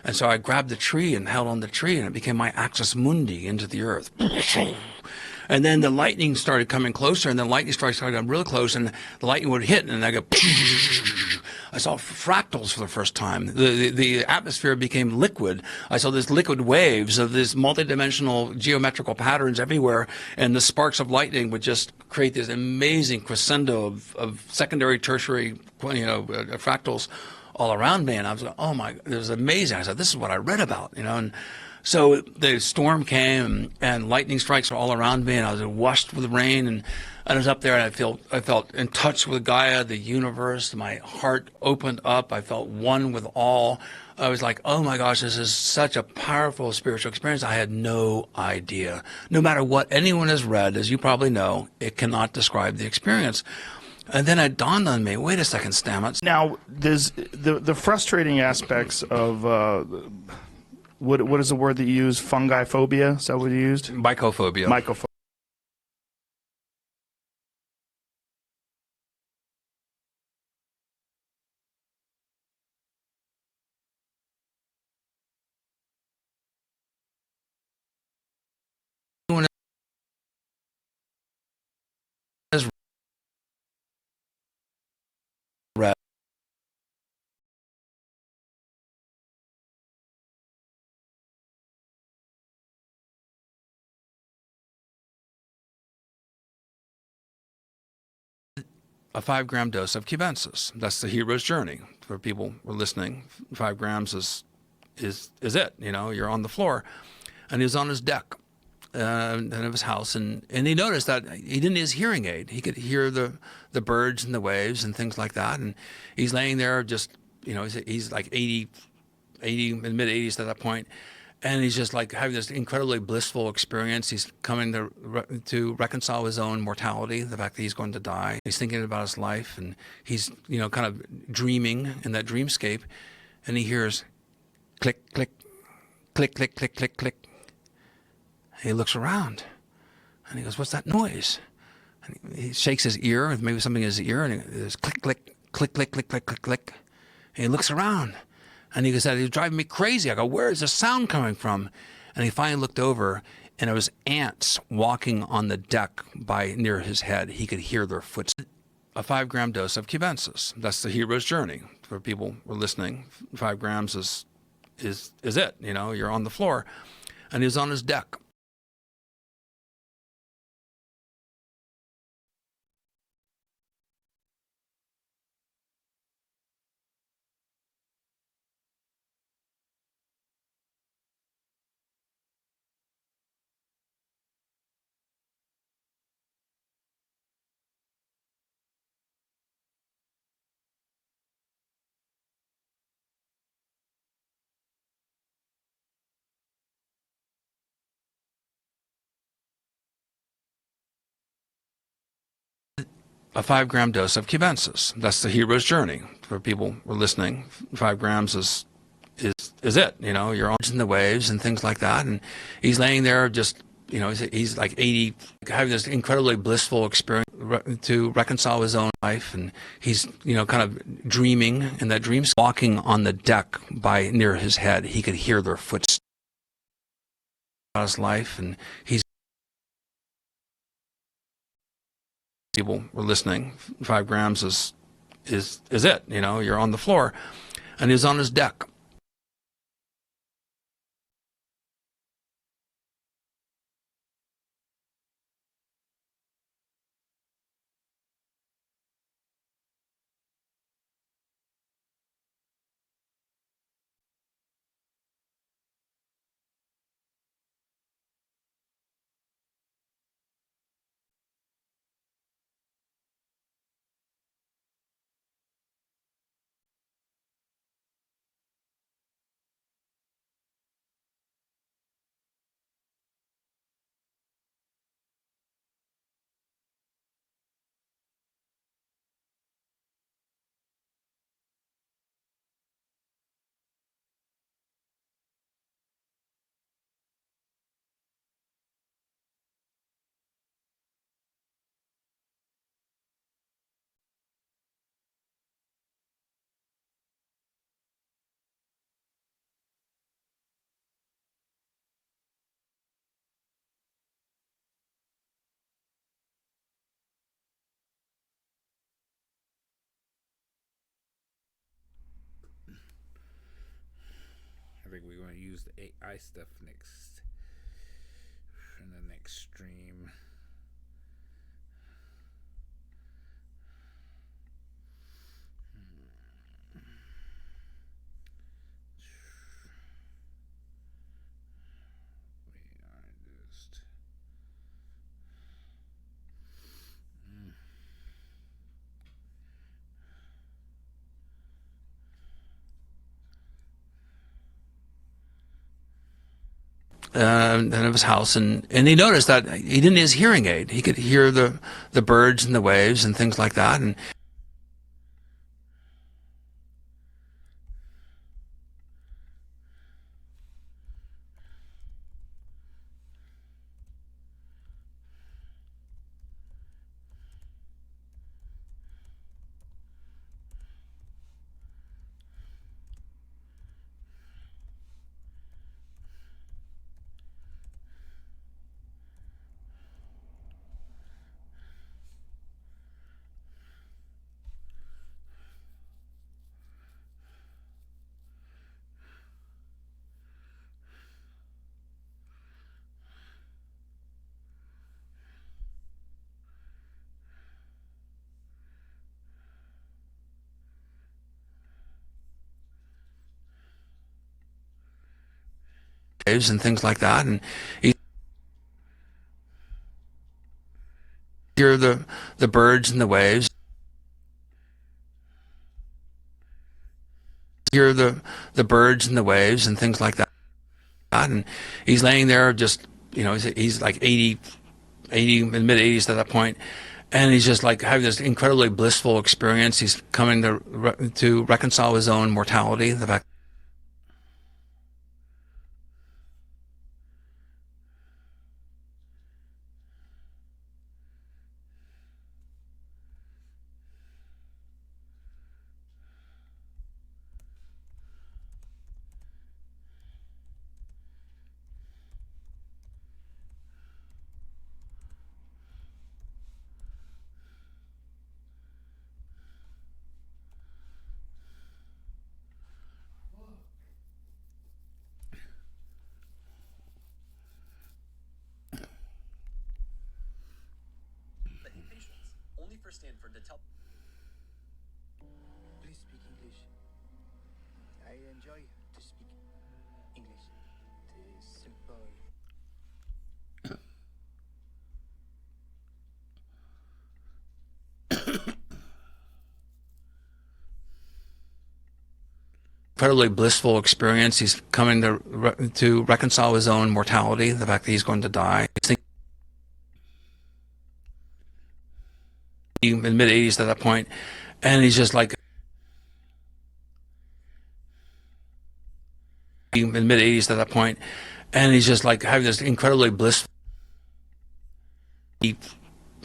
And so I grabbed the tree and held on the tree, and it became my axis mundi into the earth. And then the lightning started coming closer, and the lightning started coming really close, and the lightning would hit, and I go. I saw fractals for the first time. The atmosphere became liquid. I saw these liquid waves of these multidimensional geometrical patterns everywhere, and the sparks of lightning would just create this amazing crescendo of secondary, tertiary, fractals all around me. And I was like, oh my, it was amazing. I said, this is what I read about, you know. And so the storm came, and lightning strikes were all around me, and I was washed with rain, and I was up there, and I felt in touch with Gaia, the universe. My heart opened up. I felt one with all. I was like, oh my gosh, this is such a powerful spiritual experience. I had no idea. No matter what anyone has read, as you probably know, it cannot describe the experience. And then it dawned on me, wait a second, Stamets. Now, there's the frustrating aspects of, what is the word that you use? Fungi phobia? Is that what you used? Mycophobia. Mycophobia. Read. A 5-gram dose of cubensis. That's the hero's journey. For people who are listening, 5 grams is it. You know, you're on the floor, and he was on his deck of his house, and he noticed that he didn't need his hearing aid. He could hear the birds and the waves and things like that. And he's laying there, just, you know, he's like 80 in the mid 80s at that point. And he's just like having this incredibly blissful experience. He's coming to reconcile his own mortality, the fact that he's going to die. He's thinking about his life, and he's, you know, kind of dreaming in that dreamscape. And he hears click, click, click, click, click, click, click. And he looks around, and he goes, what's that noise? And he shakes his ear, maybe something in his ear, and there's click, click, click, click, click, click, click, click. And he looks around. And he said, he's driving me crazy. I go, where is the sound coming from? And he finally looked over, and it was ants walking on the deck near his head. He could hear their footsteps. A 5-gram dose of cubensis. That's the hero's journey. For people who are listening, 5 grams is it. You know, you're on the floor. And he was on his deck. a 5-gram dose of cubensis. That's the hero's journey for people who are listening. 5 grams is it. You know, you're on the waves and things like that. And he's laying there just, you know, he's like 80, having this incredibly blissful experience to reconcile his own life. And he's, you know, kind of dreaming, and that dream's walking on the deck by near his head. He could hear their footsteps in his life, and he's people were listening. 5 grams is it. You know, you're on the floor, and he's on his deck. I think we're going to use the AI stuff next in the next stream. Of his house, and he noticed that he didn't need his hearing aid. He could hear the birds and the waves and things like that. And waves and things like that. And he hear the birds and the waves. Hear the birds and the waves and things like that. And he's laying there just, you know, he's like 80 in the mid 80s at that point, and he's just like having this incredibly blissful experience. He's coming to reconcile his own mortality, the fact Only for Stanford to tell. Please speak English. I enjoy to speak English. It is simple. incredibly blissful experience. He's coming to reconcile his own mortality, the fact that he's going to die. in the mid 80s at that point, and he's just like in the mid 80s at that point, and he's just like having this incredibly blissful 80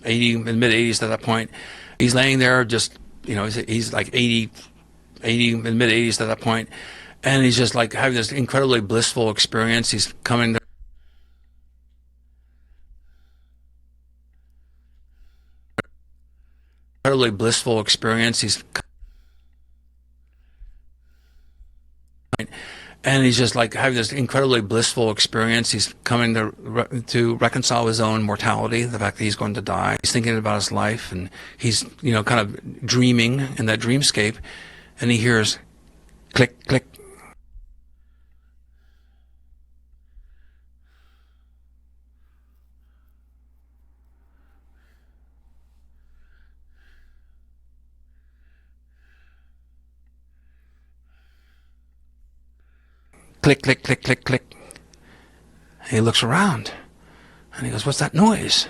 in the mid 80s at that point. He's laying there just, you know, he's like 80 in the mid 80s at that point, and he's just like having this incredibly blissful experience. He's coming to incredibly blissful experience. He's and he's just like having this incredibly blissful experience. He's coming to reconcile his own mortality, the fact that he's going to die. He's thinking about his life, and he's, you know, kind of dreaming in that dreamscape, and he hears click, click. Click, click, click, click, click. And he looks around, and he goes, "What's that noise?"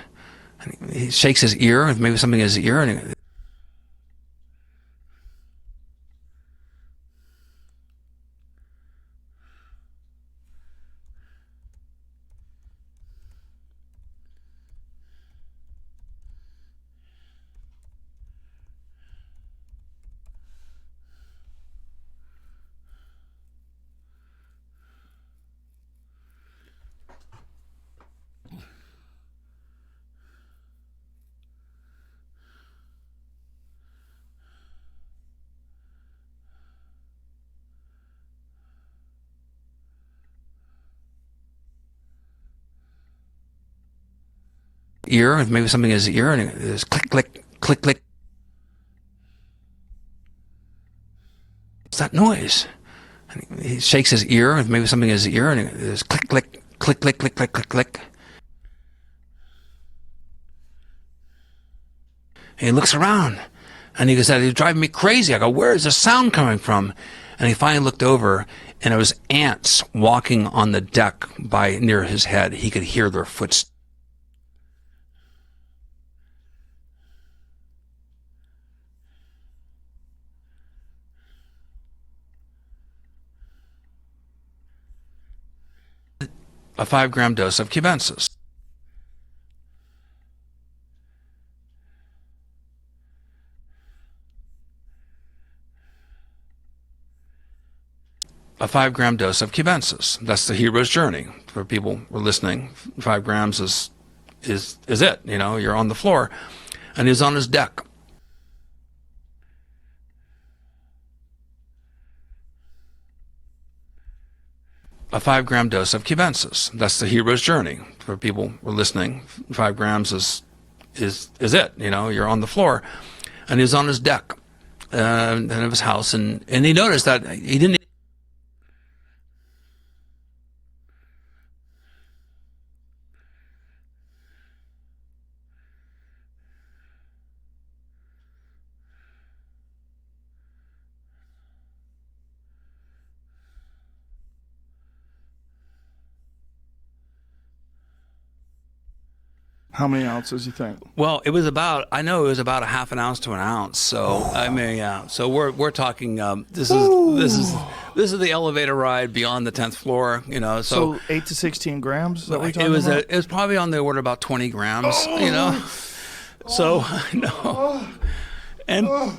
And he shakes his ear, maybe something in his ear, and he, ear, maybe something in his ear, and it goes click, click, click, click. What's that noise? And he shakes his ear, maybe something in his ear, and it goes click, click, click, click, click, click, click, click. And he looks around, and he goes, "It's driving me crazy." I go, "Where is the sound coming from?" And he finally looked over, and it was ants walking on the deck by near his head. He could hear their footsteps. A 5-gram dose of cubensis. A 5-gram dose of cubensis. That's the hero's journey. For people who are listening, 5 grams is it. You know, you're on the floor, and he's on his deck. A 5-gram dose of cubensis. That's the hero's journey. For people who are listening, 5 grams is it. You know, you're on the floor, and he's on his deck of his house, and he noticed that he didn't. How many ounces you think? Well, I know it was about a half an ounce to an ounce. So I mean, yeah. So we're talking. This is the elevator ride beyond the 10th floor. You know, so 8 to 16 grams. Is that what you're talking it was about? it was probably on the order of about 20 grams. You know, so no.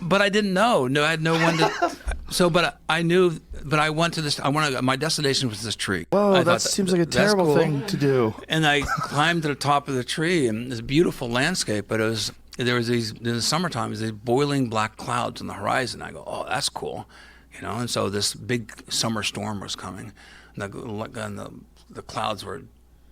But I didn't know. No, I had no one to. So, but I knew. But I went to this. My destination was this tree. Whoa, that seems like a terrible thing to do. And I climbed to the top of the tree, and this beautiful landscape. But there was these in the summertime. These boiling black clouds on the horizon. I go, "Oh, that's cool," you know. And so this big summer storm was coming, and the clouds were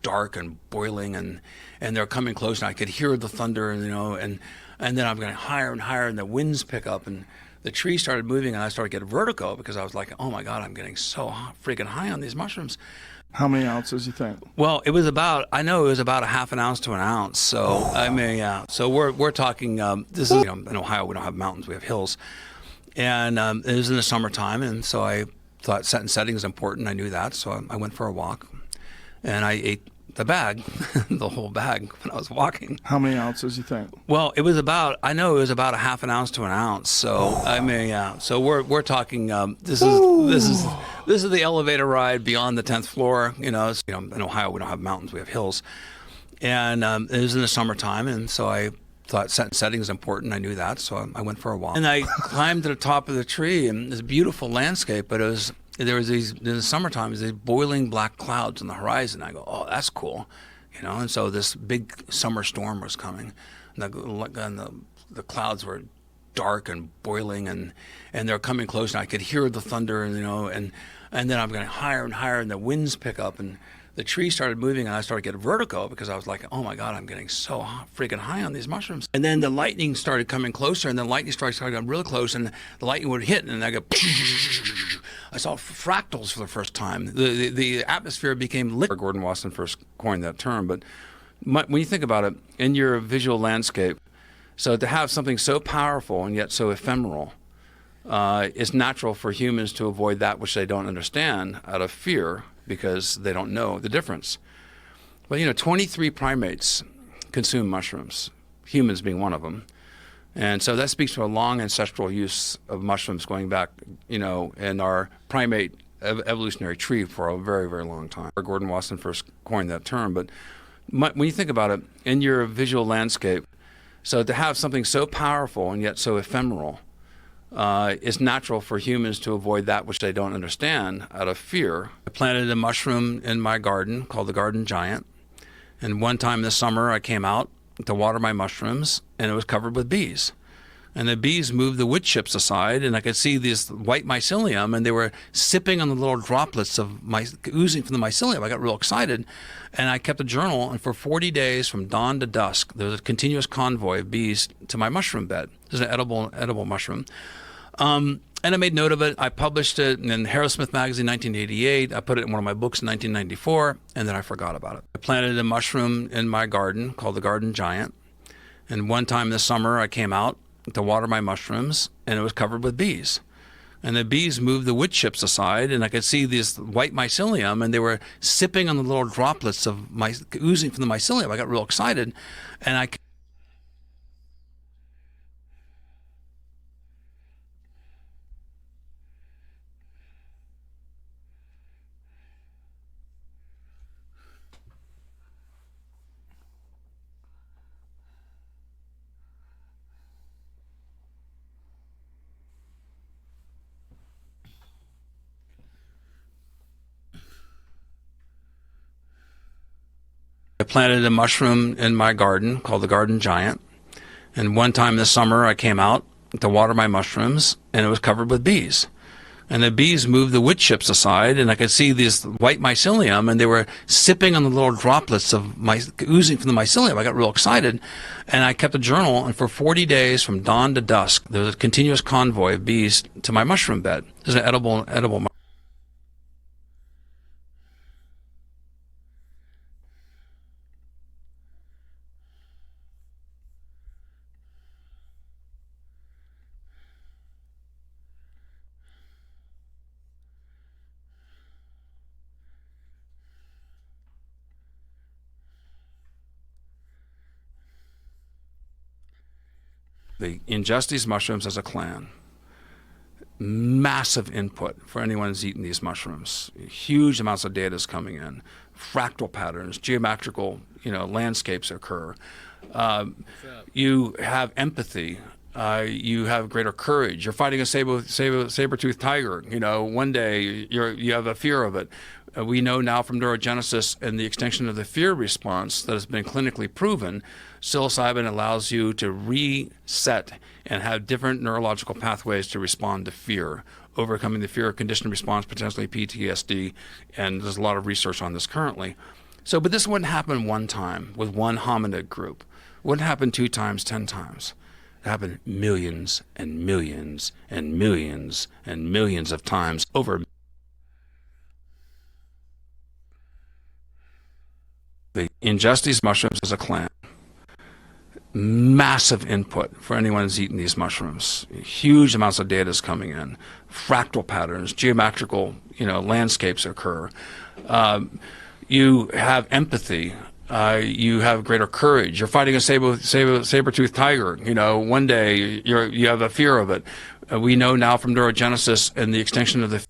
dark and boiling, and they're coming close, and I could hear the thunder, and you know, and then I'm going higher and higher, and the winds pick up, and the tree started moving, and I started getting vertigo because I was like, "Oh my God, I'm getting so freaking high on these mushrooms." How many ounces you think? Well, I know it was about a half an ounce to an ounce. So I mean, yeah. So we're talking. This is, you know, in Ohio we don't have mountains, we have hills, and it was in the summertime, and so I thought set and setting is important. I knew that, so I went for a walk, and I ate the bag, the whole bag when I was walking. How many ounces you think? Well, it was about, I know it was about a half an ounce to an ounce. So I mean, yeah. So we're talking. This is the elevator ride beyond the 10th floor. You know, in Ohio we don't have mountains, we have hills, and it was in the summertime, and so I thought setting is important. I knew that, so I went for a walk. And I climbed to the top of the tree, and this beautiful landscape, but there was these, in the summertime, these boiling black clouds on the horizon. I go, oh, that's cool, you know. And so this big summer storm was coming, and the clouds were dark and boiling, and they're coming close, and I could hear the thunder, and you know, and then I'm going higher and higher, and the winds pick up, and the tree started moving, and I started getting vertigo because I was like, oh my God, I'm getting so freaking high on these mushrooms. And then the lightning started coming closer, and the lightning started getting really close, and the lightning would hit, and I go, I saw fractals for the first time. The atmosphere became liquid. Gordon Wasson first coined that term, but when you think about it, in your visual landscape, so to have something so powerful and yet so ephemeral, it's natural for humans to avoid that which they don't understand out of fear, because they don't know the difference. But you know, 23 primates consume mushrooms, humans being one of them. And so that speaks to a long ancestral use of mushrooms going back, you know, in our primate evolutionary tree for a very, very long time. Gordon Wasson first coined that term, but when you think about it, in your visual landscape, so to have something so powerful and yet so ephemeral, it's natural for humans to avoid that which they don't understand out of fear. I planted a mushroom in my garden called the Garden Giant. And one time this summer I came out to water my mushrooms, and it was covered with bees. And the bees moved the wood chips aside, and I could see this white mycelium, and they were sipping on the little droplets of oozing from the mycelium. I got real excited, and I kept a journal, and for 40 days from dawn to dusk, there was a continuous convoy of bees to my mushroom bed. This is an edible mushroom. And I made note of it. I published it in Harrowsmith magazine in 1988. I put it in one of my books in 1994, and then I forgot about it. I planted a mushroom in my garden called the Garden Giant. And one time this summer I came out to water my mushrooms, and it was covered with bees. And the bees moved the wood chips aside, and I could see this white mycelium, and they were sipping on the little droplets of oozing from the mycelium. I got real excited, and I planted a mushroom in my garden called the Garden Giant. And one time this summer I came out to water my mushrooms, and it was covered with bees. And the bees moved the wood chips aside, and I could see this white mycelium, and they were sipping on the little droplets of oozing from the mycelium. I got real excited, and I kept a journal, and for 40 days from dawn to dusk, there was a continuous convoy of bees to my mushroom bed. This is an edible mushroom. They ingest these mushrooms as a clan. Massive input for anyone who's eaten these mushrooms. Huge amounts of data is coming in. Fractal patterns, geometrical, landscapes occur. You have empathy. You have greater courage. You're fighting a saber-toothed tiger. One day you have a fear of it. We know now from neurogenesis and the extinction of the fear response that has been clinically proven, psilocybin allows you to reset and have different neurological pathways to respond to fear, overcoming the fear conditioned response, potentially PTSD, and there's a lot of research on this currently. But this wouldn't happen one time with one hominid group. It wouldn't happen 2 times, 10 times. It happened millions and millions and millions and millions of times over. They ingest these mushrooms as a clan. Massive input for anyone who's eaten these mushrooms. Huge amounts of data is coming in. Fractal patterns, geometrical, landscapes occur. you have empathy. You have greater courage. You're fighting a saber-toothed tiger. You know, one day you have a fear of it. We know now from neurogenesis and the extinction of the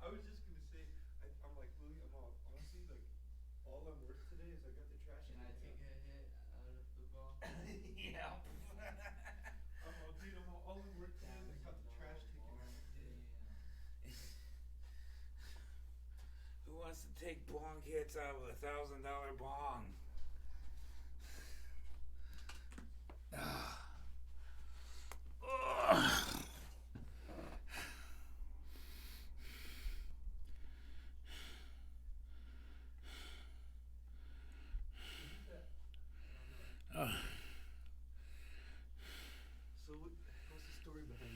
I was just gonna say, I'm like, Louis, honestly, like, all I'm worth today is I got the trash. Can I take a hit out of the ball? Yeah. wants to take bong hits out of a $1,000 bong? So, what's the story behind